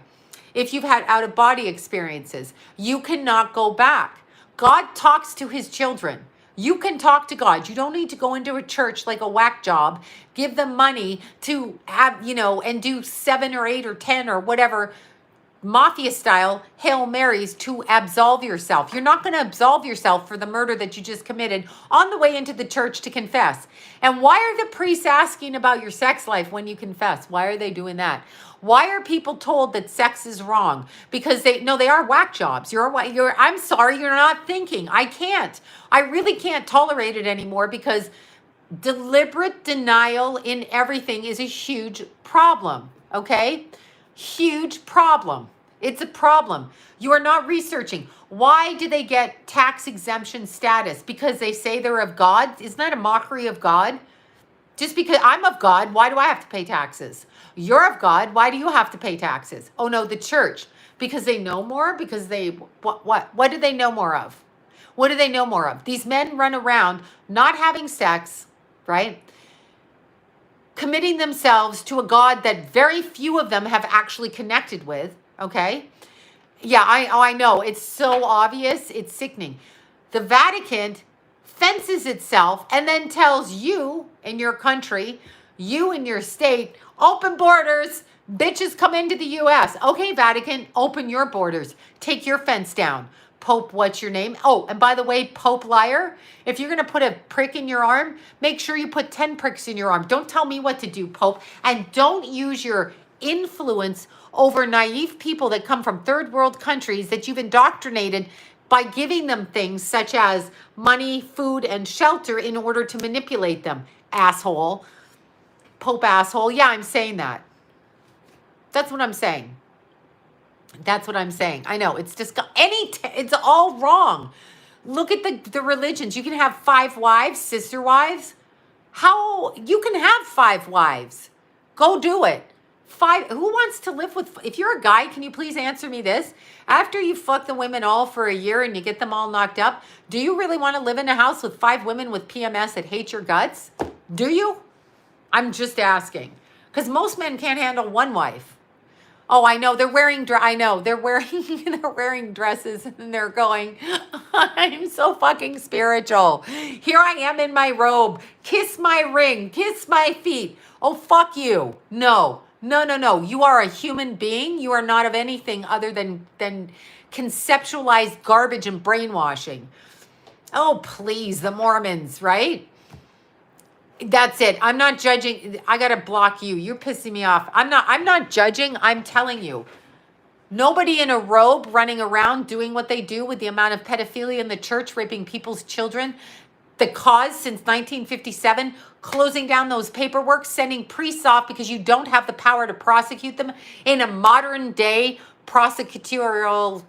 if you've had out-of-body experiences, you cannot go back. God talks to his children. You can talk to God. You don't need to go into a church like a whack job, give them money to have, and do 7 or 8 or 10 or whatever mafia style Hail Marys to absolve yourself. You're not going to absolve yourself for the murder that you just committed on the way into the church to confess. And why are the priests asking about your sex life when you confess? Why are they doing that? Why are people told that sex is wrong? Because they are whack jobs. I'm sorry, you're not thinking. I really can't tolerate it anymore because deliberate denial in everything is a huge problem, okay? Huge problem. It's a problem. You are not researching. Why do they get tax exemption status? Because they say they're of God? Isn't that a mockery of God? Just because I'm of God, why do I have to pay taxes? You're of God, why do you have to pay taxes? Oh no, the church. Because they know more? Because what do they know more of? What do they know more of? These men run around not having sex, right? Committing themselves to a God that very few of them have actually connected with, okay? Yeah, I know. It's so obvious. It's sickening. The Vatican fences itself and then tells you in your country, you in your state, open borders, bitches come into the U.S. Okay, Vatican, open your borders. Take your fence down. Pope, what's your name? Oh, and by the way, Pope liar, if you're going to put a prick in your arm, make sure you put 10 pricks in your arm. Don't tell me what to do, Pope. And don't use your influence over naive people that come from third world countries that you've indoctrinated by giving them things such as money, food, and shelter in order to manipulate them. Asshole. Pope asshole. Yeah, I'm saying that. That's what I'm saying. That's what I'm saying. I know it's just it's all wrong. Look at the religions. You can have 5 wives, sister wives. How you can have 5 wives? Go do it. 5. Who wants to live with? If you're a guy, can you please answer me this? After you fuck the women all for a year and you get them all knocked up, do you really want to live in a house with 5 women with PMS that hate your guts? Do you? I'm just asking, because most men can't handle 1 wife. Oh, I know. They're wearing they're wearing dresses and they're going, I'm so fucking spiritual. Here I am in my robe. Kiss my ring. Kiss my feet. Oh, fuck you. No. You are a human being. You are not of anything other than conceptualized garbage and brainwashing. Oh, please. The Mormons, right? That's it. I'm not judging. I got to block you. You're pissing me off. I'm not judging. I'm telling you. Nobody in a robe running around doing what they do with the amount of pedophilia in the church, raping people's children. The cause since 1957, closing down those paperwork, sending priests off because you don't have the power to prosecute them in a modern day prosecutorial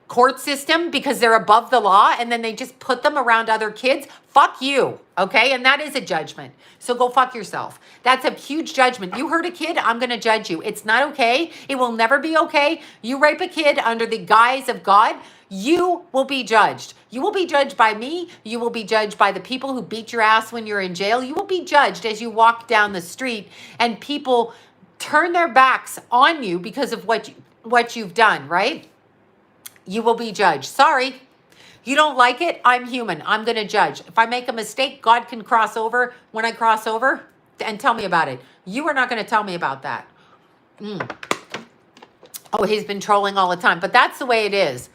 court system because they're above the law, and then they just put them around other kids. Fuck you, okay? And that is a judgment. So go fuck yourself. That's a huge judgment. You hurt a kid, I'm going to judge you. It's not okay. It will never be okay. You rape a kid under the guise of God, you will be judged. You will be judged by me. You will be judged by the people who beat your ass when you're in jail. You will be judged as you walk down the street and people turn their backs on you because of what you've done, right? You will be judged. Sorry. You don't like it? I'm human. I'm going to judge. If I make a mistake, God can cross over when I cross over and tell me about it. You are not going to tell me about that. Oh, he's been trolling all the time, but that's the way it is.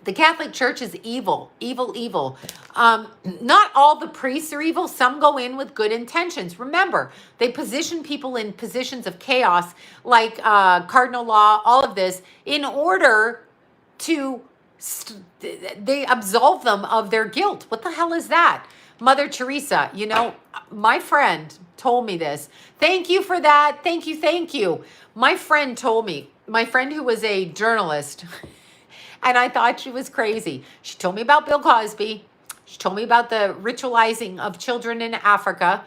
The Catholic Church is evil, evil, evil. Not all the priests are evil. Some go in with good intentions. Remember, they position people in positions of chaos, like cardinal law, all of this, in order to, they absolve them of their guilt. What the hell is that? Mother Teresa, you know, my friend told me this. Thank you for that. Thank you, thank you. My friend told me, my friend who was a journalist, and I thought she was crazy. She told me about Bill Cosby. She told me about the ritualizing of children in Africa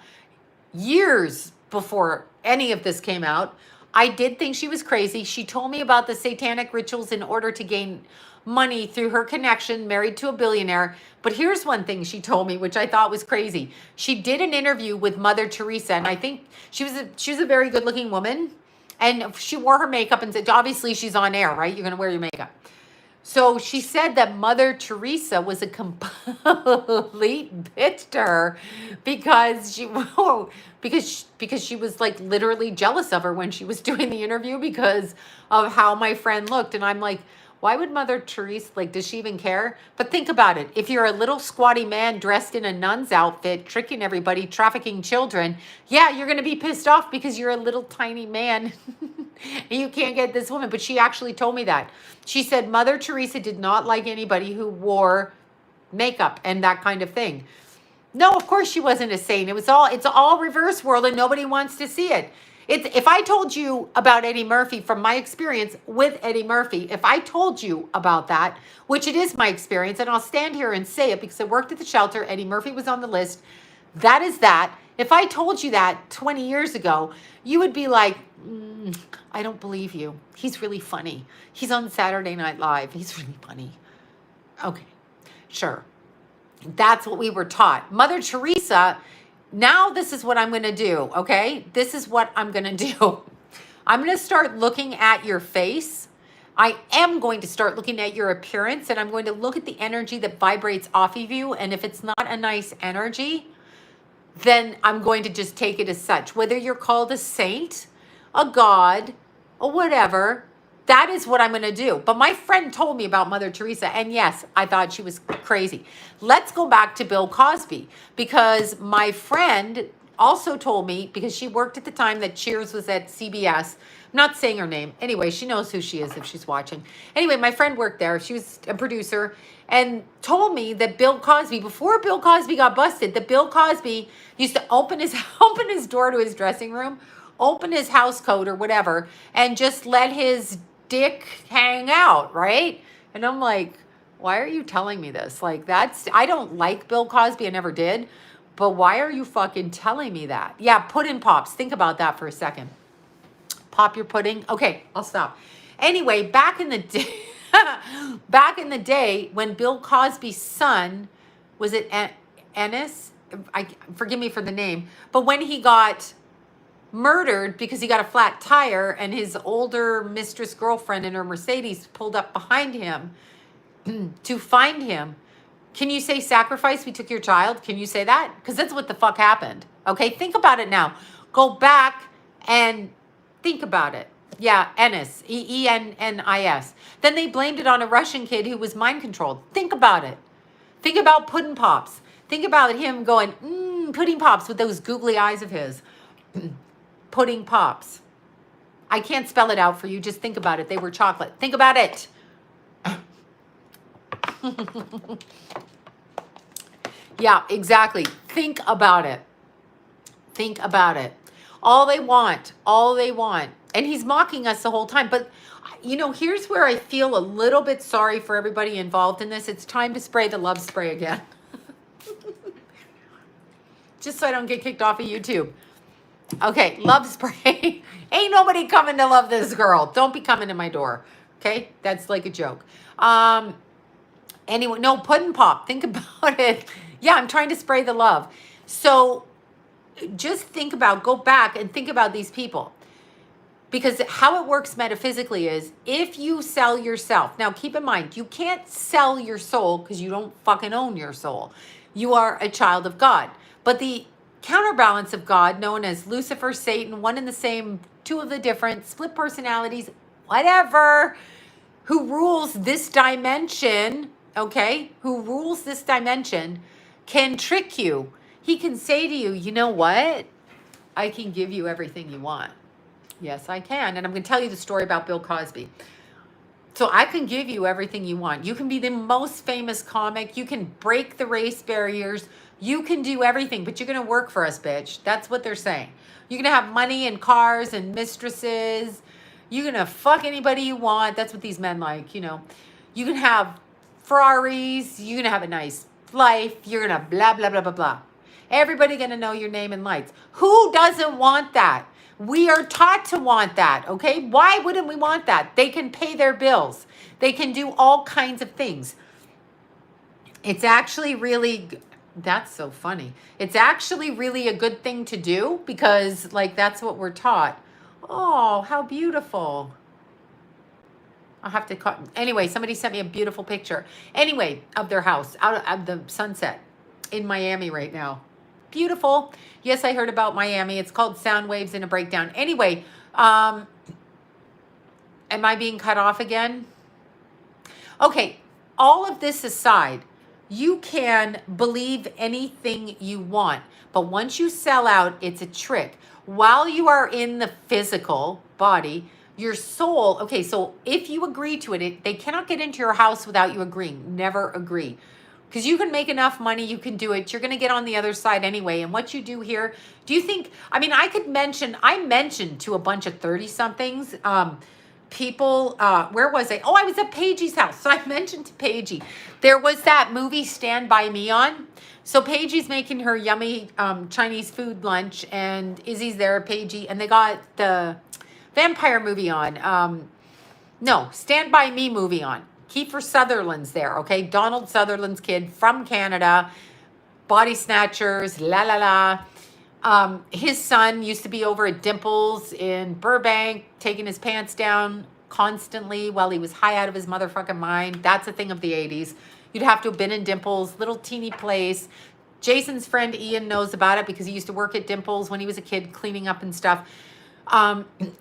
years before any of this came out. I did think she was crazy. She told me about the satanic rituals in order to gain money through her connection, married to a billionaire. But here's one thing she told me, which I thought was crazy. She did an interview with Mother Teresa, and I think she was a very good looking woman. And she wore her makeup and said, obviously she's on air, right? You're going to wear your makeup. So she said that Mother Teresa was a complete bitch to her because she was like literally jealous of her when she was doing the interview because of how my friend looked. And I'm like, why would Mother Teresa, like, does she even care? But think about it. If you're a little squatty man dressed in a nun's outfit, tricking everybody, trafficking children, yeah, you're going to be pissed off because you're a little tiny man and you can't get this woman. But she actually told me that. She said Mother Teresa did not like anybody who wore makeup and that kind of thing. No, of course she wasn't a saint. It's all reverse world and nobody wants to see it. If I told you about Eddie Murphy from my experience with Eddie Murphy, if I told you about that, which it is my experience, and I'll stand here and say it because I worked at the shelter, Eddie Murphy was on the list, that is that. If I told you that 20 years ago, you would be like, I don't believe you. He's really funny. He's on Saturday Night Live. He's really funny. Okay, sure. That's what we were taught. Mother Teresa, now this is what I'm going to do, okay? This is what I'm going to do. I'm going to start looking at your face. I am going to start looking at your appearance, and I'm going to look at the energy that vibrates off of you. And if it's not a nice energy, then I'm going to just take it as such. Whether you're called a saint, a god, or whatever, that is what I'm going to do. But my friend told me about Mother Teresa, and yes, I thought she was crazy. Let's go back to Bill Cosby, because my friend also told me, because she worked at the time that Cheers was at CBS. I'm not saying her name. Anyway, she knows who she is if she's watching. Anyway, my friend worked there. She was a producer and told me that Bill Cosby, before Bill Cosby got busted, that Bill Cosby used to open his door to his dressing room, open his house coat or whatever, and just let his dick hang out, right? And I'm like, why are you telling me this? Like, I don't like Bill Cosby. I never did. But why are you fucking telling me that? Yeah, pudding pops. Think about that for a second. Pop your pudding. Okay, I'll stop. Anyway, back in the day, when Bill Cosby's son, was it Ennis? Forgive me for the name. But when he got murdered because he got a flat tire and his older mistress girlfriend in her Mercedes pulled up behind him to find him. Can you say sacrifice? We took your child. Can you say that? Because that's what the fuck happened. Okay, think about it now. Go back and think about it. Yeah, Ennis, Ennis. Then they blamed it on a Russian kid who was mind controlled. Think about it. Think about pudding pops. Think about him going, pudding pops with those googly eyes of his. Pudding pops. I can't spell it out for you. Just think about it. They were chocolate. Think about it. Yeah, exactly. Think about it. Think about it. All they want. And he's mocking us the whole time. But, you know, here's where I feel a little bit sorry for everybody involved in this. It's time to spray the love spray again. Just so I don't get kicked off of YouTube. Okay, love spray. Ain't nobody coming to love this girl. Don't be coming to my door. Okay, that's like a joke. Anyway, no, pudding pop. Think about it. Yeah, I'm trying to spray the love. So just go back and think about these people. Because how it works metaphysically is if you sell yourself. Now, keep in mind, you can't sell your soul because you don't fucking own your soul. You are a child of God. But the counterbalance of God, known as Lucifer, Satan, one and the same, two of the different, split personalities, whatever, who rules this dimension, okay, who rules this dimension, can trick you. He can say to you, you know what? I can give you everything you want. Yes, I can. And I'm going to tell you the story about Bill Cosby. So I can give you everything you want. You can be the most famous comic. You can break the race barriers. You can do everything, but you're going to work for us, bitch. That's what they're saying. You're going to have money and cars and mistresses. You're going to fuck anybody you want. That's what these men like, you know. You can have Ferraris. You're going to have a nice life. You're going to blah, blah, blah, blah, blah. Everybody going to know your name and lights. Who doesn't want that? We are taught to want that, okay? Why wouldn't we want that? They can pay their bills. They can do all kinds of things. It's actually really, that's so funny. It's actually really a good thing to do because, like, that's what we're taught. Oh, how beautiful. I'll have to cut. Anyway, somebody sent me a beautiful picture. Anyway, of their house, out of the sunset in Miami right now. Beautiful. Yes, I heard about Miami. It's called Sound Waves in a Breakdown. Anyway, am I being cut off again? Okay, all of this aside, you can believe anything you want, but once you sell out, it's a trick. While you are in the physical body, your soul, okay, so if you agree to it, they cannot get into your house without you agreeing. Never agree. Because you can make enough money, you can do it. You're going to get on the other side anyway. And what you do here, do you think, I mean, I mentioned to a bunch of 30-somethings, people, where was I? Oh, I was at Paige's house. So I mentioned to Paigey, there was that movie Stand By Me on. So Paigey's making her yummy Chinese food lunch, and Izzy's there, Paigey, and they got the vampire movie on. No, Stand By Me movie on. Kiefer Sutherland's there, okay? Donald Sutherland's kid from Canada, Body Snatchers, la la la. His son used to be over at Dimples in Burbank, taking his pants down constantly while he was high out of his motherfucking mind. That's a thing of the 80s. You'd have to have been in Dimples, little teeny place. Jason's friend Ian knows about it because he used to work at Dimples when he was a kid, cleaning up and stuff.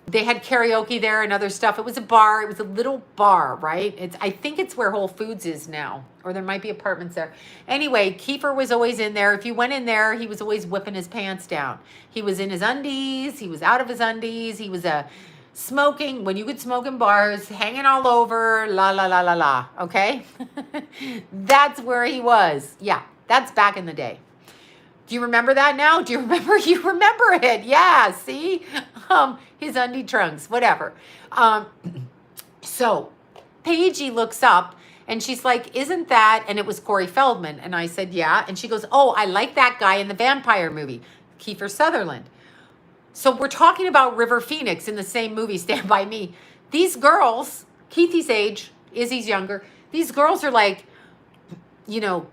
They had karaoke there and other stuff. It was a bar. It was a little bar, right? I think it's where Whole Foods is now, or there might be apartments there. Anyway, Kiefer was always in there. If you went in there, he was always whipping his pants down. He was in his undies. He was out of his undies. He was smoking, when you could smoke in bars, hanging all over, la, la, la, la, la, okay? That's where he was. Yeah, that's back in the day. Do you remember that now? Do you remember? You remember it. Yeah, see? His undie trunks, whatever. So Paigey looks up and she's like, isn't that? And it was Corey Feldman. And I said, yeah. And she goes, oh, I like that guy in the vampire movie, Kiefer Sutherland. So we're talking about River Phoenix in the same movie, Stand By Me. These girls, Keithy's age, Izzy's younger. These girls are like, you know,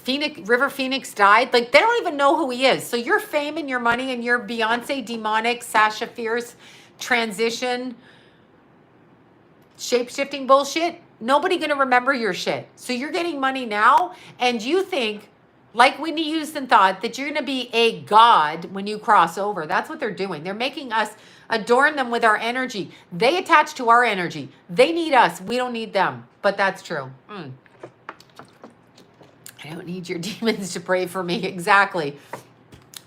River Phoenix died. Like, they don't even know who he is. So your fame and your money and your Beyonce demonic, Sasha Fierce transition, shape-shifting bullshit, nobody gonna remember your shit. So you're getting money now, and you think, like Whitney Houston thought, that you're gonna be a god when you cross over. That's what they're doing. They're making us adorn them with our energy. They attach to our energy. They need us. We don't need them. But that's true. I don't need your demons to pray for me. Exactly.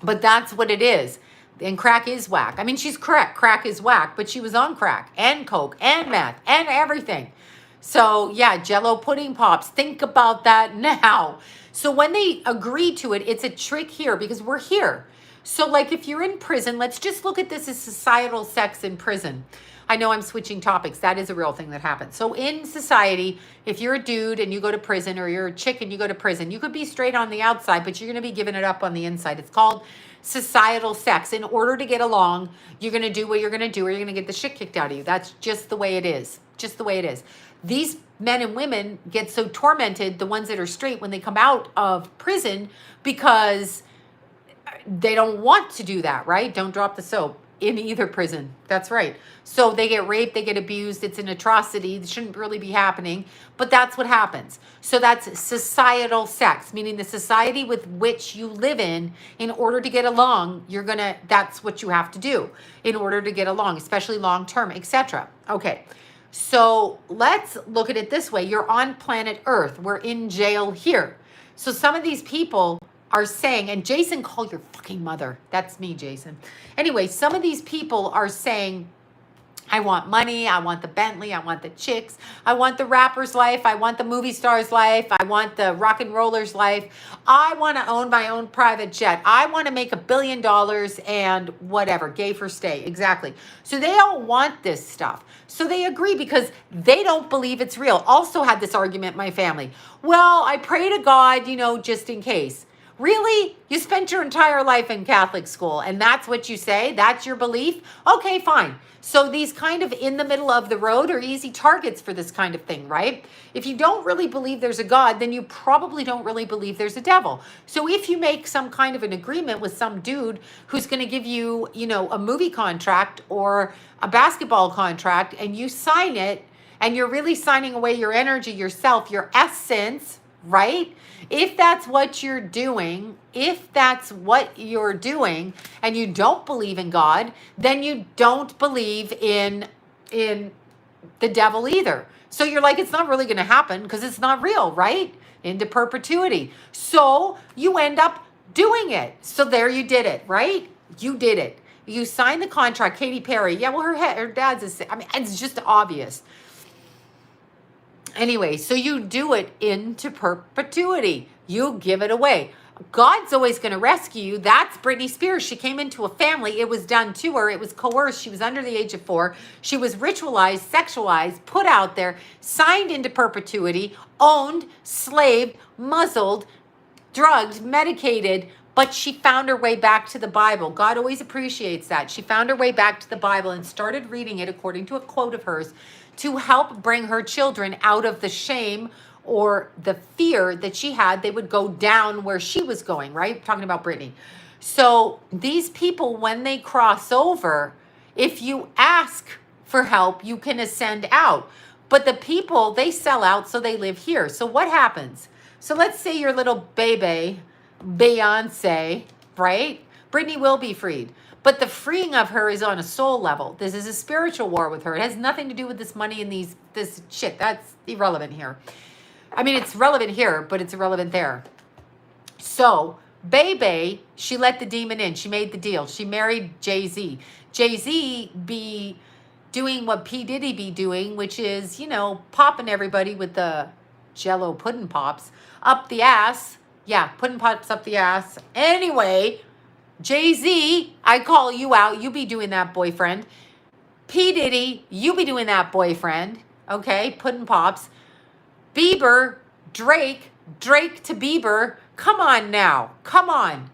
But that's what it is. And crack is whack. I mean, she's correct. Crack is whack, but she was on crack and coke and meth and everything. So yeah, Jello pudding pops. Think about that now. So when they agree to it, it's a trick here because we're here. So like if you're in prison, let's just look at this as societal sex in prison. I know I'm switching topics. That is a real thing that happens. So in society, if you're a dude and you go to prison, or you're a chick and you go to prison, you could be straight on the outside, but you're going to be giving it up on the inside. It's called societal sex. In order to get along, you're going to do what you're going to do, or you're going to get the shit kicked out of you. That's just the way it is. Just the way it is. These men and women get so tormented, the ones that are straight, when they come out of prison, because they don't want to do that, right? Don't drop the soap. in either prison. That's right. So they get raped, they get abused. It's an atrocity. It shouldn't really be happening, but that's what happens. So that's societal sex, meaning the society with which you live in order to get along, that's what you have to do in order to get along, especially long term, etc. Okay. So let's look at it this way. You're on planet Earth. We're in jail here. So some of these people are saying, and Jason, call your fucking mother. That's me, Jason. Anyway, some of these people are saying, I want money, I want the Bentley, I want the chicks, I want the rapper's life, I want the movie star's life, I want the rock and roller's life, I want to own my own private jet, I want to make $1 billion and whatever, gay for stay, exactly. So they all want this stuff. So they agree because they don't believe it's real. Also had this argument, my family. Well, I pray to God, just in case. Really? You spent your entire life in Catholic school and that's what you say? That's your belief? Okay, fine. So these kind of in the middle of the road are easy targets for this kind of thing, right? If you don't really believe there's a God, then you probably don't really believe there's a devil. So if you make some kind of an agreement with some dude who's going to give you, a movie contract or a basketball contract and you sign it and you're really signing away your energy, yourself, your essence, right? If that's what you're doing, and you don't believe in God, then you don't believe in the devil either. So you're like, it's not really going to happen because it's not real, right? Into perpetuity. So you end up doing it. So there you did it, right? You did it. You signed the contract, Katy Perry. Yeah, well, her dad's it's just obvious. Anyway, so you do it into perpetuity. You give it away. God's always going to rescue you. That's Britney Spears. She came into a family. It was done to her. It was coerced. She was under the age of 4. She was ritualized, sexualized, put out there, signed into perpetuity, owned, slaved, muzzled, drugged, medicated, but she found her way back to the Bible. God always appreciates that. She found her way back to the Bible and started reading it according to a quote of hers to help bring her children out of the shame or the fear that she had. They would go down where she was going, right? Talking about Britney. So these people, when they cross over, if you ask for help, you can ascend out. But the people, they sell out, so they live here. So what happens? So let's say your little baby, Beyonce, right? Britney will be freed. But the freeing of her is on a soul level. This is a spiritual war with her. It has nothing to do with this money and this shit. That's irrelevant here. It's relevant here, but it's irrelevant there. So, Bebe, she let the demon in. She made the deal. She married Jay-Z. Jay-Z be doing what P. Diddy be doing, which is, popping everybody with the Jell-O pudding pops up the ass. Yeah, pudding pops up the ass. Anyway, Jay-Z, I call you out. You be doing that, boyfriend. P. Diddy, you be doing that, boyfriend. Okay, pudding pops. Bieber, Drake to Bieber. Come on now. Come on.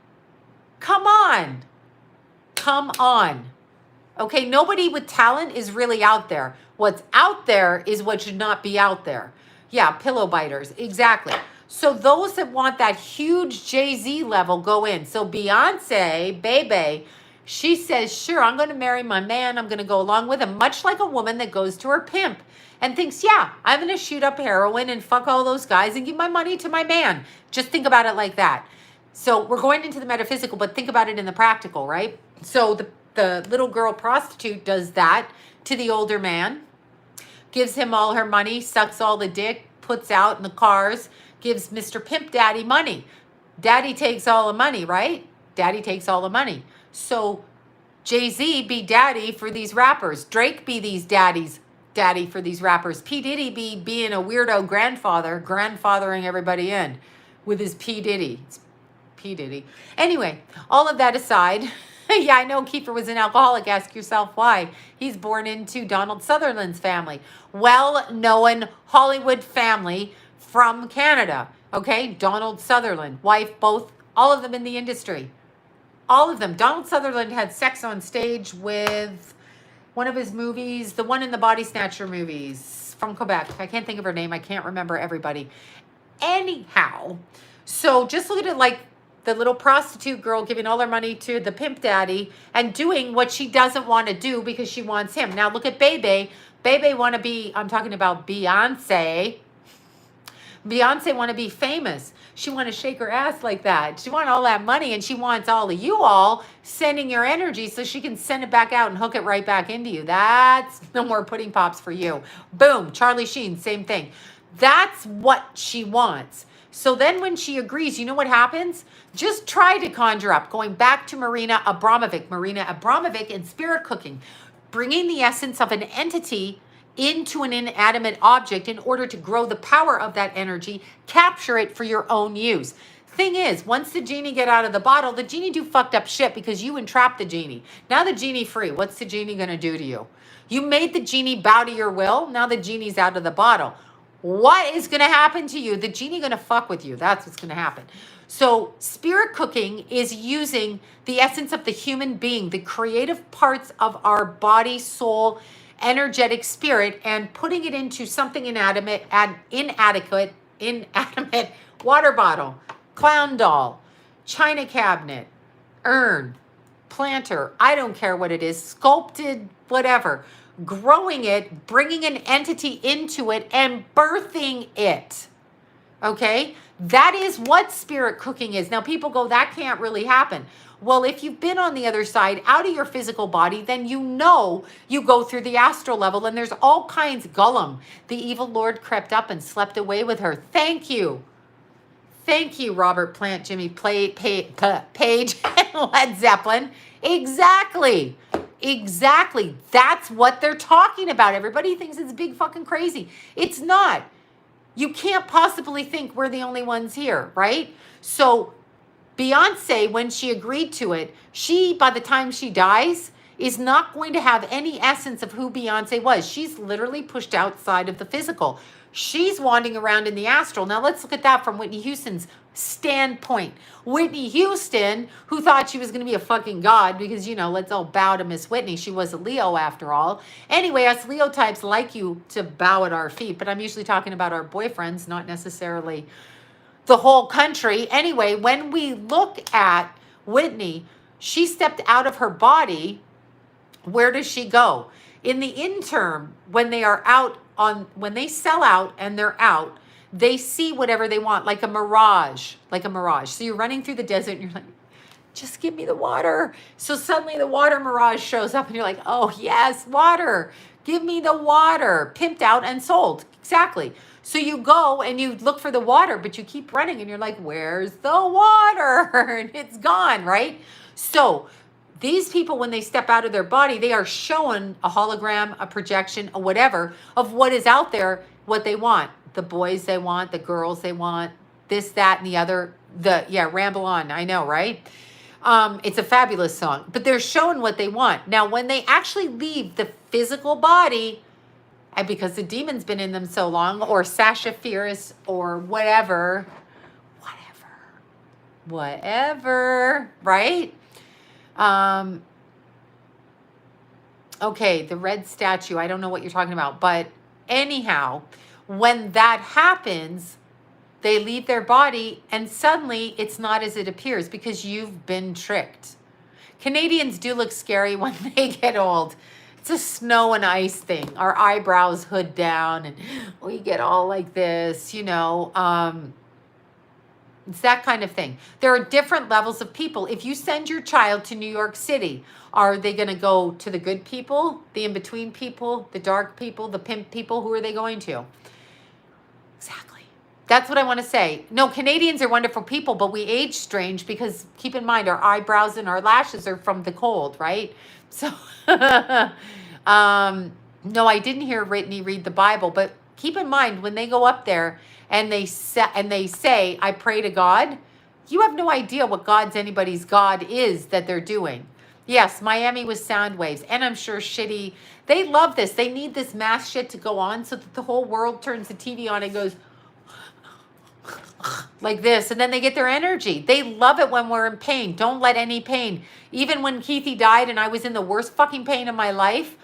Okay, nobody with talent is really out there. What's out there is what should not be out there. Yeah, pillow biters. Exactly. So those that want that huge Jay-Z level go in. So Beyonce, Bebe, she says, sure, I'm going to marry my man. I'm going to go along with him, much like a woman that goes to her pimp and thinks, yeah, I'm going to shoot up heroin and fuck all those guys and give my money to my man. Just think about it like that. So we're going into the metaphysical, but think about it in the practical, right? So the little girl prostitute does that to the older man, gives him all her money, sucks all the dick, puts out in the cars, gives Mr. Pimp Daddy money. Daddy takes all the money, right? Daddy takes all the money. So Jay-Z be daddy for these rappers. Drake be these daddy for these rappers. P. Diddy be being a weirdo grandfathering everybody in with his P. Diddy. It's P. Diddy. Anyway, all of that aside, yeah, I know Kiefer was an alcoholic. Ask yourself why. He's born into Donald Sutherland's family. Well-known Hollywood family from Canada. Okay, Donald Sutherland, wife, both, all of them in the industry. All of them. Donald Sutherland had sex on stage with one of his movies, the one in the Body Snatcher movies from Quebec. I can't think of her name. I can't remember everybody. Anyhow, so just look at it like the little prostitute girl giving all her money to the pimp daddy and doing what she doesn't want to do because she wants him. Now look at Bebe. Bebe want to be, I'm talking about Beyonce. Beyonce want to be famous. She want to shake her ass like that. She want all that money, and she wants all of you all sending your energy so she can send it back out and hook it right back into you. That's no more pudding pops for you. Boom. Charlie Sheen, same thing. That's what she wants. So then when she agrees, you know what happens? Just try to conjure up, going back to Marina Abramovic in spirit cooking, bringing the essence of an entity into an inanimate object in order to grow the power of that energy, capture it for your own use. Thing is, once the genie get out of the bottle, the genie do fucked up shit because you entrapped the genie. Now the genie free. What's the genie going to do to you? You made the genie bow to your will. Now the genie's out of the bottle. What is going to happen to you? The genie going to fuck with you. That's what's going to happen. So spirit cooking is using the essence of the human being, the creative parts of our body, soul, energetic spirit, and putting it into something inanimate and inanimate water bottle, clown doll, china cabinet, urn, planter, I don't care what it is, sculpted, whatever, growing it, bringing an entity into it and birthing it. Okay? That is what spirit cooking is. Now people go, that can't really happen. Well, if you've been on the other side, out of your physical body, then you know you go through the astral level, and there's all kinds. Gollum, the evil lord, crept up and slept away with her. Thank you. Thank you, Robert Plant, Jimmy Page, and Led Zeppelin. Exactly. Exactly. That's what they're talking about. Everybody thinks it's big fucking crazy. It's not. You can't possibly think we're the only ones here, right? So Beyonce, when she agreed to it, she, by the time she dies, is not going to have any essence of who Beyonce was. She's literally pushed outside of the physical. She's wandering around in the astral. Now let's look at that from Whitney Houston's standpoint. Whitney Houston, who thought she was going to be a fucking god because, you know, let's all bow to Miss Whitney. She was a Leo after all. Anyway, us Leo types like you to bow at our feet, but I'm usually talking about our boyfriends, not necessarily the whole country. Anyway, when we look at Whitney, she stepped out of her body. Where does she go? In the interim, when they are out when they sell out and they're out, they see whatever they want, like a mirage, So you're running through the desert and you're like, just give me the water. So suddenly the water mirage shows up and you're like, oh yes, water. Give me the water. Pimped out and sold. Exactly. So you go and you look for the water, but you keep running and you're like, where's the water? And it's gone, right? So these people, when they step out of their body, they are shown a hologram, a projection, a whatever of what is out there, what they want. The boys they want, the girls they want, this, that, and the other. Ramble on. I know, right? It's a fabulous song. But they're shown what they want. Now, when they actually leave the physical body, and because the demon's been in them so long, or Sasha Fierce, or whatever, right? Okay, the red statue. I don't know what you're talking about. But anyhow, when that happens, they leave their body and suddenly it's not as it appears because you've been tricked. Canadians do look scary when they get old. It's a snow and ice thing. Our eyebrows hood down and we get all like this, you know. It's that kind of thing. There are different levels of people. If you send your child to New York City, are they going to go to the good people, the in-between people, the dark people, the pimp people? Who are they going to? Exactly. That's what I want to say. No, Canadians are wonderful people, but we age strange because keep in mind our eyebrows and our lashes are from the cold, right? So, no, I didn't hear Whitney read the Bible, but keep in mind when they go up there and they say, I pray to God, you have no idea what anybody's God is that they're doing. Yes, Miami was sound waves, and I'm sure shitty. They love this. They need this mass shit to go on so that the whole world turns the TV on and goes like this, and then they get their energy. They love it when we're in pain. Don't let any pain. Even when Keithy died and I was in the worst fucking pain of my life,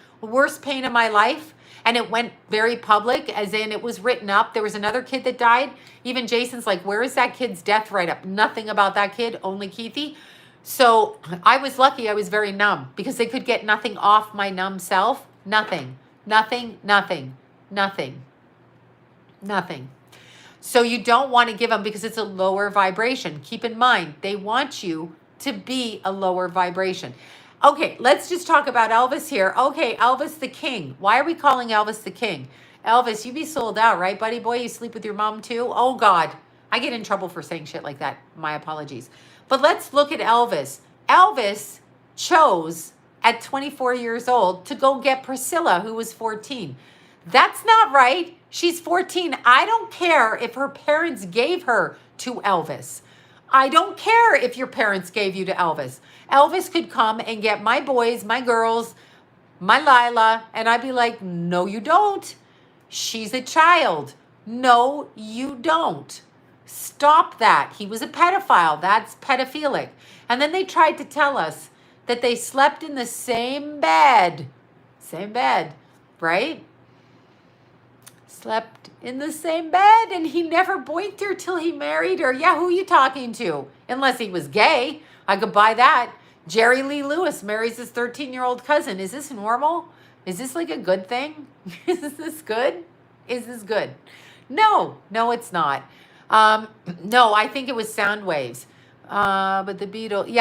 and it went very public, as in it was written up. There was another kid that died. Even Jason's like, where is that kid's death write-up? Nothing about that kid, only Keithy. So I was lucky. I was very numb because they could get nothing off my numb self. Nothing, nothing, nothing, nothing, nothing. So you don't want to give them because it's a lower vibration. Keep in mind, they want you to be a lower vibration. Okay, let's just talk about Elvis here. Okay, Elvis the King. Why are we calling Elvis the King? Elvis, you be sold out, right, buddy boy? You sleep with your mom too? Oh, God. I get in trouble for saying shit like that. My apologies. But let's look at Elvis. Elvis chose at 24 years old to go get Priscilla, who was 14. That's not right. She's 14. I don't care if her parents gave her to Elvis. I don't care if your parents gave you to Elvis. Elvis could come and get my boys, my girls, my Lila, and I'd be like, no, you don't. She's a child. No, you don't. Stop that. He was a pedophile. That's pedophilic. And then they tried to tell us that they slept in the same bed. Same bed, right? Slept in the same bed, and he never boinked her till he married her. Yeah, who are you talking to? Unless he was gay. I could buy that. Jerry Lee Lewis marries his 13-year-old cousin. Is this normal? Is this like a good thing? Is this good? Is this good? No, it's not. No, I think it was sound waves. But the Beatles,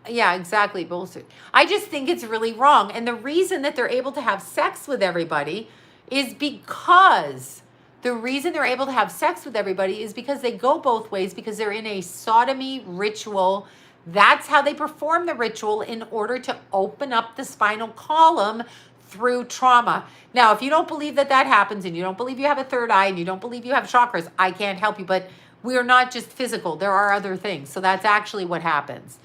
yeah, exactly. Bullshit. I just think it's really wrong. And the reason that they're able to have sex with everybody is because they go both ways because they're in a sodomy ritual. That's how they perform the ritual in order to open up the spinal column through trauma. Now, if you don't believe that happens and you don't believe you have a third eye and you don't believe you have chakras, I can't help you, but we are not just physical. There are other things. So that's actually what happens.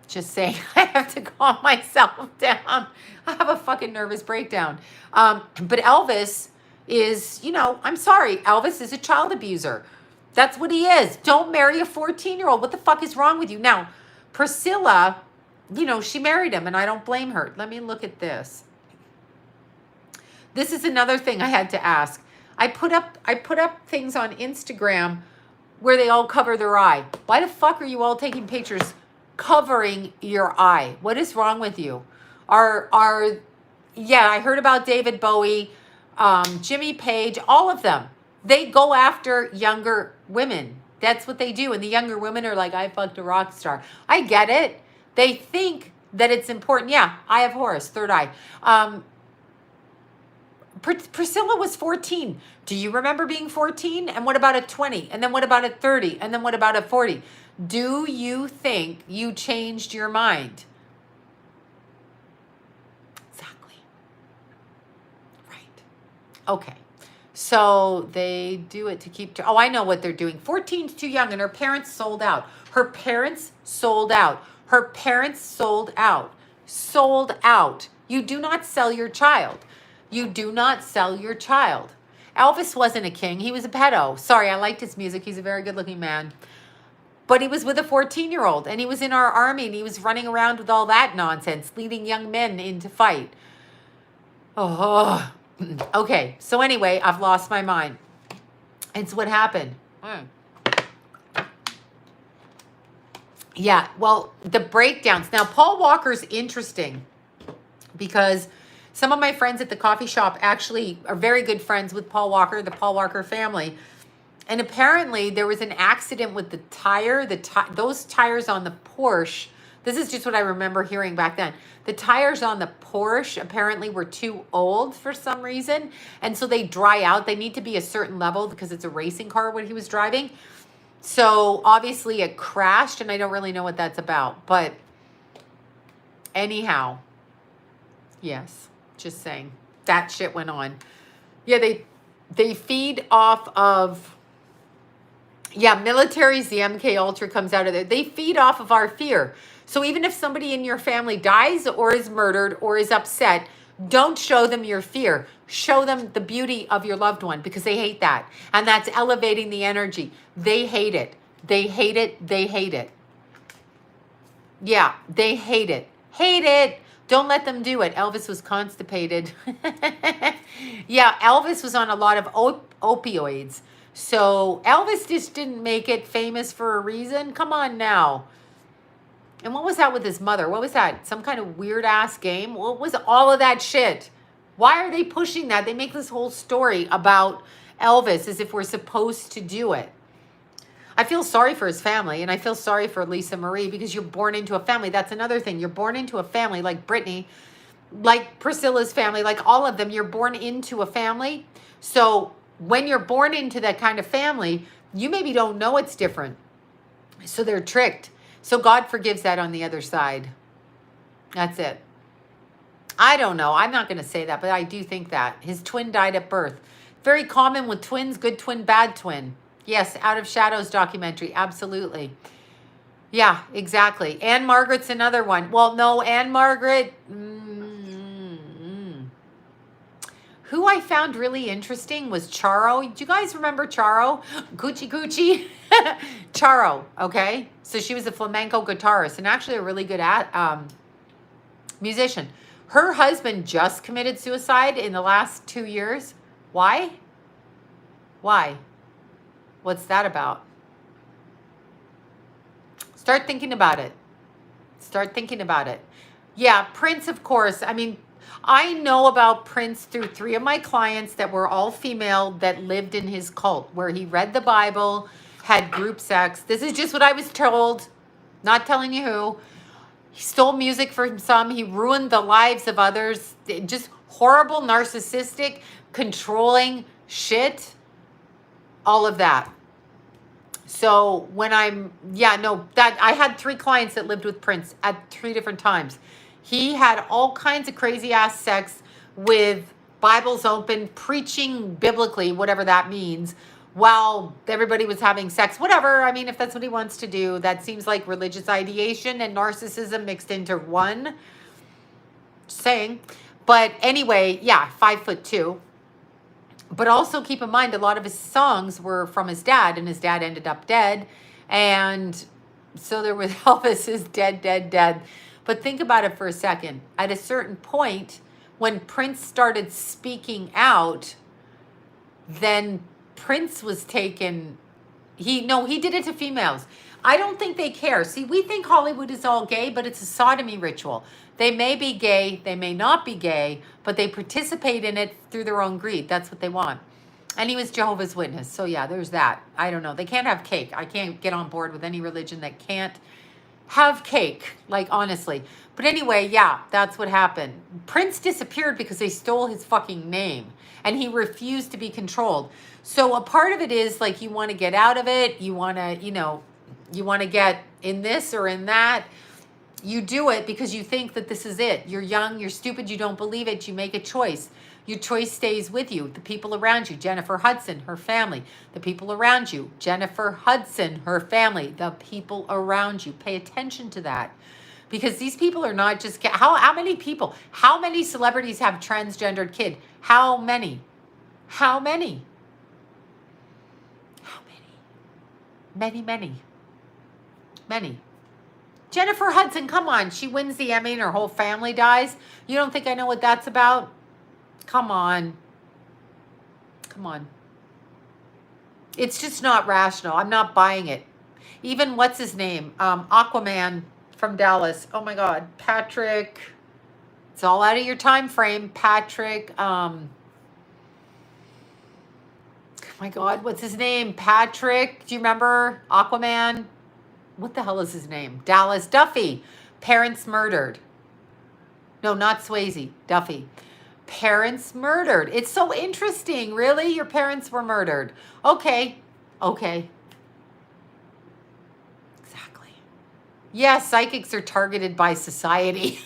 Just saying, I have to calm myself down. I have a fucking nervous breakdown. But Elvis is, I'm sorry, Elvis is a child abuser. That's what he is. Don't marry a 14-year-old. What the fuck is wrong with you? Now, Priscilla, she married him, and I don't blame her. Let me look at this. This is another thing I had to ask. I put up things on Instagram where they all cover their eye. Why the fuck are you all taking pictures covering your eye? What is wrong with you? I heard about David Bowie, Jimmy Page, all of them. They go after younger women. That's what they do. And the younger women are like, I fucked a rock star. I get it. They think that it's important. Yeah, I have Horus, third eye. Priscilla was 14. Do you remember being 14? And what about at 20? And then what about at 30? And then what about at 40? Do you think you changed your mind? Exactly. Right. Okay. So they do it to keep... I know what they're doing. 14's too young, and her parents sold out. Her parents sold out. Sold out. You do not sell your child. Elvis wasn't a king. He was a pedo. Sorry, I liked his music. He's a very good-looking man. But he was with a 14-year-old, and he was in our army, and he was running around with all that nonsense, leading young men in to fight. Oh, okay. So anyway, I've lost my mind. It's what happened. Yeah, well, the breakdowns. Now, Paul Walker's interesting because some of my friends at the coffee shop actually are very good friends with Paul Walker, the Paul Walker family. And apparently there was an accident with the tire, those tires on the Porsche. This is just what I remember hearing back then. The tires on the Porsche apparently were too old for some reason. And so they dry out. They need to be a certain level because it's a racing car what he was driving. So obviously it crashed, and I don't really know what that's about. But anyhow, yes, just saying. That shit went on. Yeah, they feed off of... Yeah, militaries, the MK Ultra comes out of there. They feed off of our fear. So even if somebody in your family dies or is murdered or is upset, don't show them your fear. Show them the beauty of your loved one because they hate that. And that's elevating the energy. They hate it. They hate it. They hate it. Yeah, they hate it. Hate it. Don't let them do it. Elvis was constipated. Yeah, Elvis was on a lot of opioids. So Elvis just didn't make it famous for a reason. Come on now. And what was that with his mother? What was that? Some kind of weird ass game? What was all of that shit? Why are they pushing that? They make this whole story about Elvis as if we're supposed to do it. I feel sorry for his family, and I feel sorry for Lisa Marie, because you're born into a family. That's another thing. You're born into a family like Britney, like Priscilla's family, like all of them. You're born into a family. So when you're born into that kind of family, you maybe don't know it's different. So they're tricked. So God forgives that on the other side. That's it. I don't know. I'm not going to say that, but I do think that. His twin died at birth. Very common with twins, good twin, bad twin. Yes, Out of Shadows documentary, absolutely. Yeah, exactly. Anne Margaret's another one. Well, no, Anne Margaret, who I found really interesting was Charo. Do you guys remember Charo? Gucci Gucci. Charo, okay? So she was a flamenco guitarist and actually a really good musician. Her husband just committed suicide in the last 2 years. Why? Why? What's that about? Start thinking about it. Start thinking about it. Yeah, Prince, of course. I mean, I know about Prince through 3 of my clients that were all female that lived in his cult, where he read the Bible, had group sex. This is just what I was told, not telling you who. He stole music from some. He ruined the lives of others. Just horrible, narcissistic, controlling shit. All of that. So when that I had 3 clients that lived with Prince at 3 different times. He had all kinds of crazy ass sex with Bibles open, preaching biblically, whatever that means, while everybody was having sex, whatever. I mean, if that's what he wants to do, that seems like religious ideation and narcissism mixed into one. Just saying. But anyway, yeah, 5'2". But also keep in mind, a lot of his songs were from his dad, and his dad ended up dead. And so there was Elvis is dead, dead, dead. But think about it for a second. At a certain point, when Prince started speaking out, then Prince was taken. He did it to females. I don't think they care. See, we think Hollywood is all gay, but it's a sodomy ritual. They may be gay, they may not be gay, but they participate in it through their own greed. That's what they want. And he was Jehovah's Witness. So yeah, there's that. I don't know. They can't have cake. I can't get on board with any religion that can't have cake, like honestly. But anyway, yeah, that's what happened. Prince disappeared because they stole his fucking name, and he refused to be controlled. So a part of it is like, you want to get out of it. You want to, you want to get in this or in that. You do it because you think that this is it. You're young, you're stupid, you don't believe it. You make a choice. Your choice stays with you. The people around you, Jennifer Hudson, her family, the people around you, Jennifer Hudson, her family, the people around you. Pay attention to that, because these people are not just, how many people, how many celebrities have transgendered kid? How many? How many? How many? Many. Jennifer Hudson, come on. She wins the Emmy and her whole family dies. You don't think I know what that's about? Come on. It's just not rational. I'm not buying it. Even what's his name? Aquaman from Dallas. Oh my God. Patrick. It's all out of your time frame. Patrick. Oh my God. What's his name? Patrick. Do you remember Aquaman? What the hell is his name? Dallas. Duffy. Parents murdered. No, not Swayze. Duffy. Parents murdered. It's so interesting. Really? Your parents were murdered. Okay. Exactly. Yeah, psychics are targeted by society.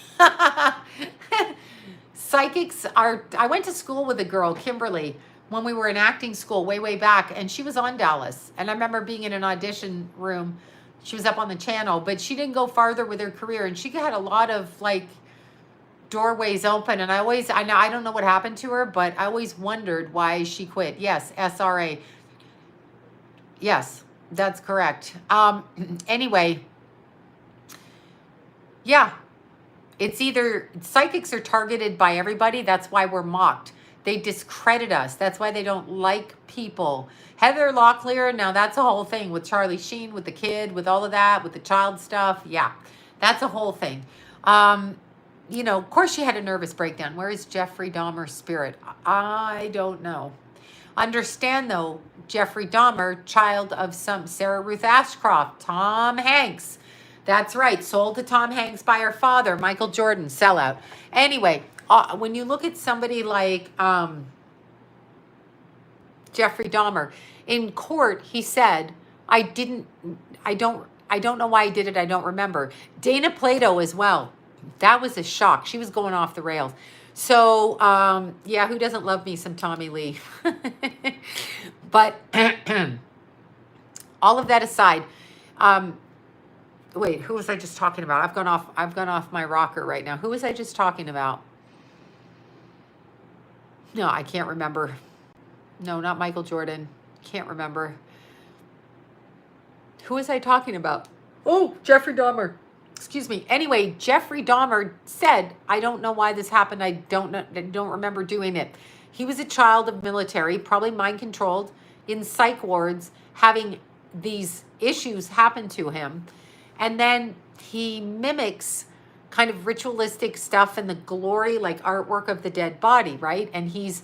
Psychics are, I went to school with a girl, Kimberly, when we were in acting school way back, and she was on Dallas. And I remember being in an audition room. She was up on the channel, but she didn't go farther with her career, and she had a lot of like doorways open, and I don't know what happened to her, but I always wondered why she quit. Yes, SRA. Yes, that's correct. Anyway, yeah, It's either psychics are targeted by everybody. That's why we're mocked. They discredit us. That's why they don't like people. Heather Locklear, now that's a whole thing with Charlie Sheen, with the kid, with all of that, with the child stuff. Yeah, that's a whole thing. You know, of course she had a nervous breakdown. Where is Jeffrey Dahmer's spirit? I don't know. Understand though, Jeffrey Dahmer, child of some Sarah Ruth Ashcroft, Tom Hanks. That's right, sold to Tom Hanks by her father, Michael Jordan, sellout. Anyway, when you look at somebody like Jeffrey Dahmer, in court, he said, I don't know why I did it, I don't remember. Dana Plato as well. That was a shock. She was going off the rails. So, yeah, who doesn't love me some Tommy Lee? But all of that aside, wait, who was I just talking about? I've gone off my rocker right now. Who was I just talking about? No, I can't remember. No, not Michael Jordan. Can't remember. Who was I talking about? Oh, Jeffrey Dahmer. Excuse me. Anyway, Jeffrey Dahmer said, I don't know why this happened. I don't remember doing it. He was a child of military, probably mind controlled, in psych wards, having these issues happen to him. And then he mimics kind of ritualistic stuff and the glory, like artwork of the dead body, right? And he's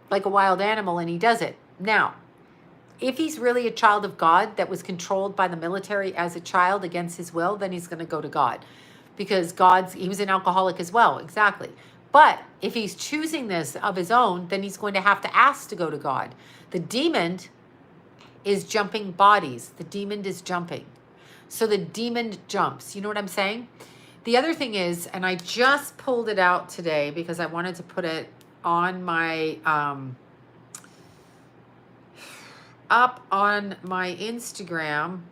like a wild animal and he does it. Now, if he's really a child of God that was controlled by the military as a child against his will, then he's going to go to God, because he was an alcoholic as well. Exactly. But if he's choosing this of his own, then he's going to have to ask to go to God. The demon is jumping bodies. The demon is jumping. So the demon jumps. You know what I'm saying? The other thing is, and I just pulled it out today because I wanted to put it on my, up on my Instagram.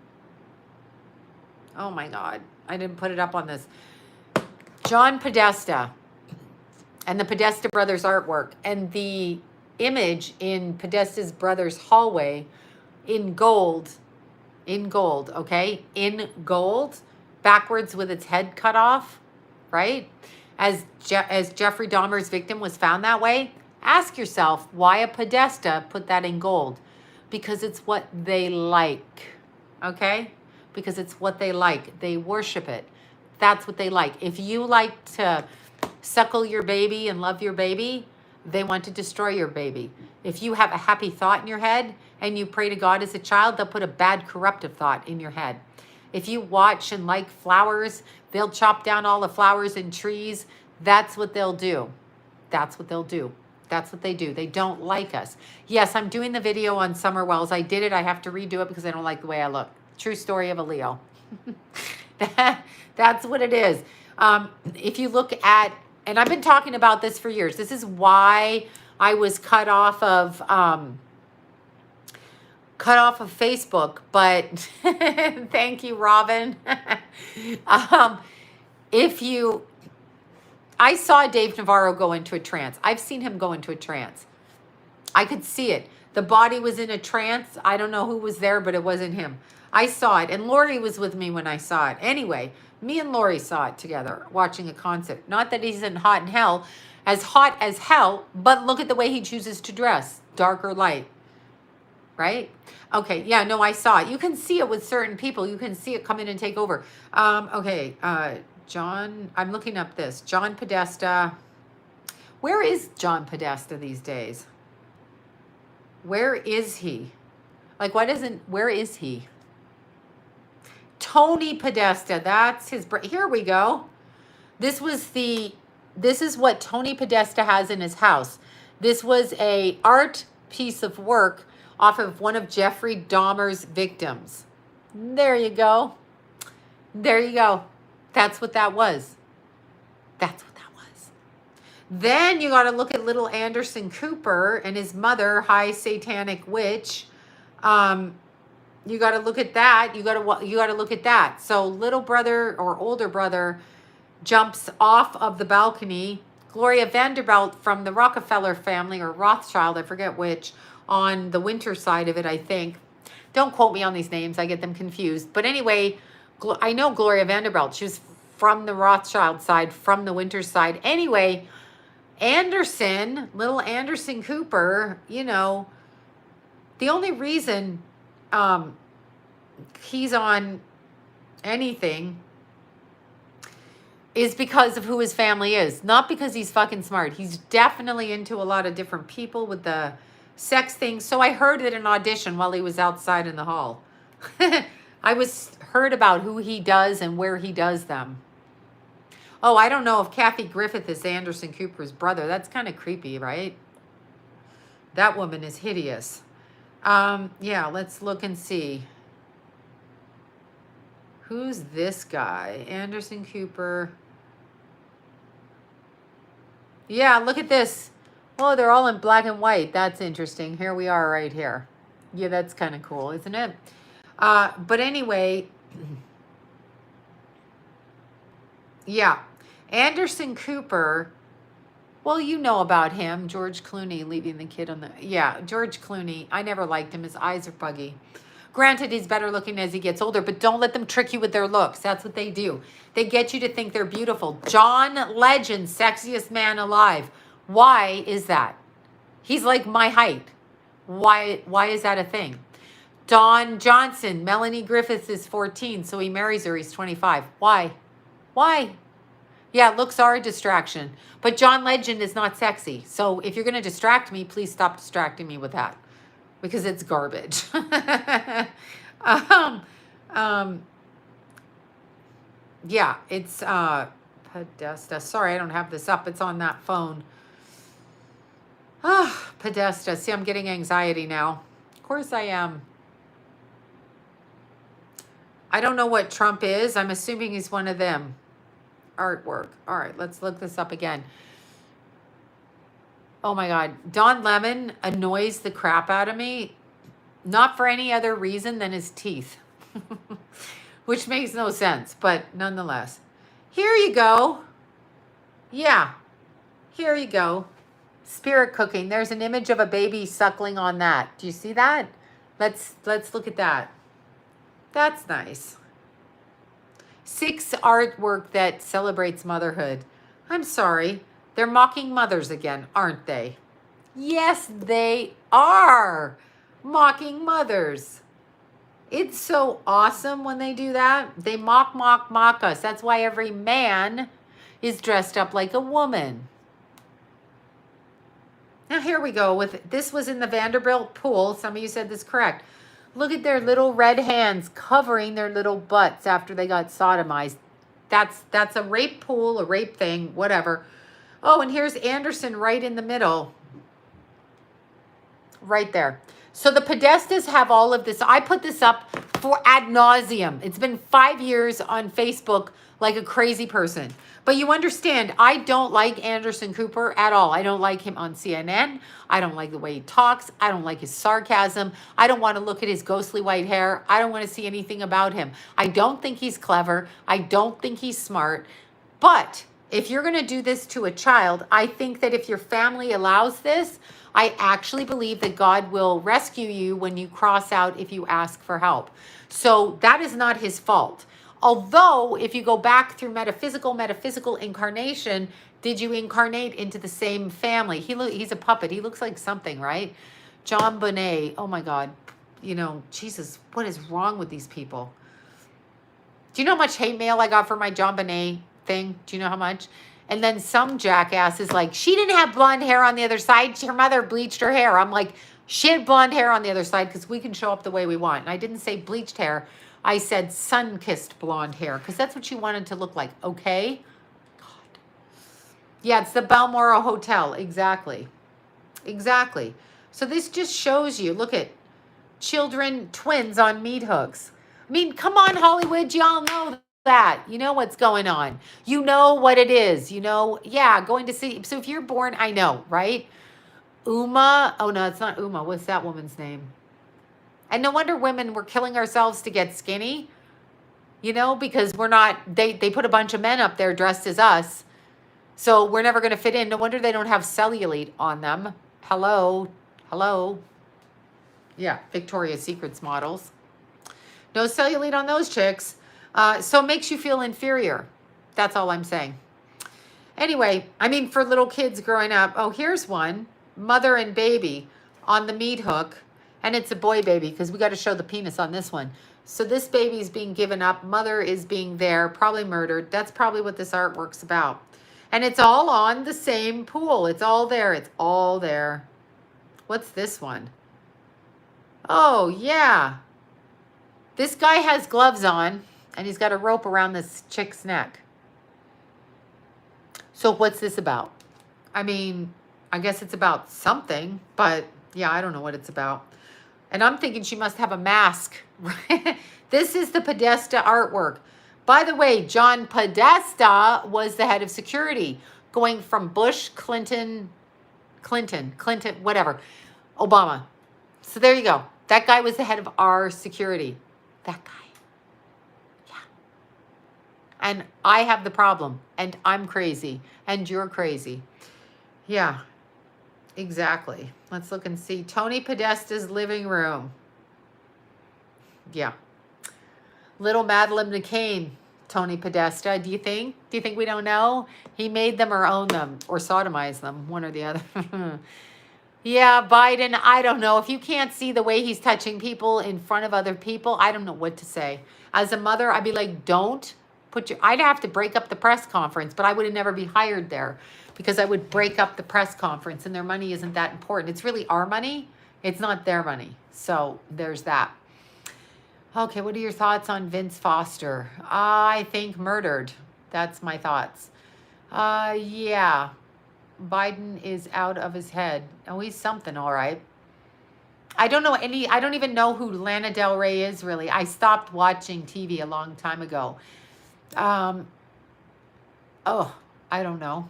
Oh my God. I didn't put it up on this. John Podesta and the Podesta brothers artwork, and the image in Podesta's brother's hallway in gold, okay? In gold, backwards with its head cut off, right? As Jeffrey Dahmer's victim was found that way. Ask yourself why a Podesta put that in gold. Because it's what they like, okay? Because it's what they like. They worship it. That's what they like. If you like to suckle your baby and love your baby, they want to destroy your baby. If you have a happy thought in your head and you pray to God as a child, they'll put a bad corruptive thought in your head. If you watch and like flowers, they'll chop down all the flowers and trees. That's what they'll do. That's what they'll do. That's what they do. They don't like us. Yes, I'm doing the video on Summer Wells. I did it. I have to redo it because I don't like the way I look. True story of a Leo. That's what it is. If you look at, and I've been talking about this for years. This is why I was cut off of Facebook. But thank you, Robin. I saw Dave Navarro go into a trance. I've seen him go into a trance. I could see it. The body was in a trance. I don't know who was there, but it wasn't him. I saw it. And Lori was with me when I saw it. Anyway, me and Lori saw it together, watching a concert. Not that he's in hot as hell, but look at the way he chooses to dress. Dark or light. Right? Okay, yeah, no, I saw it. You can see it with certain people. You can see it come in and take over. Okay, John, I'm looking up this. John Podesta. Where is John Podesta these days? Where is he? Like, where is he? Tony Podesta, that's his, here we go. This is what Tony Podesta has in his house. This was a art piece of work off of one of Jeffrey Dahmer's victims. There you go. There you go. That's what that was. That's what that was. Then you got to look at little Anderson Cooper and his mother, high satanic witch. You got to look at that. You got to look at that. So little brother or older brother jumps off of the balcony. Gloria Vanderbilt from the Rockefeller family or Rothschild, I forget which, on the winter side of it, I think. Don't quote me on these names. I get them confused. But anyway, I know Gloria Vanderbilt. She was from the Rothschild side, from the Winters side. Anyway, Anderson, little Anderson Cooper, you know, the only reason he's on anything is because of who his family is, not because he's fucking smart. He's definitely into a lot of different people with the sex thing. So I heard at an audition while he was outside in the hall. Heard about who he does and where he does them. Oh, I don't know if Kathy Griffith is Anderson Cooper's brother. That's kind of creepy, right? That woman is hideous. Yeah, let's look and see. Who's this guy? Anderson Cooper. Yeah, look at this. Oh, they're all in black and white. That's interesting. Here we are right here. Yeah, that's kind of cool, isn't it? But anyway, yeah. Anderson Cooper, well, you know about him. George Clooney leaving the kid on the... Yeah, George Clooney. I never liked him. His eyes are buggy. Granted, he's better looking as he gets older, but don't let them trick you with their looks. That's what they do. They get you to think they're beautiful. John Legend, sexiest man alive. Why is that? He's like my height. Why is that a thing? Don Johnson, Melanie Griffiths is 14, so he marries her. He's 25. Why? Why? Yeah, looks are a distraction. But John Legend is not sexy. So if you're going to distract me, please stop distracting me with that. Because it's garbage. Yeah, it's Podesta. Sorry, I don't have this up. It's on that phone. Podesta. See, I'm getting anxiety now. Of course I am. I don't know what Trump is. I'm assuming he's one of them. Artwork. All right, let's look this up again. Oh my God. Don Lemon annoys the crap out of me. Not for any other reason than his teeth. Which makes no sense, but nonetheless. Here you go. Yeah. Here you go. Spirit cooking. There's an image of a baby suckling on that. Do you see that? Let's look at that. That's nice. 6 artwork that celebrates motherhood. I'm sorry. They're mocking mothers again, aren't they? Yes, they are mocking mothers. It's so awesome when they do that. They mock us. That's why every man is dressed up like a woman. Now here we go. This was in the Vanderbilt pool. Some of you said this correct. Look at their little red hands covering their little butts after they got sodomized. That's a rape pool, a rape thing, whatever. Oh, and here's Anderson right in the middle. Right there. So the Podestas have all of this. I put this up for ad nauseum. It's been 5 years on Facebook like a crazy person. But you understand, I don't like Anderson Cooper at all. I don't like him on CNN. I don't like the way he talks. I don't like his sarcasm. I don't want to look at his ghostly white hair. I don't want to see anything about him. I don't think he's clever. I don't think he's smart. But if you're going to do this to a child, I think that if your family allows this, I actually believe that God will rescue you when you cross out if you ask for help. So that is not his fault. Although, if you go back through metaphysical incarnation, did you incarnate into the same family? He's a puppet. He looks like something, right? John Bonet. Oh my God. You know, Jesus, what is wrong with these people? Do you know how much hate mail I got for my John Bonet thing? Do you know how much? And then some jackass is like, she didn't have blonde hair on the other side. Her mother bleached her hair. I'm like, she had blonde hair on the other side because we can show up the way we want. And I didn't say bleached hair. I said sun-kissed blonde hair because that's what she wanted to look like. Okay? God. Yeah, it's the Balmoral Hotel. Exactly. Exactly. So this just shows you, look at children, twins on meat hooks. I mean, come on, Hollywood. Y'all know that. You know what's going on. You know what it is. You know, yeah, going to see. So if you're born, I know, right? Uma. Oh, no, it's not Uma. What's that woman's name? And no wonder women were killing ourselves to get skinny, you know, because we're not, they put a bunch of men up there dressed as us. So we're never going to fit in. No wonder they don't have cellulite on them. Hello. Yeah, Victoria's Secret's models. No cellulite on those chicks. So it makes you feel inferior. That's all I'm saying. Anyway, I mean, for little kids growing up, oh, here's one, mother and baby on the meat hook, and it's a boy baby because we got to show the penis on this one. So this baby is being given up, mother is being there, probably murdered. That's probably what this artwork's about. And it's all on the same pool. It's all there. It's all there. What's this one? Oh, yeah. This guy has gloves on, and he's got a rope around this chick's neck. So what's this about? I mean, I guess it's about something, but yeah, I don't know what it's about. And I'm thinking she must have a mask. This is the Podesta artwork. By the way, John Podesta was the head of security, going from Bush, Clinton, whatever, Obama. So there you go. That guy was the head of our security. That guy. And I have the problem, and I'm crazy, and you're crazy. Yeah, exactly. Let's look and see. Tony Podesta's living room. Yeah. Little Madeleine McCain, Tony Podesta. Do you think? Do you think we don't know? He made them or owned them or sodomized them, one or the other. Yeah, Biden, I don't know. If you can't see the way he's touching people in front of other people, I don't know what to say. As a mother, I'd be like, don't. I'd have to break up the press conference, but I would never be hired there because I would break up the press conference and their money isn't that important. It's really our money. It's not their money. So there's that. Okay, what are your thoughts on Vince Foster? I think murdered. That's my thoughts. Yeah. Biden is out of his head. Oh, he's something, all right. I don't even know who Lana Del Rey is really. I stopped watching TV a long time ago. Oh, I don't know.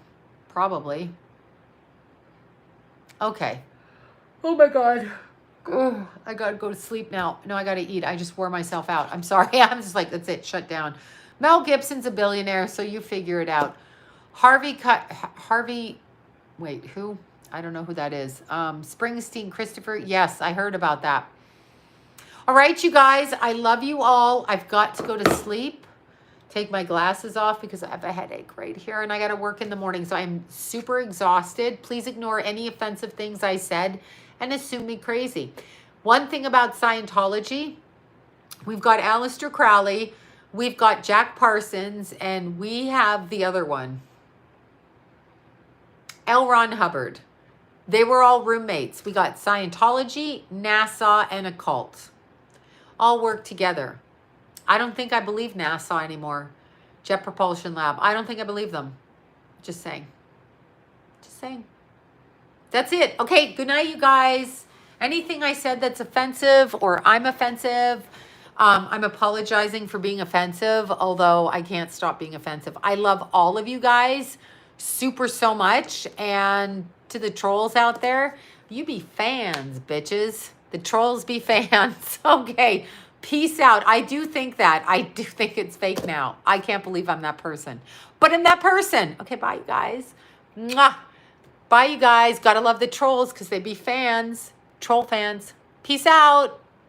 Probably. Okay. Oh my God. Oh, I gotta go to sleep now. No, I gotta eat. I just wore myself out. I'm sorry. I'm just like, that's it. Shut down. Mel Gibson's a billionaire, so you figure it out. Wait, who? I don't know who that is. Springsteen, Christopher. Yes, I heard about that. All right, you guys. I love you all. I've got to go to sleep. Take my glasses off because I have a headache right here and I got to work in the morning. So I'm super exhausted. Please ignore any offensive things I said and assume me crazy. One thing about Scientology, we've got Aleister Crowley, we've got Jack Parsons, and we have the other one, L. Ron Hubbard. They were all roommates. We got Scientology, NASA, and a cult. All work together. I don't think I believe NASA anymore. Jet Propulsion Lab. I don't think I believe them. Just saying. Just saying. That's it. Okay, good night, you guys. Anything I said that's offensive or I'm offensive, I'm apologizing for being offensive, although I can't stop being offensive. I love all of you guys so much. And to the trolls out there, you be fans, bitches. The trolls be fans. Okay. Peace out. I do think that. I do think it's fake now. I can't believe I'm that person. But I'm that person. Okay, bye, you guys. Mwah. Bye, you guys. Gotta love the trolls because they be fans. Troll fans. Peace out.